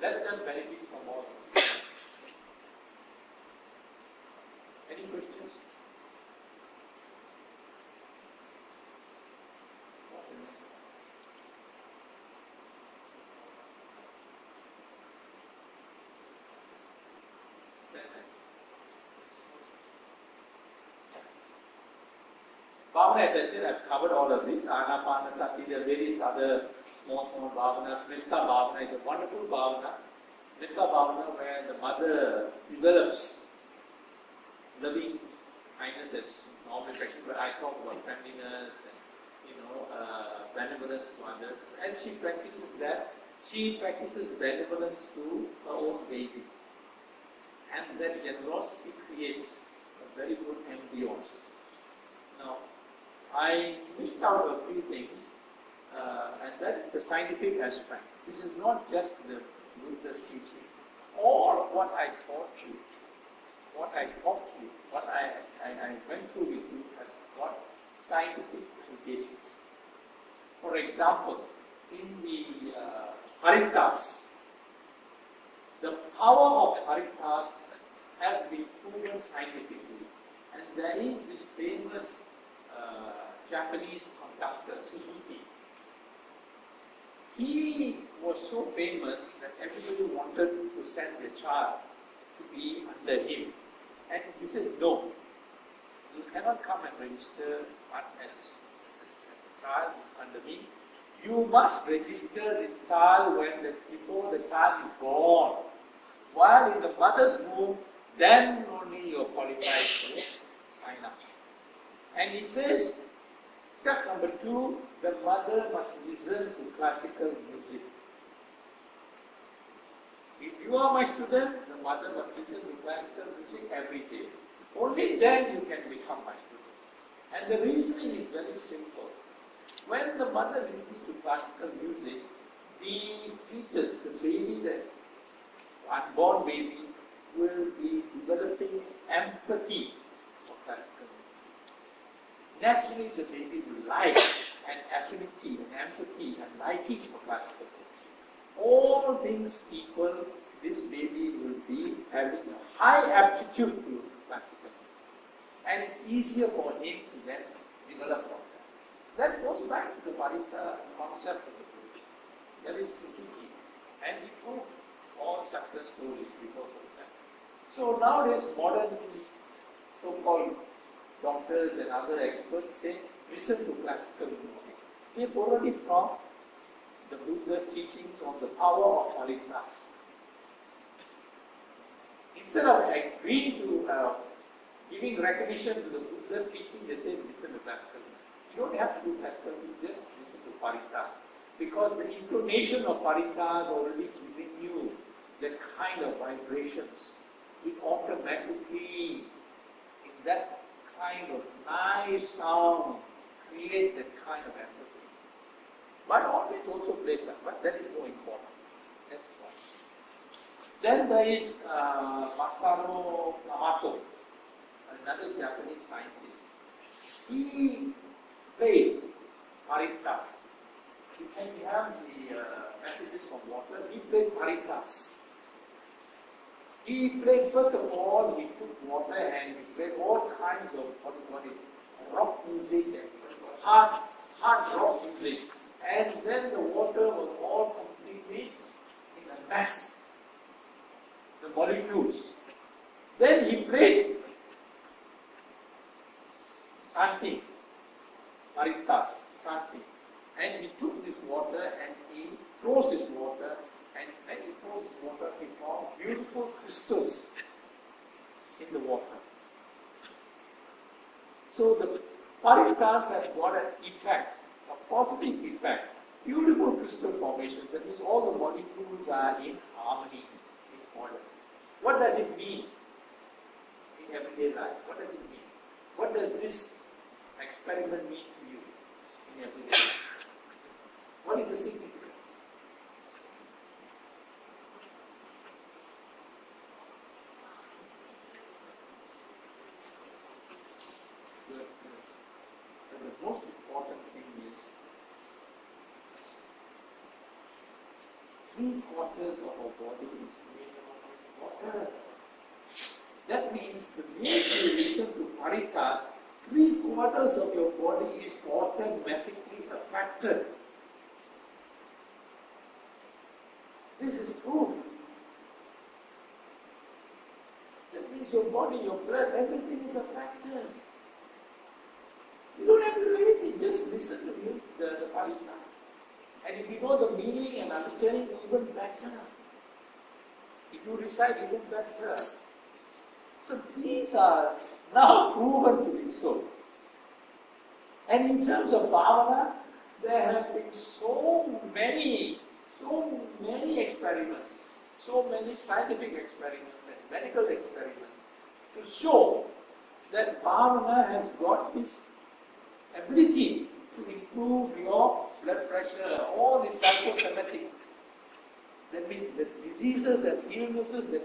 Let them benefit from all of this. Any questions? What's the next one? That's it. Bhavana, as I said, I've covered all of this. Anapanasati, there are various other small bhavanas. Mritta bhavana is a wonderful bhavana. Mritta bhavana, where the mother develops loving kindness as normal practice, where I talk about friendliness and benevolence to others. As she practices that, she practices benevolence to her own baby. And that generosity creates a very good ambience. Now, I missed out a few things, and that is the scientific aspect. This is not just the Buddha's teaching. All what I taught you, what I went through with you has got scientific implications. For example, in the haritas, the power of haritas has been proven scientifically. And there is this famous Japanese conductor, Suzuki. He was so famous that everybody wanted to send the child to be under him. And he says, no, you cannot come and register as a child under me. You must register this child before the child is born. While in the mother's womb, then only you are qualified to sign up. And he says, step number 2, the mother must listen to classical music. If you are my student, the mother must listen to classical music every day. Only then you can become my student. And the reasoning is very simple. When the mother listens to classical music, the fetus, the baby, the unborn baby, will be developing empathy for classical music. Naturally, the baby will like an affinity, an empathy, and liking for classical music. All things equal, this baby will be having a high aptitude to classical music. And it's easier for him to then develop from that. That goes back to the Varita concept of the Buddha. That is Suzuki. And he proved all success stories because of that. So nowadays, modern so-called doctors and other experts say, listen to classical music. They borrowed it from the Buddha's teachings on the power of haritas. Instead of agreeing to giving recognition to the Buddha's teaching, they say, listen to classical music. You don't have to do classical music, just listen to haritas. Because the intonation of haritas already giving you the kind of vibrations. It automatically, in that kind of nice sound, create that kind of empathy. But always also plays up, but that is more important. That's one. Then there is Masaru Amato, another Japanese scientist. He played Paritas. And we have the passages from water. He played Paritas. He played, first of all, he took water and he played all kinds of, rock music and hard rock music. And then the water was all completely in a mess. The molecules. Then he played chanting, Paritas, chanting. And he took this water and he froze this water, and when he froze this water, he found beautiful crystals in the water. So the Paritas have got an effect, a positive effect. Beautiful crystal formation, that means all the molecules are in harmony, in order. What does it mean in everyday life? What does it mean? What does this experiment mean to you in everyday life? What is the significance? And the most important thing is 3/4 of our body is made of water. That means the minute you listen to Paritas, 3/4 of your body is automatically affected. This is proof. That means your body, your blood, everything is affected. You don't have to do anything, just listen to the Paritas. And if you know the meaning and understanding, even better. If you recite, even better. So these are now proven to be so. And in terms of bhavana, there have been so many experiments, so many scientific experiments and medical experiments to show that bhavana has got this ability to improve your blood pressure, all the psychosomatic. That means the diseases and illnesses that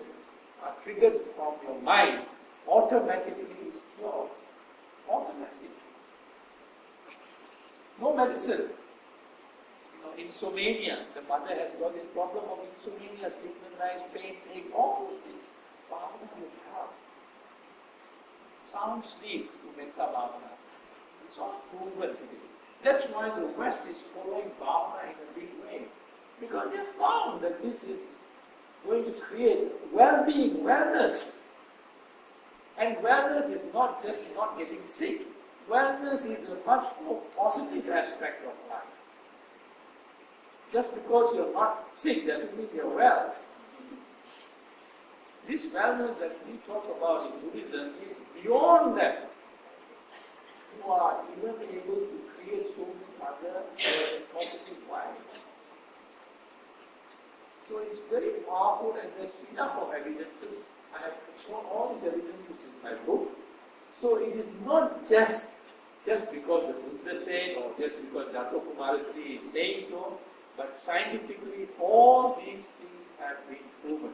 are triggered from your mind automatically is cured. Automatically. No medicine. Insomnia, the mother has got this problem of insomnia, sleepless nights, pains, aches, all those things. Bhavana will help. Sound sleep to metta bhavana. It's all proven today. That's why the West is following bhavana in a big way. Because they have found that this is going to create well-being, wellness. And wellness is not just not getting sick. Wellness is a much more positive aspect of life. Just because you're not sick doesn't mean you're well. This wellness that we talk about in Buddhism is beyond that. You are even able to create so many other positive vibes. So it's very powerful, and there's enough of evidences. I have shown all these evidences in my book. So it is not just because the Buddha said or just because Dato Kumaraseri is saying so, but scientifically all these things have been proven.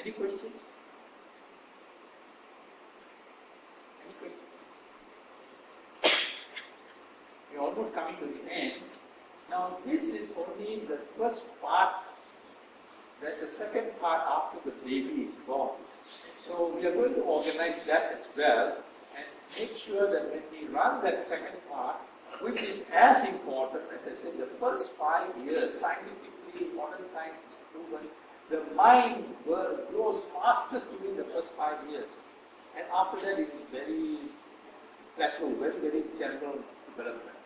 Any questions? Any questions? We're almost coming to the end. Now this is only the first part. There's a second part after the baby is born. So we are going to organize that as well and make sure that when we run that second part, which is as important, as I said, the first 5 years, scientifically, modern science is proven, the mind grows fastest during the first 5 years. And after that it is very plateau, very, very general development.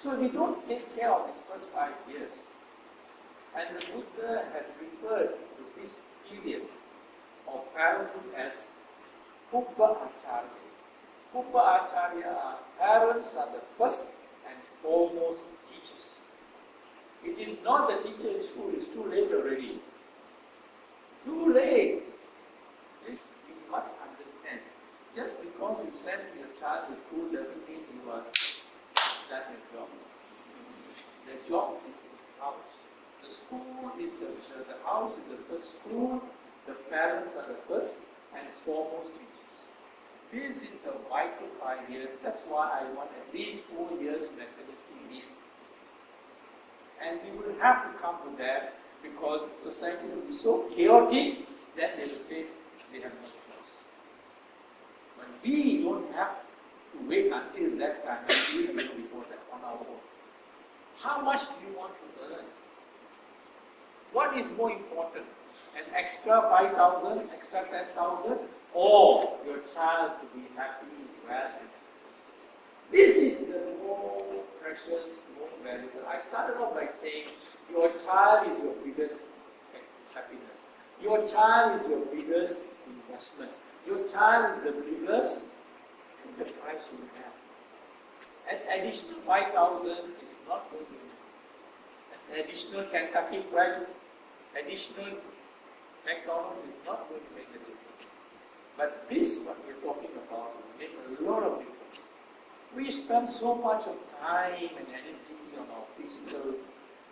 So we don't take care of these first 5 years. And the Buddha has referred to this period of parenthood as Pubba Acharya. Pubba Acharya, parents are the first and foremost teachers. It is not the teacher in school, it's too late already. Too late. This you must understand. Just because you send your child to school doesn't mean you are done your job. The job is in the house. The school is the house is the first school, the parents are the first and foremost teachers. This is the vital 5 years. That's why I want at least 4 years maternity leave. And we will have to come to that because society will be so chaotic that they will say they have no choice. But we don't have to wait until that time. We will do before that on our own. How much do you want to earn? What is more important? An extra 5,000, extra 10,000, or your child to be happy, well, and successful? This is the more precious, more valuable. I started off by saying your child is your biggest happiness. Your child is your biggest investment. Your child is the biggest enterprise you have. An additional 5,000 is not going to be. An additional Kentucky Fried, additional McDonald's is not going to make a difference. But this, what we're talking about, will make a lot of difference. We spend so much of time and energy on our physical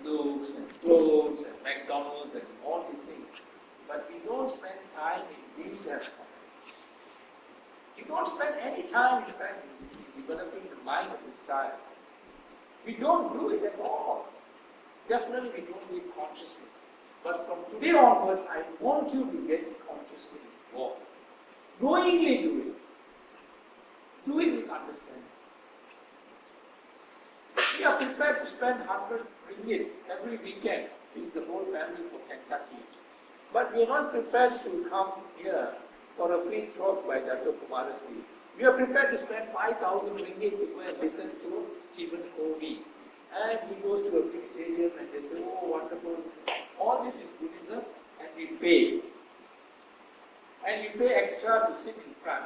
looks and clothes and McDonald's and all these things. But we don't spend time in these aspects. You don't spend any time, in fact, in developing the mind of this child. We don't do it at all. Definitely we don't do it consciously. But from today onwards, I want you to get consciously involved. Knowingly do it. Do it with understanding. We are prepared to spend 100 ringgit every weekend with the whole family for Kentucky. But we are not prepared to come here for a free talk by Dato Kumaraseri. We are prepared to spend 5,000 ringgit to go and listen to Stephen Covey. And he goes to a big stadium and they say, oh, wonderful. All this is Buddhism, and we pay. And you pay extra to sit in front.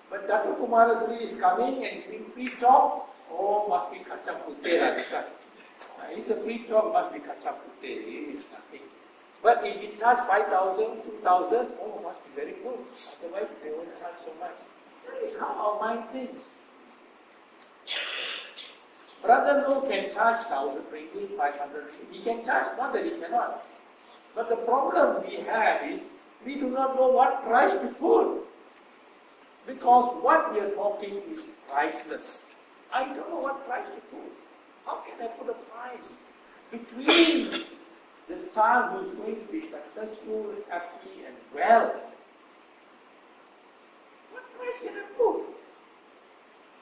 But Dato Kumaraseri is coming and giving free talk. Oh, must be kacang putih lah. It's a free talk, must be kacang putih. It's nothing. But if you charge 5,000, 2,000, oh, must be very good. Otherwise, they won't charge so much. That is how our mind thinks. Brother No can charge 1,000 ringgit, 500 ringgit. He can charge, not that he cannot. But the problem we have is, we do not know what price to put. Because what we are talking is priceless. I don't know what price to put. How can I put a price between this child who is going to be successful, happy, and well? What price can I put?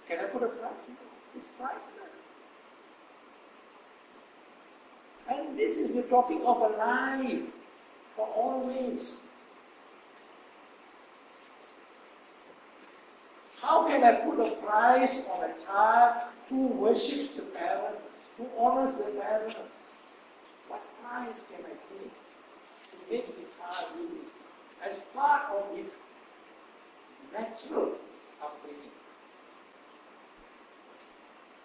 Can I put a price? It's priceless. And this is, we're talking of a life for always. How can I put a price on a child who worships the parents, who honors the parents? What price can I pay to make this child do this as part of his natural upbringing?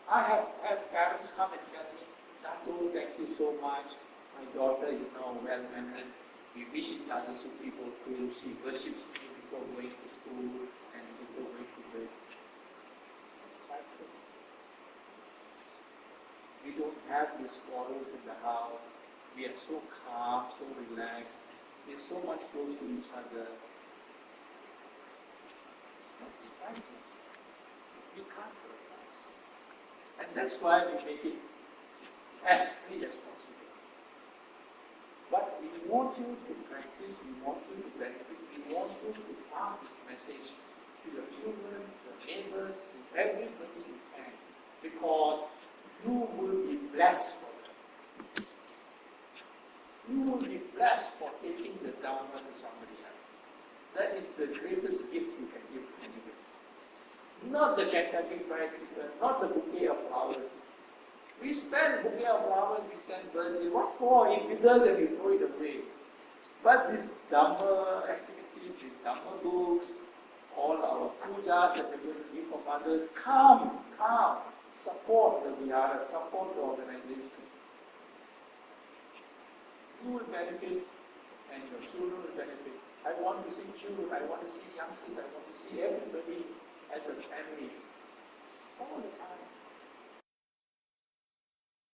I have had parents come and tell me, Dato, thank you so much. My daughter is now well-mannered. We wish each other so people too. She worships me before going to school and before going to bed. We don't have these quarrels in the house. We are so calm, so relaxed. We are so much close to each other. That is priceless. We can't put a price. And that's why we make it as free as possible. But we want you to practice, we want you to benefit, we want you to pass this message to your children, to your neighbors, to everybody you can. Because you will be blessed for it. You will be blessed for taking the Dharma to somebody else. That is the greatest gift you can give to anyone. Not the Kentucky Fried Chicken, not the bouquet of flowers. We spend bouquet of flowers, we send birthday. What for? It withers and we throw it away. But these Dhamma activities, these Dhamma books, all our pujas that we're going to give from others, come, support the Vihara, support the organization. You will benefit and your children will benefit. I want to see children, I want to see youngsters, I want to see everybody as a family all the time.